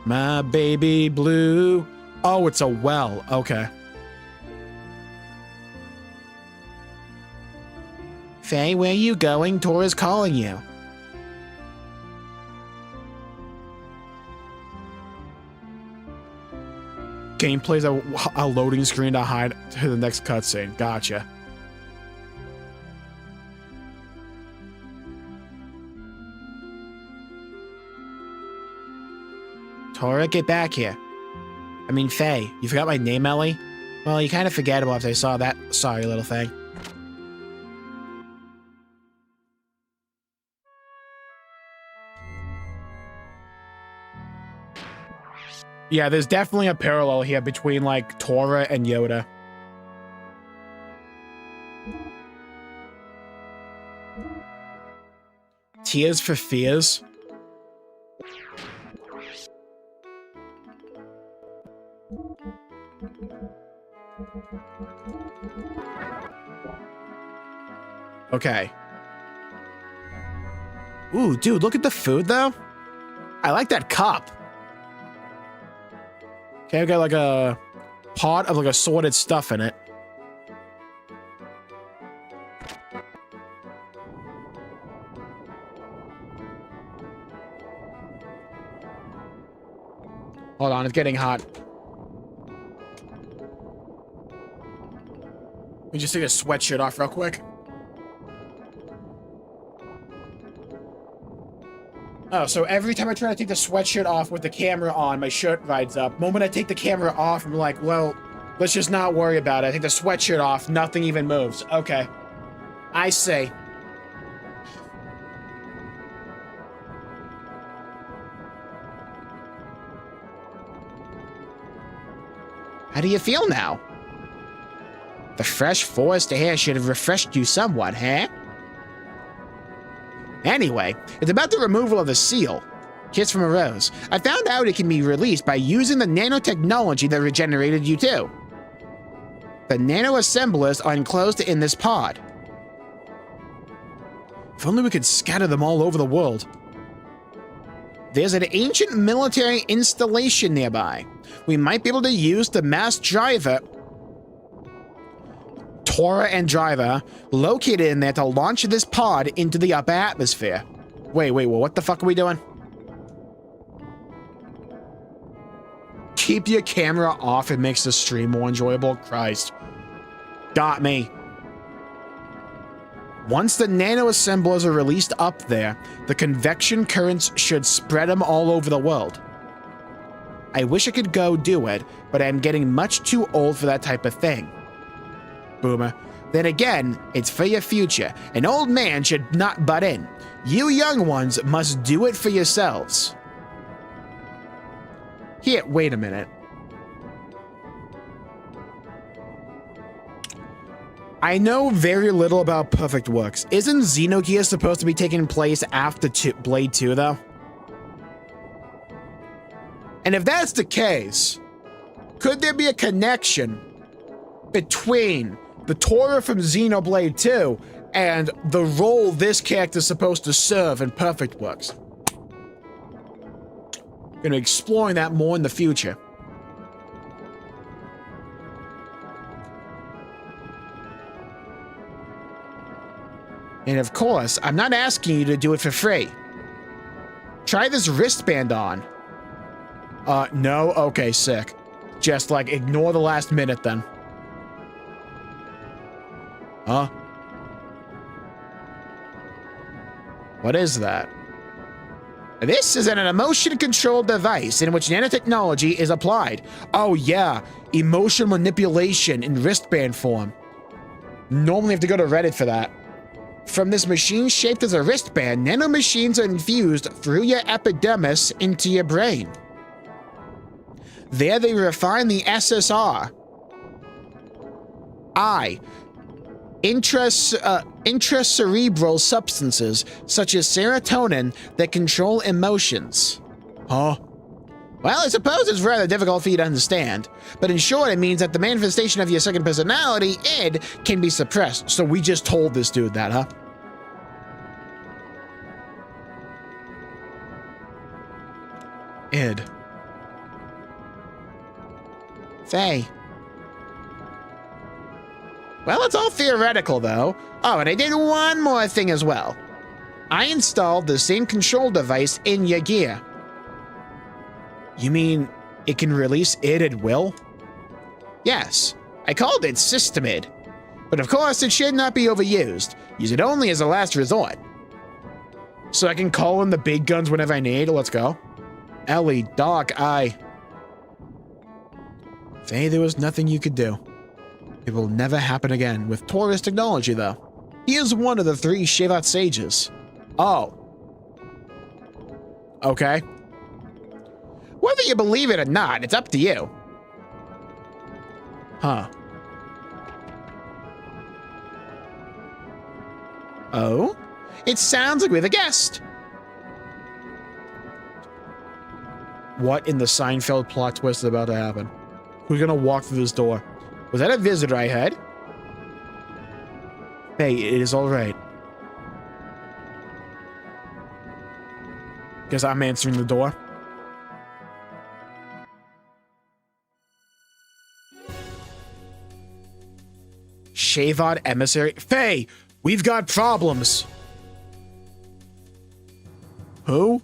My baby blue. Oh, it's a well. Okay. Faye, where are you going? Tora's calling you. Gameplay's a loading screen to hide to the next cutscene. Gotcha. Tora, get back here. I mean, Faye, you forgot my name, Ellie? Well, you kind of forgettable after I saw that sorry little thing. Yeah, there's definitely a parallel here between, like, Tora and Yoda. Tears for Fears? Okay. Ooh, dude, look at the food, though. I like that cup. Okay, I've got like a pot of like assorted stuff in it. Hold on, it's getting hot. Let me just take a sweatshirt off real quick. Oh, so every time I try to take the sweatshirt off with the camera on, my shirt rides up. The moment I take the camera off, I'm like, well, let's just not worry about it. I take the sweatshirt off, nothing even moves. Okay. I see. How do you feel now? The fresh forest air should have refreshed you somewhat, huh? Anyway, it's about the removal of the seal. Kiss from a Rose. I found out it can be released by using the nanotechnology that regenerated you too. The nano-assemblers are enclosed in this pod. If only we could scatter them all over the world. There's an ancient military installation nearby. We might be able to use the mass driver, Tora and driver, located in there to launch this pod into the upper atmosphere. Wait, well, what the fuck are we doing? Keep your camera off, it makes the stream more enjoyable. Christ. Got me. Once the nano-assemblers are released up there, the convection currents should spread them all over the world. I wish I could go do it, but I'm getting much too old for that type of thing. Boomer. Then again, it's for your future. An old man should not butt in. You young ones must do it for yourselves. Here, wait a minute. I know very little about Perfect Works. Isn't Xenogears supposed to be taking place after Blade 2, though? And if that's the case, could there be a connection between the Tora from Xenoblade 2 and the role this character is supposed to serve in Perfect Works? Gonna be exploring that more in the future. And of course, I'm not asking you to do it for free. Try this wristband on. No? Okay, sick. Just, like, ignore the last minute, then. Huh? What is that? This is an emotion-controlled device in which nanotechnology is applied. Oh, yeah. Emotion manipulation in wristband form. Normally have to go to Reddit for that. From this machine shaped as a wristband, nanomachines are infused through your epidermis into your brain. There they refine the SSR. Intracerebral substances such as serotonin that control emotions. Huh? Well, I suppose it's rather difficult for you to understand, but in short, it means that the manifestation of your second personality, id, can be suppressed. So we just told this dude that, huh? Id. Faye. Well, it's all theoretical, though. Oh, and I did one more thing as well. I installed the same control device in your gear. You mean it can release id at will? Yes, I called it System id. But of course, it should not be overused. Use it only as a last resort. So I can call in the big guns whenever I need. Let's go. Ellie, Doc, Faye, there was nothing you could do. It will never happen again with Taurus technology, though. He is one of the 3 Shevat sages. Oh. Okay. Whether you believe it or not, it's up to you. Huh. Oh? It sounds like we have a guest. What in the Seinfeld plot twist is about to happen? Who's gonna walk through this door? Was that a visitor I had? Hey, it is all right. Guess I'm answering the door. Shevat emissary. Faye, we've got problems. Who?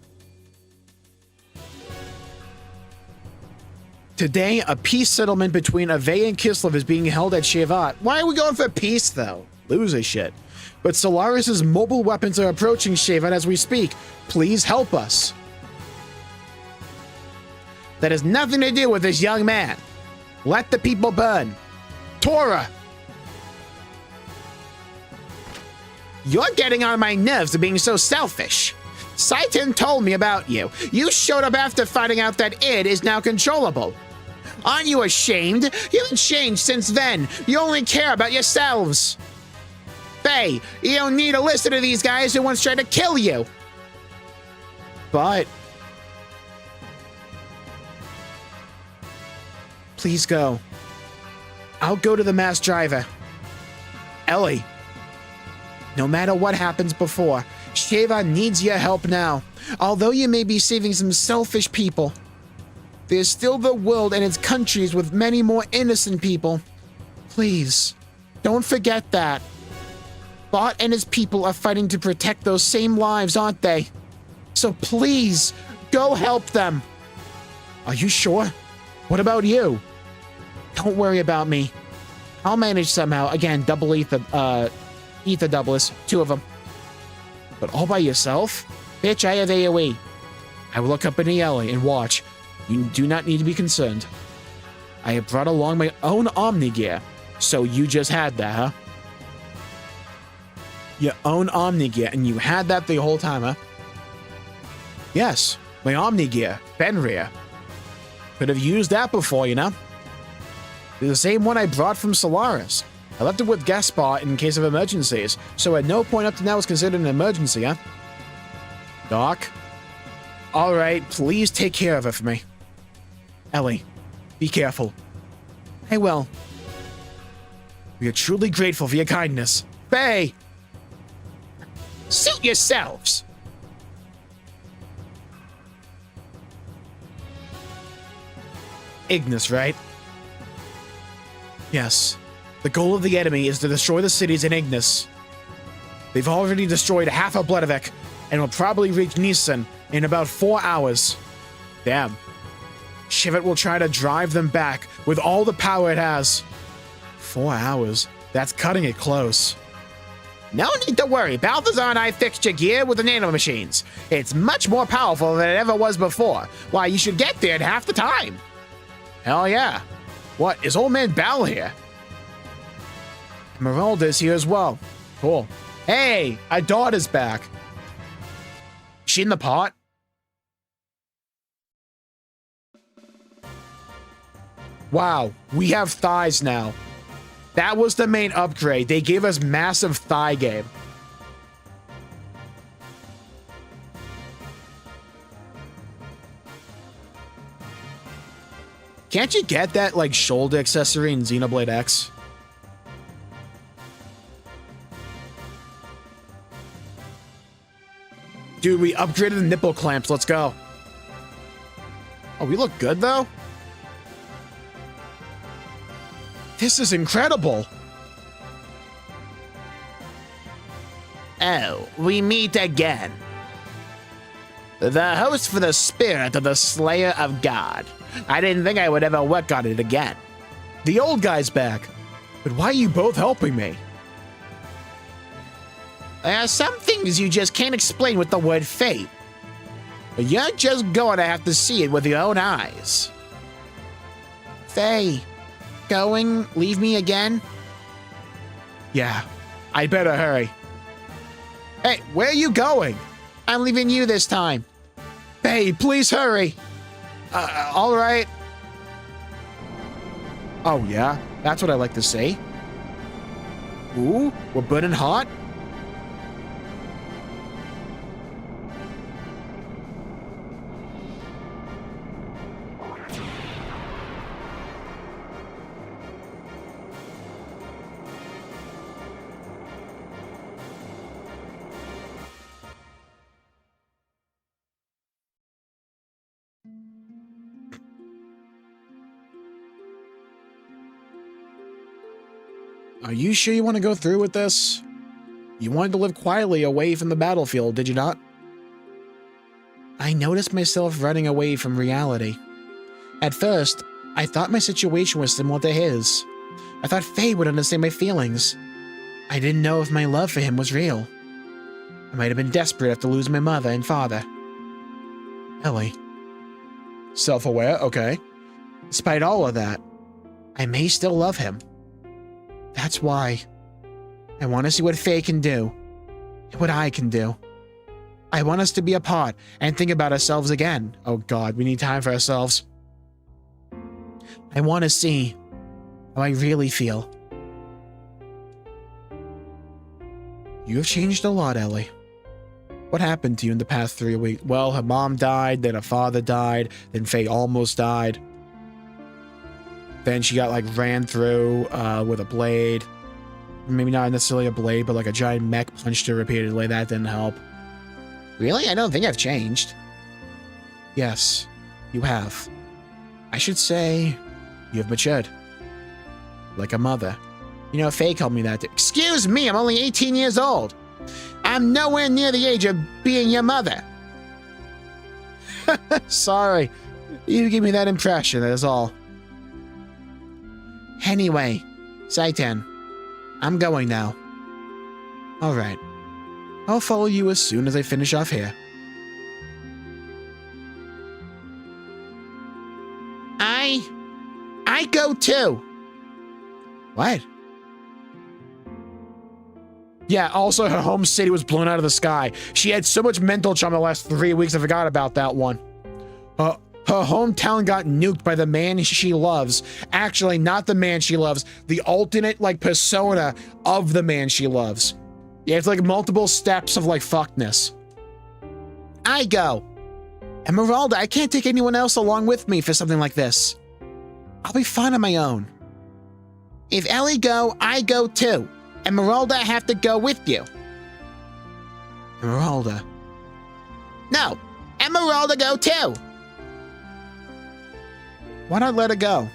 Today, a peace settlement between Avey and Kislev is being held at Shevat. Why are we going for peace, though? Loser shit. But Solaris's mobile weapons are approaching Shevat as we speak. Please help us. That has nothing to do with this young man. Let the people burn. Tora! You're getting on my nerves for being so selfish. Saitan told me about you. You showed up after finding out that id is now controllable. Aren't you ashamed? You haven't changed since then. You only care about yourselves. Faye, you don't need to listen to these guys who once tried to kill you. But... please go. I'll go to the mass driver. Ellie. No matter what happens before, Shevat needs your help now. Although you may be saving some selfish people, there's still the world and its countries with many more innocent people. Please, don't forget that. Bot and his people are fighting to protect those same lives, aren't they? So please, go help them. Are you sure? What about you? Don't worry about me. I'll manage somehow. Again, double ether doublers, 2 of them. But all by yourself? Bitch, I have AoE. I will look up in the alley and watch. You do not need to be concerned. I have brought along my own Omni gear. So you just had that, huh? Your own Omni gear, and you had that the whole time, huh? Yes, my Omni gear, Fenrir. Could have used that before, you know? The same one I brought from Solaris. I left it with Gaspar in case of emergencies, so at no point up to now was considered an emergency, huh? Doc? Alright, please take care of it for me. Ellie, be careful. I will. We are truly grateful for your kindness. Faye! Suit yourselves! Ignis, right? Yes. The goal of the enemy is to destroy the cities in Ignis. They've already destroyed half of Bledavec and will probably reach Nisan in about 4 hours. Damn. Shivet will try to drive them back with all the power it has. 4 hours? That's cutting it close. No need to worry. Balthazar and I fixed your gear with the nanomachines. It's much more powerful than it ever was before. Why, you should get there in half the time. Hell yeah. What, is old man Bal here? Emeralda's here as well. Cool. Hey, our daughter's back. She in the pot? Wow, we have thighs now. That was the main upgrade. They gave us massive thigh game. Can't you get that, like, shoulder accessory in Xenoblade X? Dude, we upgraded the nipple clamps. Let's go. Oh, we look good, though? This is incredible. Oh, we meet again. The host for the spirit of the Slayer of God. I didn't think I would ever work on it again. The old guy's back. But why are you both helping me? There are some things you just can't explain with the word fate. But you're just going to have to see it with your own eyes. Faye, going? Leave me again? Yeah, I better hurry. Hey, where are you going? I'm leaving you this time. Faye, please hurry. All right. Oh, yeah? That's what I like to see. Ooh, we're burning hot? Are you sure you want to go through with this? You wanted to live quietly away from the battlefield, did you not? I noticed myself running away from reality. At first, I thought my situation was similar to his. I thought Faye would understand my feelings. I didn't know if my love for him was real. I might have been desperate after losing my mother and father. Ellie. Self-aware, okay. Despite all of that, I may still love him. That's why. I want to see what Faye can do. And what I can do. I want us to be apart and think about ourselves again. Oh God, we need time for ourselves. I want to see how I really feel. You have changed a lot, Ellie. What happened to you in the past 3 weeks? Well, her mom died, then her father died, then Faye almost died. Then she got, like, ran through with a blade. Maybe not necessarily a blade, but like a giant mech punched her repeatedly. That didn't help. Really? I don't think I've changed. Yes, you have. I should say, you have matured. Like a mother. You know, Faye called me that too. Excuse me, I'm only 18 years old. I'm nowhere near the age of being your mother. Sorry. You give me that impression, that is all. Anyway, Saitan, I'm going now. Alright. I'll follow you as soon as I finish off here. I go too. What? Yeah, also her home city was blown out of the sky. She had so much mental trauma the last 3 weeks, I forgot about that one. Her hometown got nuked by the man she loves. Actually, not the man she loves. The alternate, like, persona of the man she loves. Yeah, it's like multiple steps of, like, fuckness. I go. Esmeralda, I can't take anyone else along with me for something like this. I'll be fine on my own. If Ellie go, I go too. Esmeralda, I have to go with you. Esmeralda. No, Esmeralda go too. Why not let her go?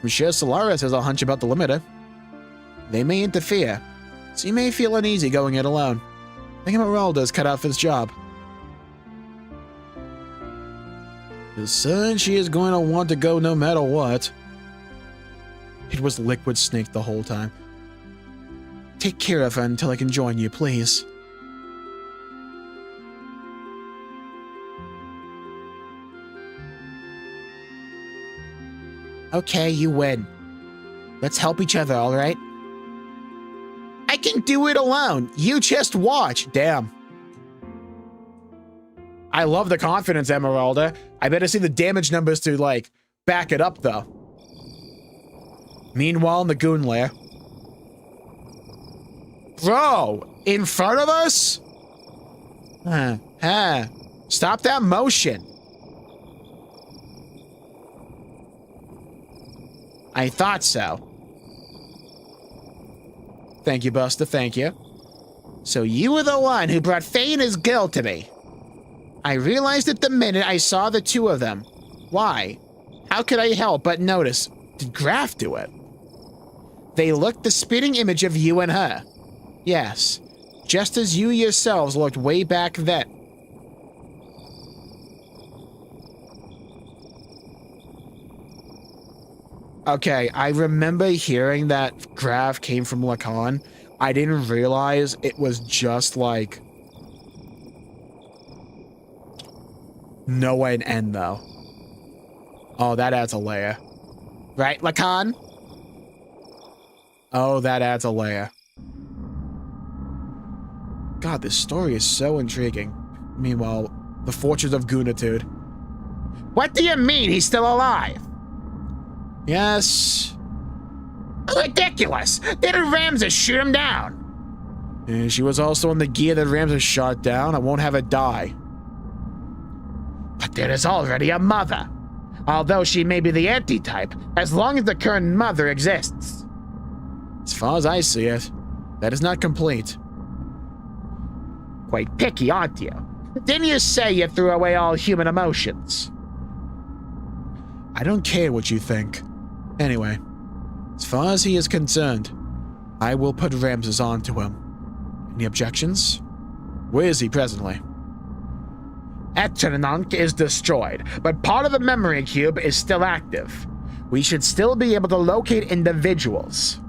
I'm sure Solaris has a hunch about the limiter. They may interfere, so you may feel uneasy going it alone. I think Esmeralda's cut out for this job. As soon she is going to want to go no matter what. It was Liquid Snake the whole time. Take care of her until I can join you, please. Okay, you win. Let's help each other, all right? I can do it alone. You just watch. Damn. I love the confidence, Esmeralda. I better see the damage numbers to, like, back it up, though. Meanwhile, in the goon lair. Bro, in front of us? Stop that motion. I thought so. Thank you, Buster, thank you. So you were the one who brought Faye and his girl to me. I realized it the minute I saw the two of them. Why? How could I help but notice? Did Graf do it? They looked the spitting image of you and her. Yes, just as you yourselves looked way back then. Okay, I remember hearing that Graf came from Lacan. I didn't realize it was just like Noah and N, though. Oh, that adds a layer. Right, Lacan? Oh, that adds a layer. God, this story is so intriguing. Meanwhile, the Fortunes of Goonitude. What do you mean he's still alive? Yes. Ridiculous! Didn't Ramses shoot him down? And she was also in the gear that Ramses shot down. I won't have her die. But there is already a mother. Although she may be the anti-type, as long as the current mother exists. As far as I see it, that is not complete. Quite picky, aren't you? Didn't you say you threw away all human emotions? I don't care what you think. Anyway, as far as he is concerned, I will put Ramses onto him. Any objections? Where is he presently? Eternank is destroyed, but part of the memory cube is still active. We should still be able to locate individuals.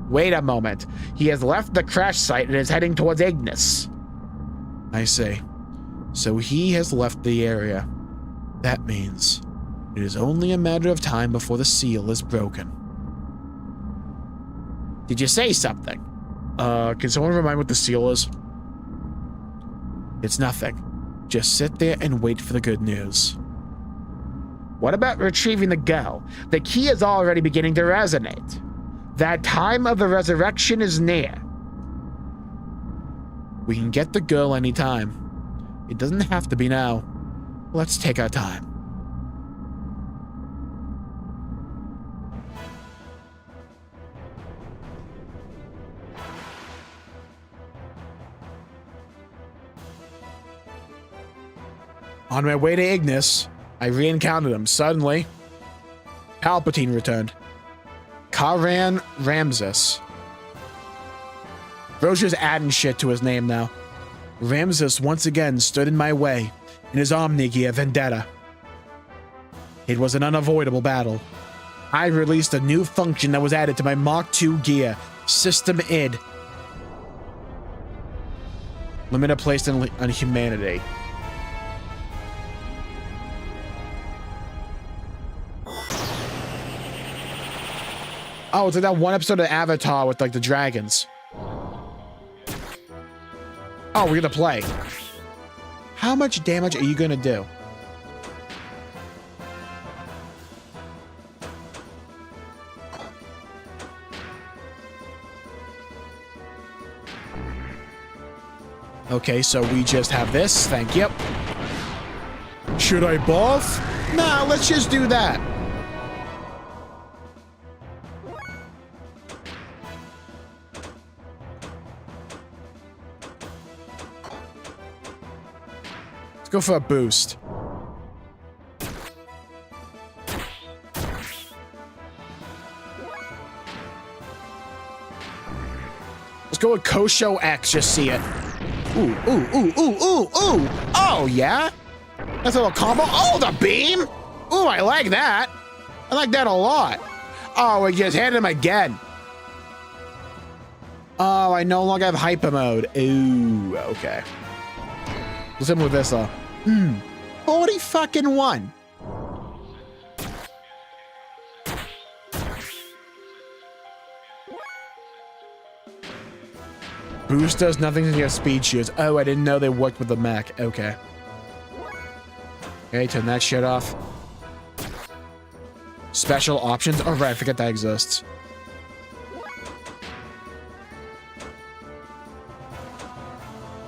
Wait a moment. He has left the crash site and is heading towards Ignis. I see. So he has left the area. That means it is only a matter of time before the seal is broken. Did you say something? Can someone remind me what the seal is? It's nothing. Just sit there and wait for the good news. What about retrieving the girl? The key is already beginning to resonate. That time of the resurrection is near. We can get the girl anytime. It doesn't have to be now. Let's take our time. On my way to Ignis, I re-encountered him. Suddenly, Palpatine returned. Karan Ramses. Bro's just adding shit to his name now. Ramses once again stood in my way in his Omni Gear vendetta. It was an unavoidable battle. I released a new function that was added to my Mach II gear, System ID. Limiter placed on humanity. Oh, it's like that one episode of Avatar with like the dragons. Oh, we're gonna play. How much damage are you gonna do? Okay, so we just have this. Thank you. Should I buff? Nah, let's just do that. Let's go for a boost. Let's go with Kosho X, just see it. Ooh, ooh, ooh, ooh, ooh, ooh. Oh, yeah? That's a little combo. Oh, the beam. Ooh, I like that. I like that a lot. Oh, we just hit him again. Oh, I no longer have hyper mode. Ooh, okay. What's up with this, though? 40 fucking 1. Boost does nothing to your speed shields. Oh, I didn't know they worked with the mech. Okay. Okay, turn that shit off. Special options? Oh, right, I forget that exists.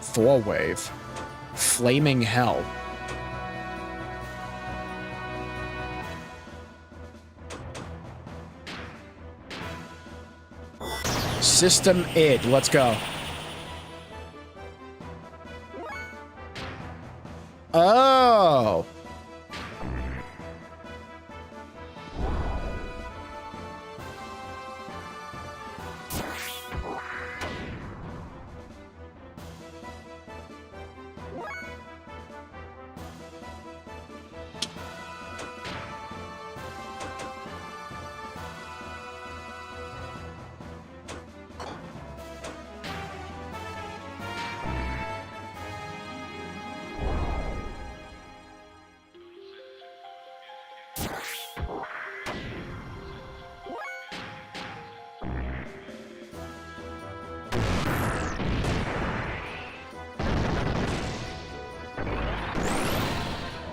Four-wave. Flaming hell. System id. Let's go. Oh.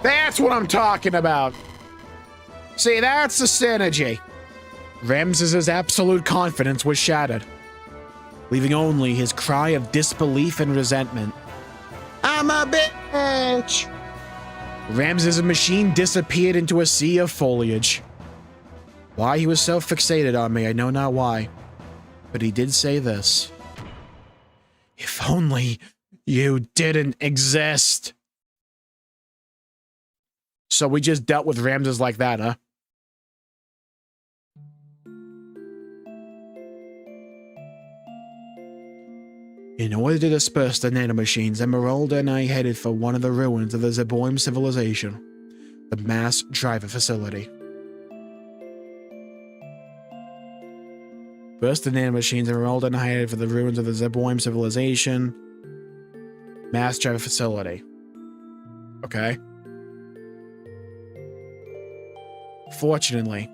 That's what I'm talking about. See, that's the synergy. Ramses' absolute confidence was shattered, leaving only his cry of disbelief and resentment. I'm a bitch! Ramses' machine disappeared into a sea of foliage. Why he was so fixated on me, I know not why. But he did say this. If only you didn't exist. So we just dealt with Ramses like that, huh? In order to disperse the nanomachines, Emeralda and I headed for one of the ruins of the Zeboim civilization, the mass driver facility. First, the nanomachines, Emeralda and I headed for the ruins of the Zeboim civilization, mass driver facility. Okay. Fortunately,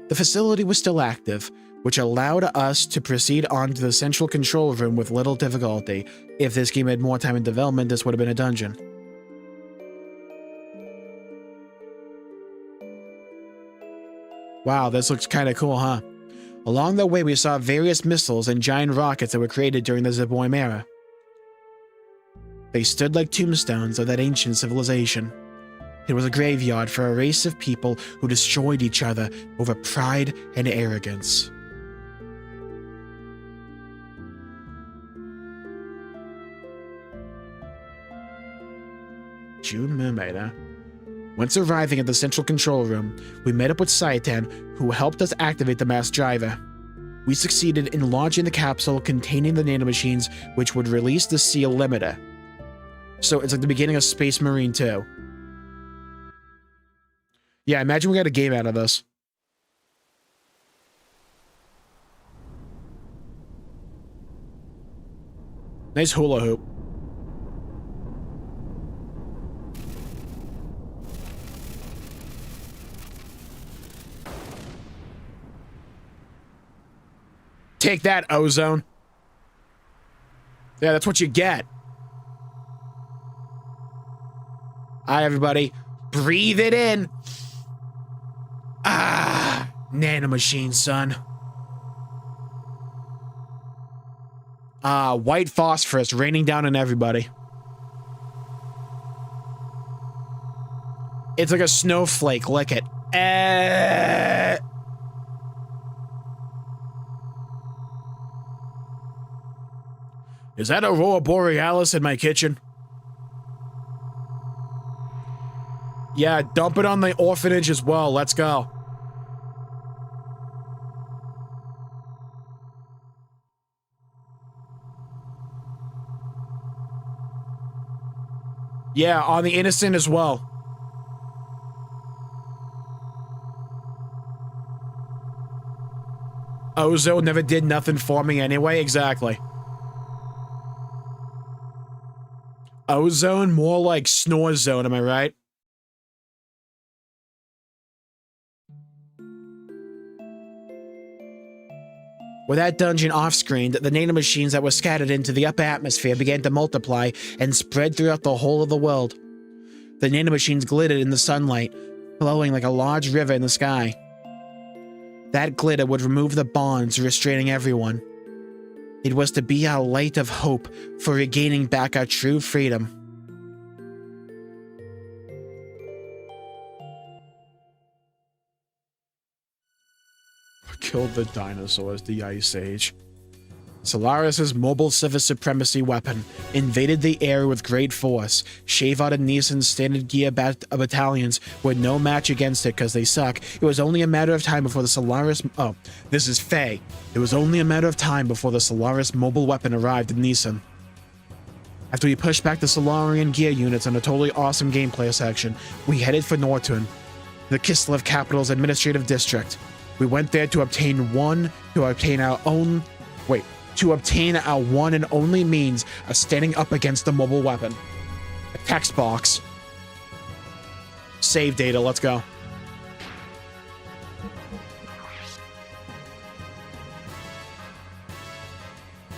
the facility was still active, which allowed us to proceed on to the central control room with little difficulty. If this game had more time in development, this would have been a dungeon. Wow, this looks kind of cool, huh? Along the way, we saw various missiles and giant rockets that were created during the Zeboim era. They stood like tombstones of that ancient civilization. It was a graveyard for a race of people who destroyed each other over pride and arrogance. June Mermaid, huh? Once arriving at the central control room, we met up with Saitan, who helped us activate the mass driver. We succeeded in launching the capsule containing the nanomachines, which would release the seal limiter. So it's like the beginning of Space Marine 2. Yeah, imagine we got a game out of this. Nice hula hoop. Take that, Ozone. Yeah, that's what you get. Alright, everybody. Breathe it in. Ah, nanomachine, son. White phosphorus raining down on everybody. It's like a snowflake. Lick it. Is that Aurora Borealis in my kitchen? Yeah, dump it on the orphanage as well. Let's go. Yeah, on the innocent as well. Ozone never did nothing for me anyway. Exactly. Ozone, more like snore zone, am I right? With that dungeon off-screen, the nanomachines that were scattered into the upper atmosphere began to multiply and spread throughout the whole of the world. The nanomachines glittered in the sunlight, flowing like a large river in the sky. That glitter would remove the bonds restraining everyone. It was to be our light of hope for regaining back our true freedom. Killed the dinosaurs, the Ice Age. Solaris' mobile civil supremacy weapon invaded the air with great force. Shavard and Neeson's standard gear battalions were no match against it because they suck. It was only a matter of time before the Solaris... Oh, this is Faye. It was only a matter of time before the Solaris mobile weapon arrived in Neeson. After we pushed back the Solarian gear units on a totally awesome gameplay section, we headed for Nortun, the Kislev capital's administrative district. We went there to obtain our one and only means of standing up against the mobile weapon. A text box. Save data, let's go.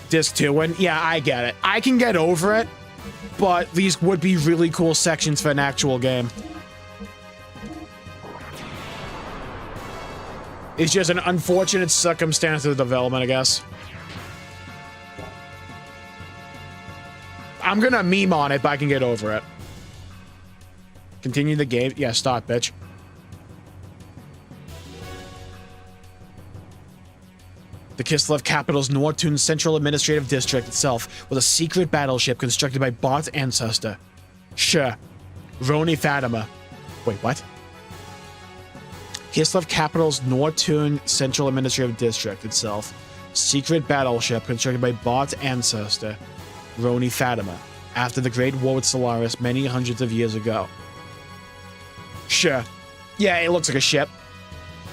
Disc 2, and yeah, I get it. I can get over it, but these would be really cool sections for an actual game. It's just an unfortunate circumstance of the development, I guess. I'm gonna meme on it, but I can get over it. Continue the game. Yeah, start, bitch. The Kislev capital's Nortun Central Administrative District itself was a secret battleship constructed by Bot's ancestor. Sure. Roni Fatima. Wait, what? Kislev capital's Nortun Central Administrative District itself. Secret battleship constructed by Bot's ancestor, Roni Fatima, after the Great War with Solaris many hundreds of years ago. Sure. Yeah, it looks like a ship.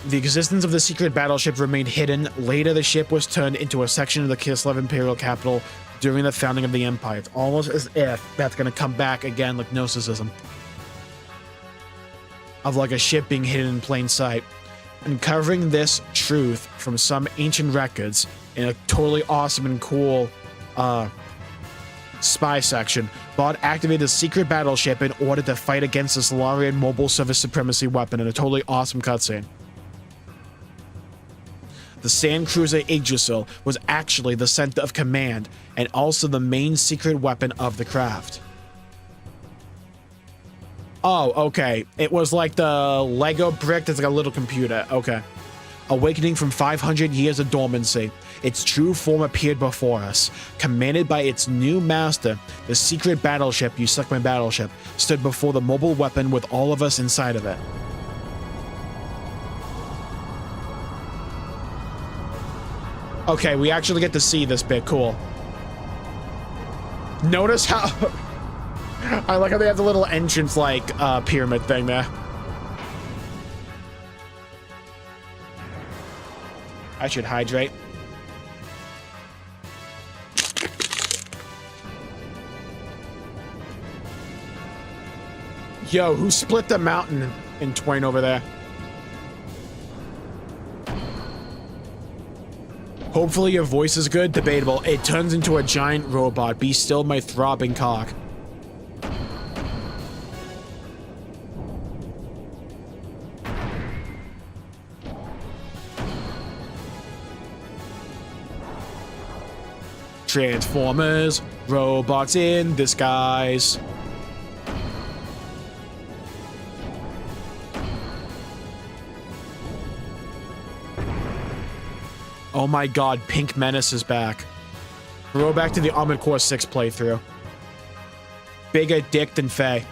The existence of the secret battleship remained hidden. Later, the ship was turned into a section of the Kislev Imperial capital during the founding of the Empire. It's almost as if that's going to come back again like Gnosticism. Of like a ship being hidden in plain sight. Uncovering this truth from some ancient records in a totally awesome and cool spy section, Bot activated a secret battleship in order to fight against the Solarian mobile service supremacy weapon in a totally awesome cutscene. The sand cruiser Yggdrasil was actually the center of command and also the main secret weapon of the craft. Oh, okay. It was like the Lego brick that's like a little computer. Okay. Awakening from 500 years of dormancy, its true form appeared before us. Commanded by its new master, the secret battleship, You Suck My Battleship, stood before the mobile weapon with all of us inside of it. Okay, we actually get to see this bit. Cool. Notice how... I like how they have the little entrance, like, pyramid thing there. I should hydrate. Yo, who split the mountain in twain over there? Hopefully your voice is good. Debatable. It turns into a giant robot. Be still, my throbbing cock. Transformers, robots in disguise. Oh my god, Pink Menace is back. Throw back to the Armored Core 6 playthrough. Bigger dick than Faye.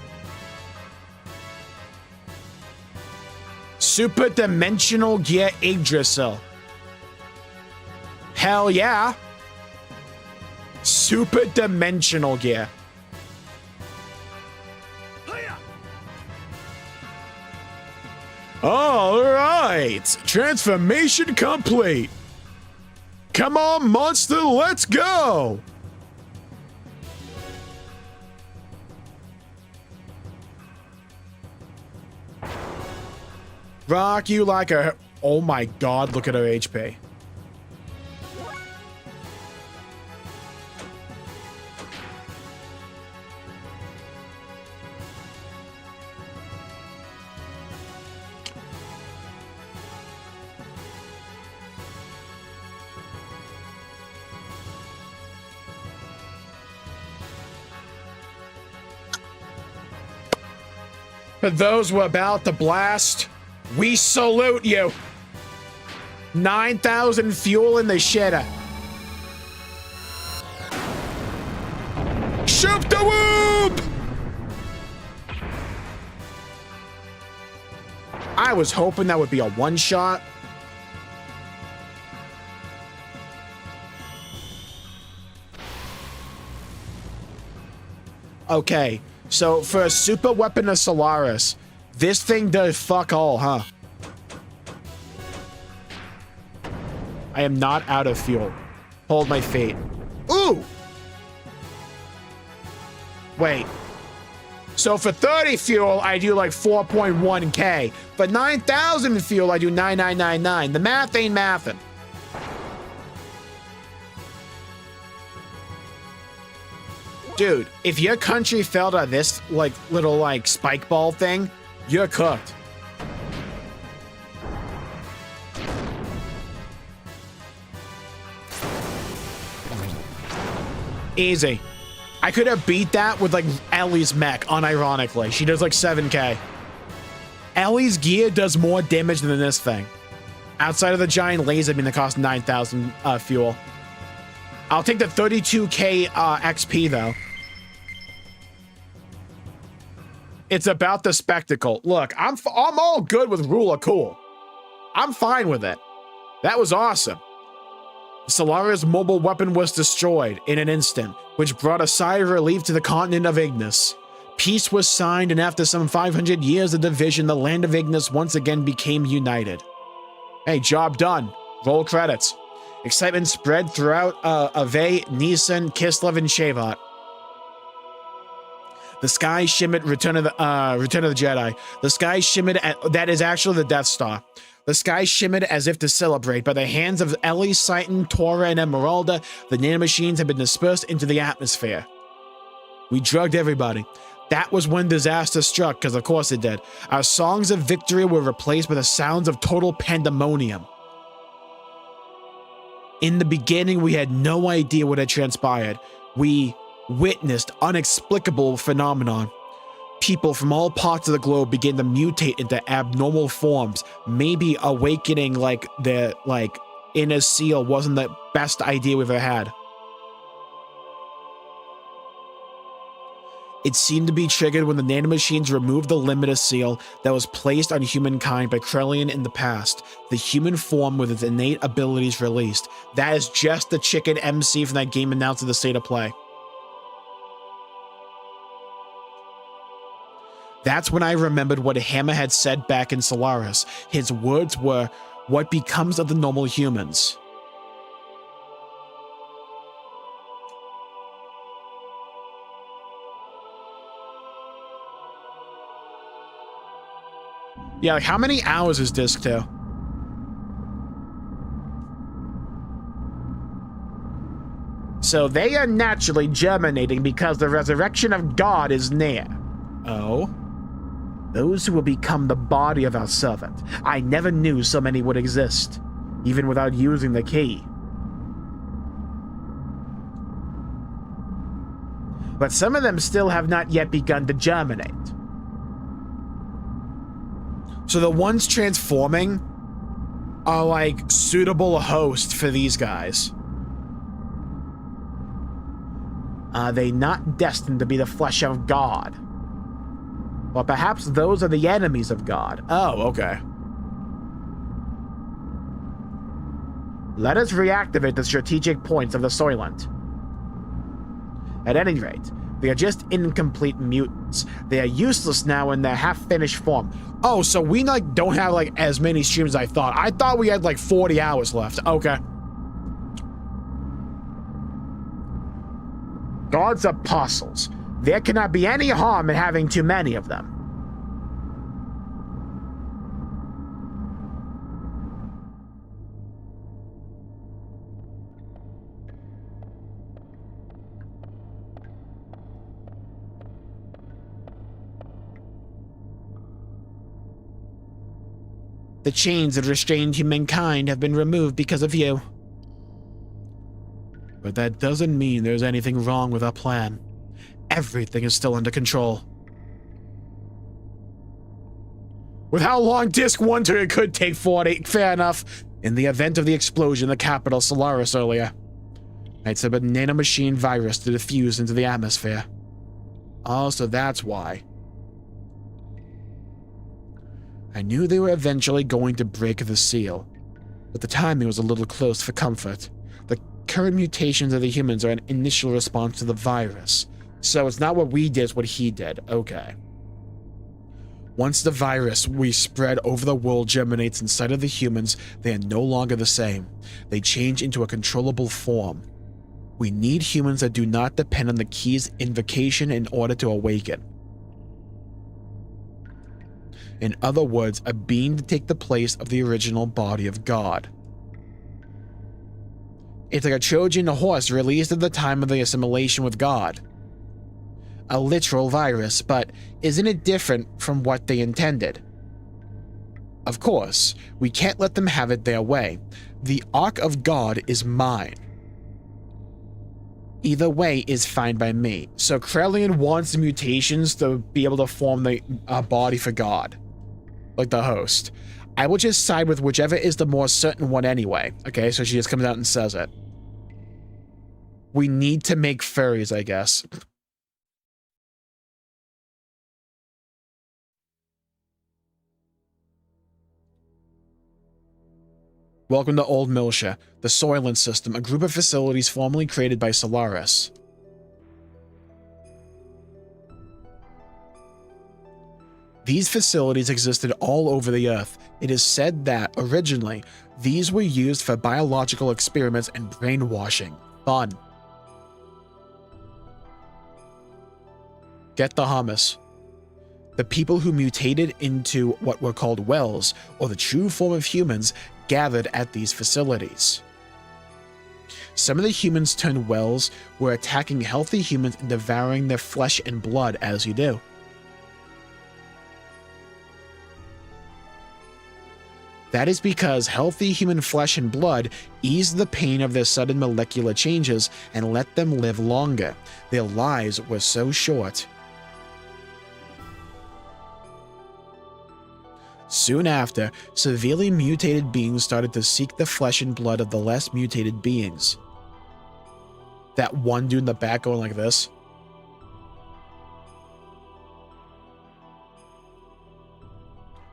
Super Dimensional Gear Yggdrasil. Hell yeah. Super Dimensional Gear. All right. Transformation complete. Come on, monster, let's go. Rock you like a... Oh my god, look at her HP. For those who are about to blast, we salute you. 9,000 fuel in the shitter. Shoot the whoop! I was hoping that would be a one-shot. Okay. So, for a super weapon of Solaris, this thing does fuck all, huh? I am not out of fuel. Hold my fate. Ooh! Wait. So, for 30 fuel, I do like 4.1k. For 9,000 fuel, I do 9999. The math ain't mathin'. Dude, if your country fell to this, like, little, like, spike ball thing, you're cooked. Easy. I could have beat that with, like, Ellie's mech, unironically. She does, like, 7k. Ellie's gear does more damage than this thing. Outside of the giant laser beam that costs 9,000 fuel. I'll take the 32k XP, though. It's about the spectacle. Look, I'm all good with Rule of Cool. I'm fine with it. That was awesome. Solaris' mobile weapon was destroyed in an instant, which brought a sigh of relief to the continent of Ignis. Peace was signed, and after some 500 years of division, the land of Ignis once again became united. Hey, job done. Roll credits. Excitement spread throughout Ave, Nisan, Kislev, and Shavat. The sky shimmered. Return of the Jedi. The sky shimmered. That is actually the Death Star. The sky shimmered as if to celebrate. By the hands of Ellie, Citan, Tora, and Emeralda, the nanomachines had been dispersed into the atmosphere. We drugged everybody. That was when disaster struck, because of course it did. Our songs of victory were replaced by the sounds of total pandemonium. In the beginning, we had no idea what had transpired. We witnessed unexplicable phenomenon. People from all parts of the globe began to mutate into abnormal forms. Maybe awakening like the inner seal wasn't the best idea we've ever had. It seemed to be triggered when the nanomachines removed the limiter seal that was placed on humankind by Krellian in the past. The human form with its innate abilities released. That is just the chicken MC from that game announced at the State of Play. That's when I remembered what Hammer had said back in Solaris. His words were, "What becomes of the normal humans?" Yeah, like how many hours is Disc 2? So they are naturally germinating because the resurrection of God is near. Oh? Those who will become the body of our servant. I never knew so many would exist, even without using the key. But some of them still have not yet begun to germinate. So the ones transforming are like suitable hosts for these guys. Are they not destined to be the flesh of God? Or perhaps those are the enemies of God. Oh, okay. Let us reactivate the strategic points of the Soylent. At any rate, they are just incomplete mutants. They are useless now in their half-finished form. Oh, so we like don't have like as many streams as I thought. I thought we had like 40 hours left. Okay. God's apostles. There cannot be any harm in having too many of them. The chains that restrained humankind have been removed because of you. But that doesn't mean there's anything wrong with our plan. Everything is still under control. With how long Disc 1 took, it could take 40. Fair enough. In the event of the explosion in the capital Solaris earlier, I'd sent a nanomachine virus to diffuse into the atmosphere. Oh, so that's why. I knew they were eventually going to break the seal, but the timing was a little close for comfort. The current mutations of the humans are an initial response to the virus, so it's not what we did, it's what he did. Okay. Once the virus we spread over the world germinates inside of the humans, they are no longer the same. They change into a controllable form. We need humans that do not depend on the key's invocation in order to awaken. In other words, a being to take the place of the original body of God. It's like a Trojan horse released at the time of the assimilation with God. A literal virus, but isn't it different from what they intended? Of course, we can't let them have it their way. The Ark of God is mine. Either way is fine by me. So Krellian wants the mutations to be able to form the body for God. Like the host. I will just side with whichever is the more certain one anyway. Okay, so she just comes out and says it. We need to make furries, I guess. Welcome to Old Milsha, the Soylent System, a group of facilities formerly created by Solaris. These facilities existed all over the Earth. It is said that, originally, these were used for biological experiments and brainwashing. Fun. Get the hummus. The people who mutated into what were called Wells, or the true form of humans, gathered at these facilities. Some of the humans turned Wells were attacking healthy humans and devouring their flesh and blood, as you do. That is because healthy human flesh and blood eased the pain of their sudden molecular changes and let them live longer. Their lives were so short. Soon after, severely mutated beings started to seek the flesh and blood of the less mutated beings. That one dude in the back going like this.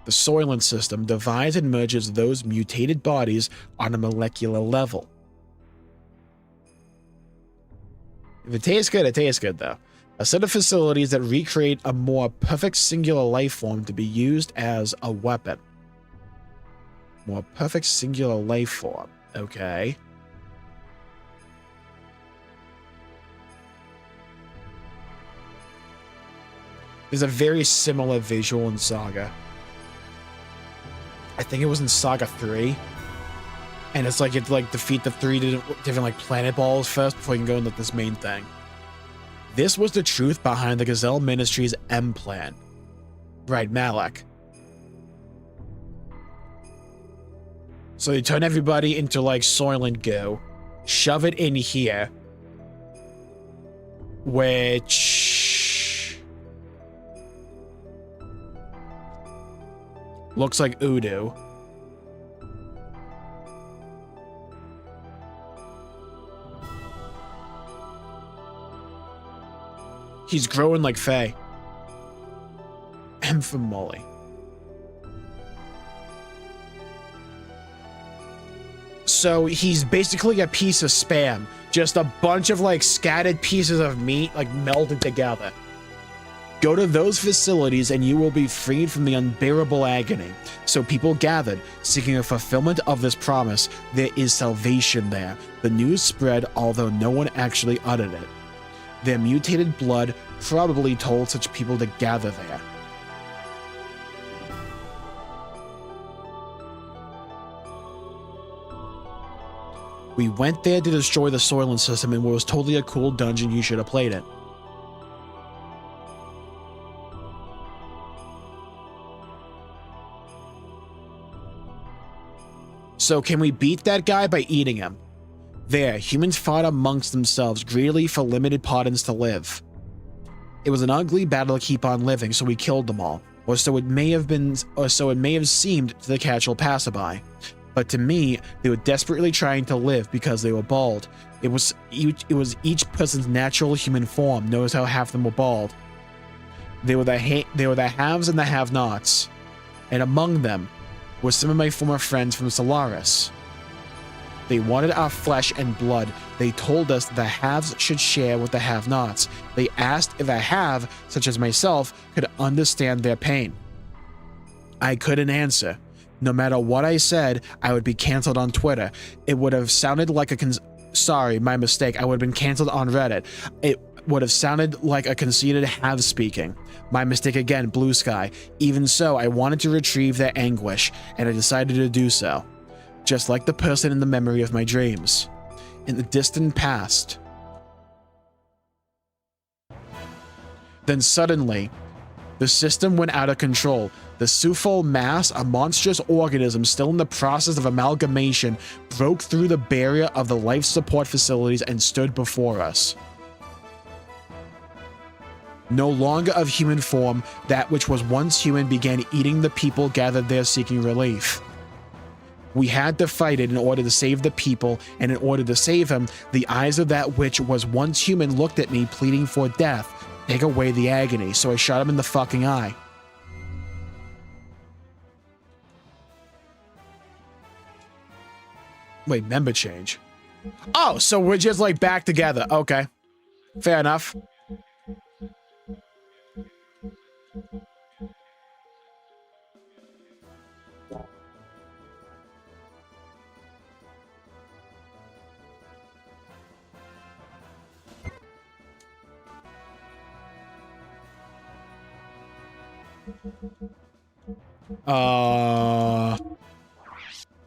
The Soylent System divides and merges those mutated bodies on a molecular level. If it tastes good, it tastes good though. A set of facilities that recreate a more perfect singular life form to be used as a weapon. More perfect singular life form. Okay. There's a very similar visual in Saga. I think it was in Saga 3. And it's like, defeat the 3 different like planet balls first before you can go into this main thing. This was the truth behind the Gazelle Ministry's M plan. Right, Malak. So they turn everybody into like Soylent goo, shove it in here, which looks like Udo. He's growing like Faye. M for Molly. So he's basically a piece of spam. Just a bunch of like scattered pieces of meat like melded together. Go to those facilities and you will be freed from the unbearable agony. So people gathered, seeking a fulfillment of this promise. There is salvation there. The news spread, although no one actually uttered it. Their mutated blood probably told such people to gather there. We went there to destroy the Soylent system, and it was totally a cool dungeon. You should have played it. So can we beat that guy by eating him? There, humans fought amongst themselves, greedily for limited pardons to live. It was an ugly battle to keep on living, so we killed them all. Or so it may have seemed to the casual passerby. But to me, they were desperately trying to live because they were bald. It was each person's natural human form. Notice how half of them were bald. They were the haves and the have-nots. And among them were some of my former friends from Solaris. They wanted our flesh and blood. They told us the haves should share with the have-nots. They asked if a have, such as myself, could understand their pain. I couldn't answer. No matter what I said, I would be canceled on Twitter. It would have sounded like a sorry, my mistake. I would have been canceled on Reddit. It would have sounded like a conceited have speaking. My mistake again, Blue Sky. Even so, I wanted to retrieve their anguish, and I decided to do so. Just like the person in the memory of my dreams. In the distant past. Then suddenly, the system went out of control. The Sufol mass, a monstrous organism still in the process of amalgamation, broke through the barrier of the life support facilities and stood before us. No longer of human form, that which was once human began eating the people gathered there seeking relief. We had to fight it in order to save the people, and in order to save him, the eyes of that which was once human looked at me pleading for death. Take away the agony, so I shot him in the fucking eye. Wait, member change. Oh, so we're just like back together. Okay. Fair enough.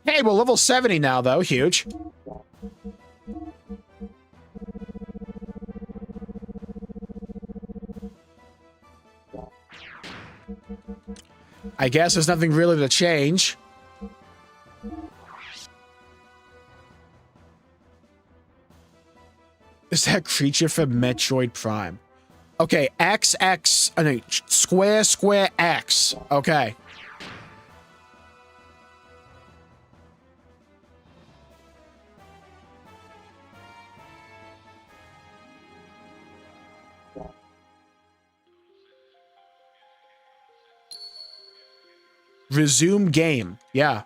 Hey, we're level 70 now, though. Huge. I guess there's nothing really to change. Is that creature from Metroid Prime? Okay, XX, no, square X. Okay. Resume game. Yeah.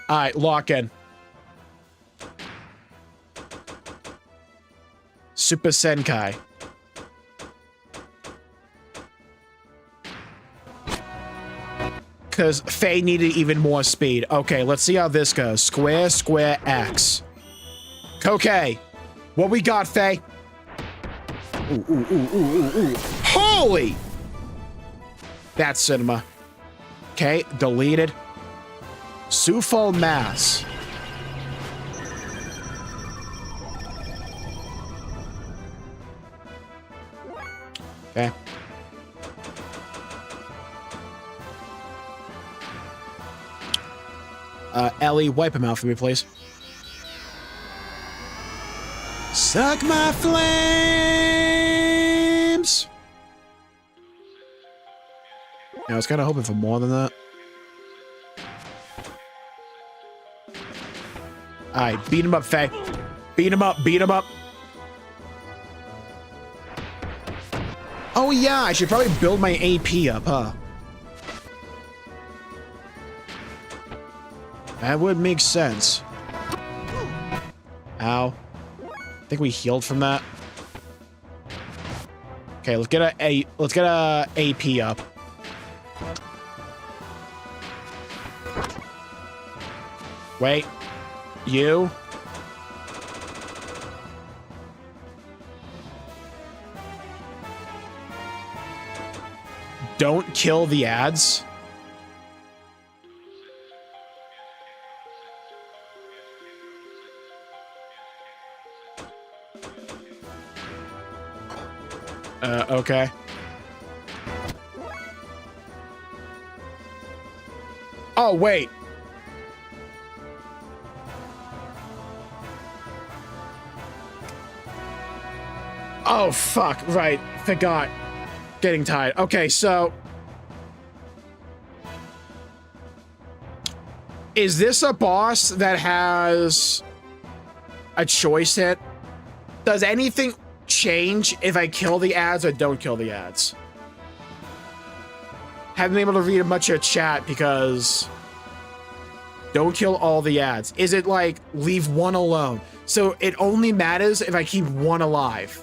All right, lock in. Super Senkai. Because Faye needed even more speed. Okay, let's see how this goes. Square X. Okay. What we got, Faye? Ooh. Holy! That's cinema. Okay, deleted. Sioux Falls, Mass. Okay. Ellie, wipe him out for me, please. Suck my flames! I was kind of hoping for more than that. Alright, beat him up, Faye. Beat him up, beat him up. Oh yeah, I should probably build my AP up, huh? That would make sense. Ow. I think we healed from that. Okay, let's get a AP up. Wait. You? Don't kill the ads. Okay. Oh, wait. Oh, fuck. Right. Forgot. Getting tired. Okay, so... is this a boss that has a choice hit? Does anything change if I kill the ads or don't kill the ads? Haven't been able to read much of chat because don't kill all the ads. Is it like leave one alone? So it only matters if I keep one alive.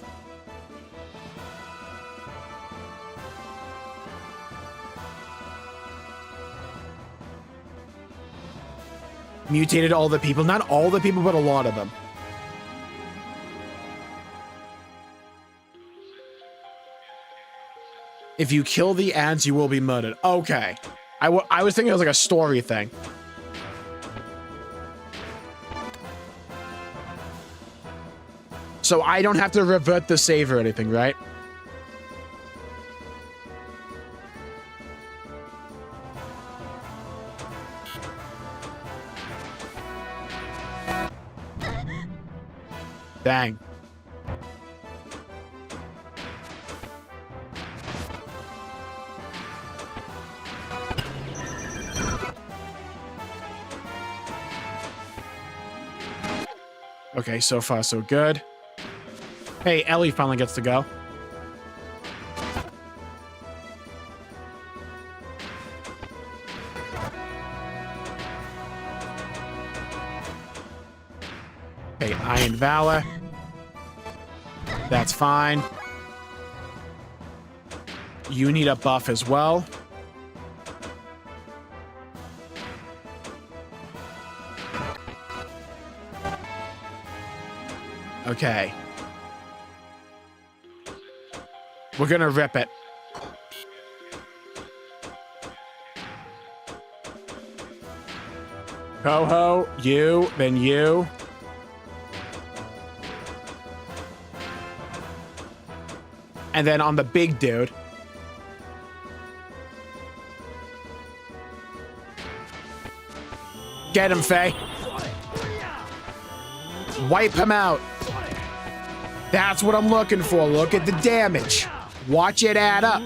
Mutated all the people. Not all the people, but a lot of them. If you kill the ads, you will be murdered. Okay. I was thinking it was like a story thing. So I don't have to revert the save or anything, right? Dang. Okay, so far so good. Hey, Ellie finally gets to go. Okay, Iron Valor. That's fine. You need a buff as well. Okay. We're gonna rip it. Ho-ho, you, then you. And then on the big dude. Get him, Faye. Wipe him out. That's what I'm looking for. Look at the damage. Watch it add up.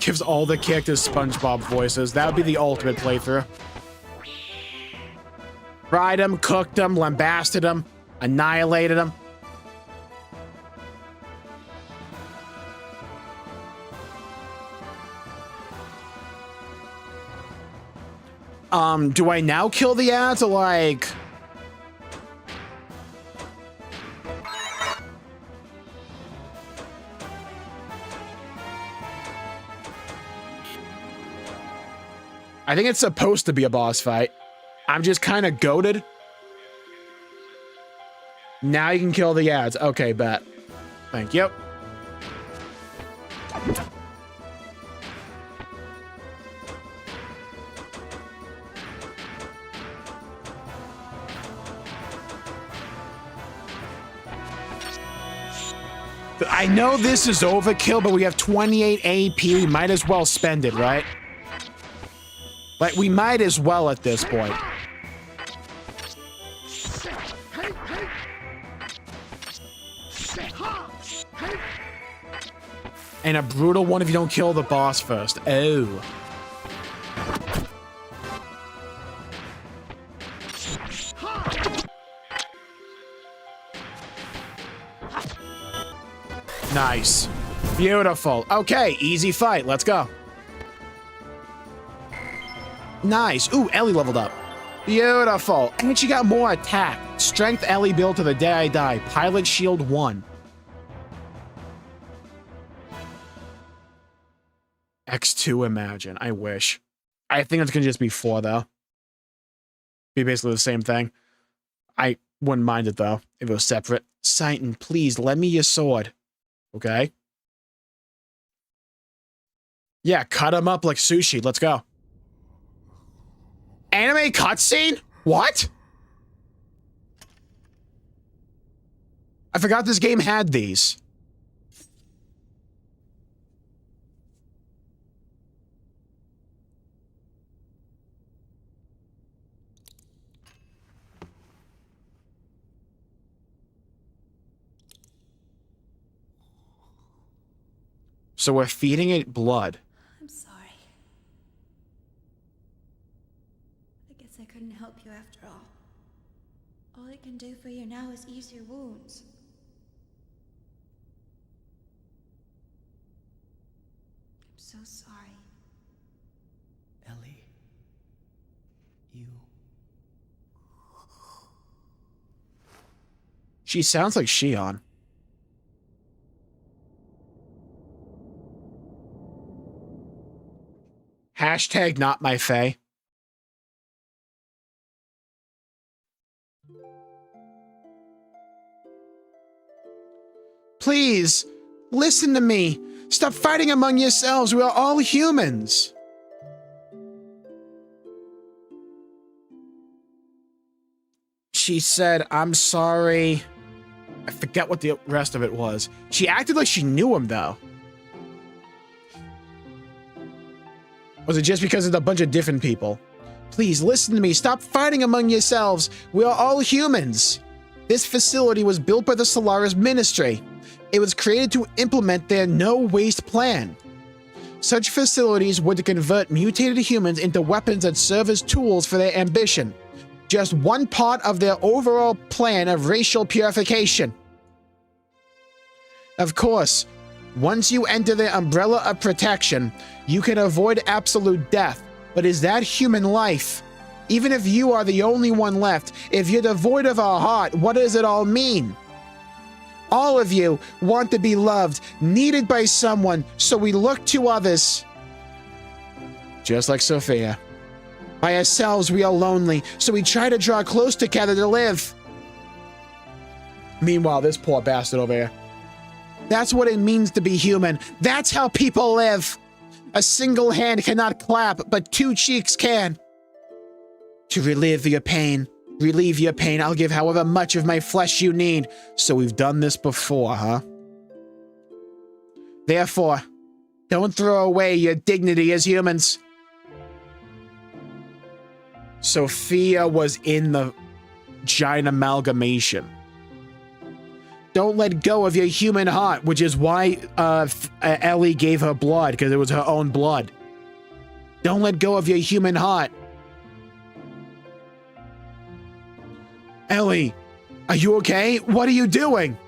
Gives all the characters SpongeBob voices. That would be the ultimate playthrough. Fried him, cooked him, lambasted him, annihilated him. Do I now kill the ads or like... I think it's supposed to be a boss fight. I'm just kind of goated. Now you can kill the ads. Okay, bet. Thank you. I know this is overkill, but we have 28 AP. We might as well spend it, right? Like, we might as well at this point. And a brutal one if you don't kill the boss first. Oh. Nice. Beautiful. Okay, easy fight. Let's go. Nice. Ooh, Ellie leveled up. Beautiful. And she got more attack. Strength Ellie built to the day I die. Pilot shield 1. X2, imagine. I wish. I think it's going to just be 4, though. Be basically the same thing. I wouldn't mind it, though, if it was separate. Citan, please, lend me your sword. Okay? Yeah, cut him up like sushi. Let's go. Anime cutscene? What? I forgot this game had these. So we're feeding it blood. I'm sorry. I guess I couldn't help you after all. All I can do for you now is ease your wounds. I'm so sorry. Ellie. You. She sounds like Shion. Hashtag not my fae. Please, listen to me. Stop fighting among yourselves. We are all humans. She said, I'm sorry. I forget what the rest of it was. She acted like she knew him, though. Was it just because it's a bunch of different people? Please listen to me. Stop fighting among yourselves. We are all humans. This facility was built by the Solaris Ministry. It was created to implement their no-waste plan. Such facilities were to convert mutated humans into weapons that serve as tools for their ambition. Just one part of their overall plan of racial purification. Of course, once you enter the umbrella of protection, you can avoid absolute death. But is that human life? Even if you are the only one left, if you're devoid of a heart, what does it all mean? All of you want to be loved, needed by someone, so we look to others. Just like Sophia. By ourselves, we are lonely, so we try to draw close together to live. Meanwhile, this poor bastard over here. That's what it means to be human. That's how people live. A single hand cannot clap, but 2 cheeks can. To relieve your pain, I'll give however much of my flesh you need. So we've done this before, huh? Therefore, don't throw away your dignity as humans. Sophia was in the giant amalgamation. Don't let go of your human heart, which is why Ellie gave her blood, because it was her own blood. Don't let go of your human heart. Ellie, are you okay? What are you doing?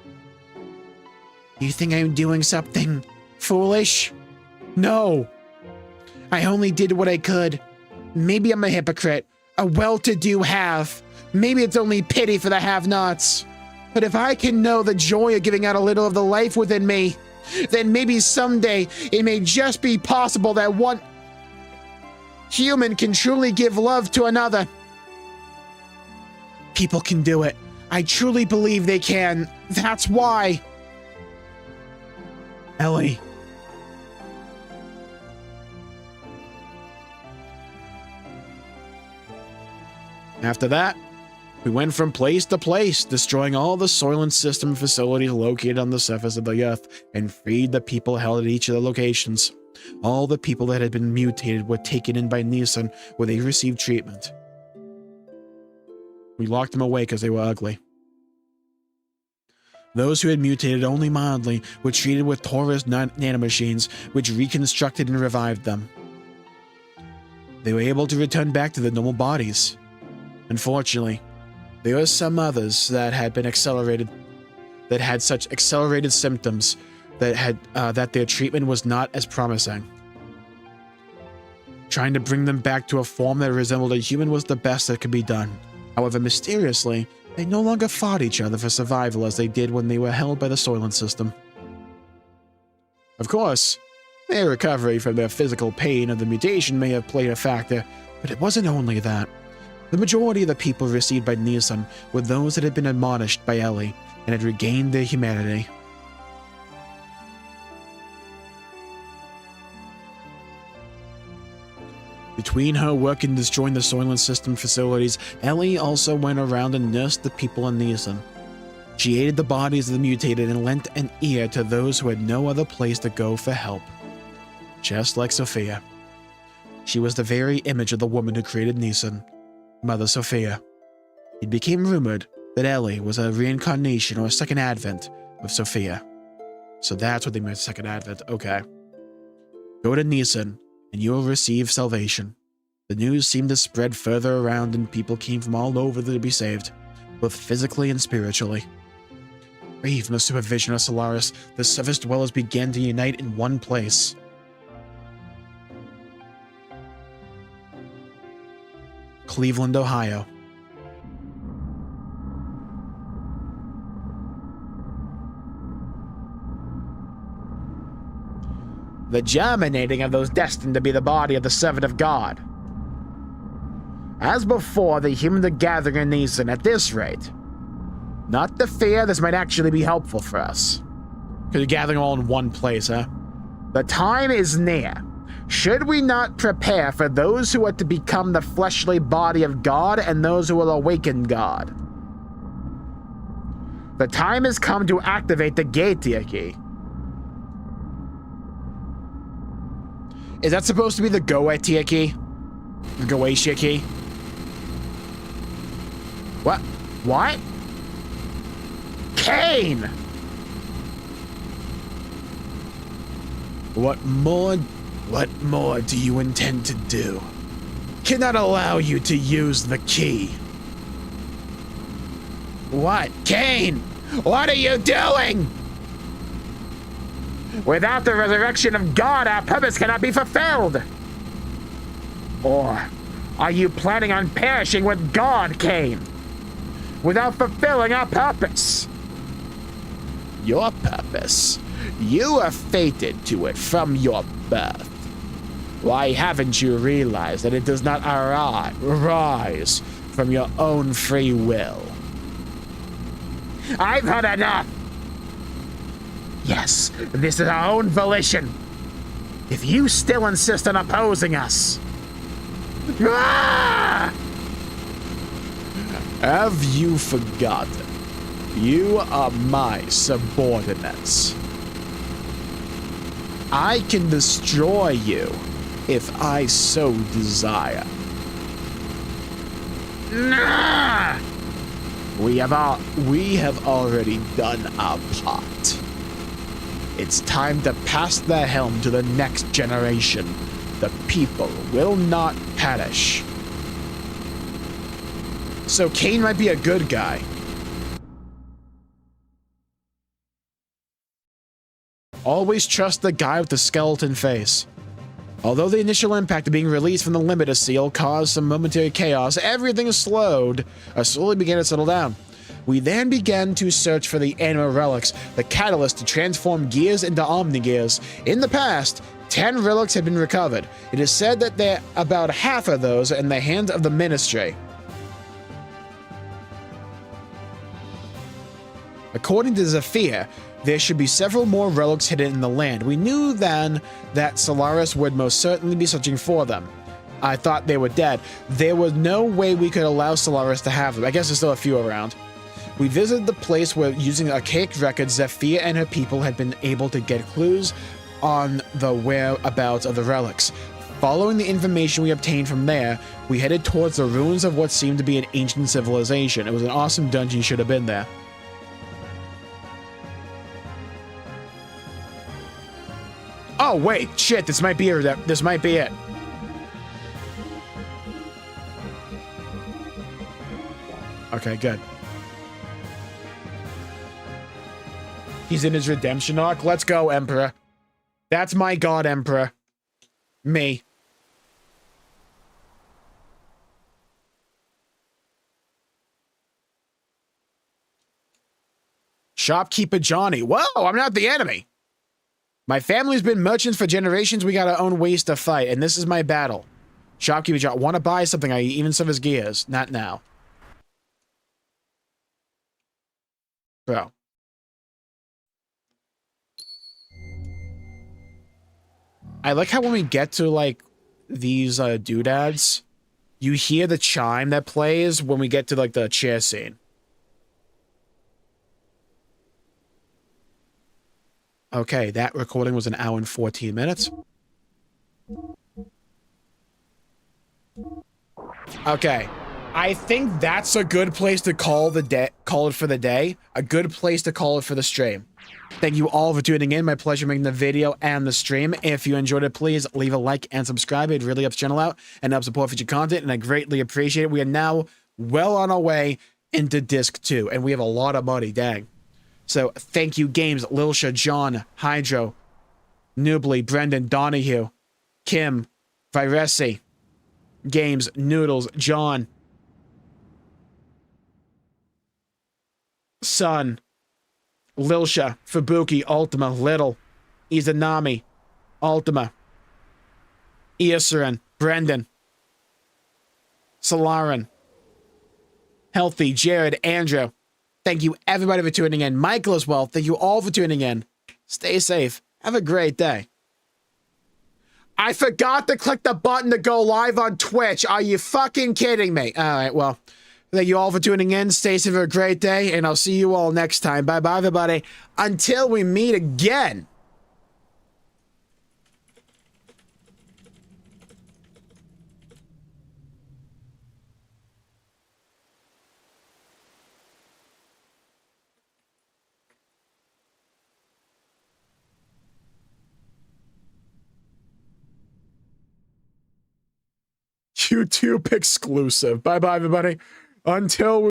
You think I'm doing something foolish? No. I only did what I could. Maybe I'm a hypocrite, a well-to-do have. Maybe it's only pity for the have-nots. But if I can know the joy of giving out a little of the life within me, then maybe someday it may just be possible that one human can truly give love to another. People can do it. I truly believe they can. That's why. Ellie. After that, We went from place to place, destroying all the Soylent System facilities located on the surface of the Earth, and freed the people held at each of the locations. All the people that had been mutated were taken in by Nissan, where they received treatment. We locked them away because they were ugly. Those who had mutated only mildly were treated with Taurus nanomachines, which reconstructed and revived them. They were able to return back to their normal bodies. Unfortunately, there were some others that had been accelerated, that had such accelerated symptoms that their treatment was not as promising. Trying to bring them back to a form that resembled a human was the best that could be done. However, mysteriously, they no longer fought each other for survival as they did when they were held by the Soylent System. Of course, their recovery from their physical pain of the mutation may have played a factor, but it wasn't only that. The majority of the people received by Nissan were those that had been admonished by Ellie and had regained their humanity. Between her work in destroying the Soylent System facilities, Ellie also went around and nursed the people in Nissan. She aided the bodies of the mutated and lent an ear to those who had no other place to go for help. Just like Sophia. She was the very image of the woman who created Nissan, Mother Sophia. It became rumored that Ellie was a reincarnation or a second advent of Sophia. So that's what they meant, second advent. Okay. Go to Nissan, and you will receive salvation. The news seemed to spread further around, and people came from all over to be saved, both physically and spiritually. Free from the supervision of Solaris, the surface dwellers began to unite in one place. Cleveland, Ohio. The germinating of those destined to be the body of the servant of God. As before, the humans are gathering in Nissan at this rate. Not the fear, this might actually be helpful for us. Because you're gathering all in one place, huh? The time is near. Should we not prepare for those who are to become the fleshly body of God and those who will awaken God? The time has come to activate the Gatia key. Is that supposed to be the Goetia key? The Goetia key? What? What? Cain! What more do you intend to do? Cannot allow you to use the key. What? Cain! What are you doing? Without the resurrection of God, our purpose cannot be fulfilled. Or are you planning on perishing with God, Cain, without fulfilling our purpose? Your purpose? You are fated to it from your birth. Why haven't you realized that it does not arise from your own free will? I've had enough! Yes, this is our own volition. If you still insist on opposing us... Ah! Have you forgotten? You are my subordinates. I can destroy you if I so desire. Nah! We have already done our part. It's time to pass the helm to the next generation. The people will not perish. So Cain might be a good guy. Always trust the guy with the skeleton face. Although the initial impact of being released from the limiter seal caused some momentary chaos, everything slowly began to settle down. We then began to search for the animal relics, the catalyst to transform gears into omni-gears. In the past, 10 relics had been recovered. It is said that about half of those are in the hands of the Ministry. According to Zephyr, there should be several more relics hidden in the land. We knew then that Solaris would most certainly be searching for them. I thought they were dead. There was no way we could allow Solaris to have them. I guess there's still a few around. We visited the place where, using archaic records, Zephyr and her people had been able to get clues on the whereabouts of the relics. Following the information we obtained from there, we headed towards the ruins of what seemed to be an ancient civilization. It was an awesome dungeon. You should have been there. Oh, wait. Shit, this might be it. This might be it. Okay, good. He's in his redemption arc. Let's go, Emperor. That's my god, Emperor. Me. Shopkeeper Johnny. Whoa, I'm not the enemy. My family's been merchants for generations. We got our own ways to fight, and this is my battle. Shopkeeper Johnny. Want to buy something? I even some of his gears. Not now. Bro. I like how when we get to, like, these doodads, you hear the chime that plays when we get to, like, the chair scene. Okay, that recording was 1 hour and 14 minutes. Okay. I think that's a good place to call it for the day. A good place to call it for the stream. Thank you all for tuning in. My pleasure making the video and the stream. If you enjoyed it, please leave a like and subscribe. It really helps the channel out and helps support future content, and I greatly appreciate it. We are now well on our way into Disc 2, and we have a lot of money, dang. So, thank you, Games, Lilsha, John, Hydro, Nubly, Brendan, Donahue, Kim, Viresi, Games, Noodles, John, Sun, Lilsha, Fubuki, Ultima, Little, Izanami, Ultima, Iesurin, Brendan, Solarin, Healthy, Jared, Andrew. Thank you everybody for tuning in. Michael as well. Thank you all for tuning in. Stay safe. Have a great day. I forgot to click the button to go live on Twitch. Are you fucking kidding me? All right, well, thank you all for tuning in. Stay safe. Have a great day, and I'll see you all next time. Bye-bye, everybody. Until we meet again. YouTube exclusive. Bye-bye, everybody. Until we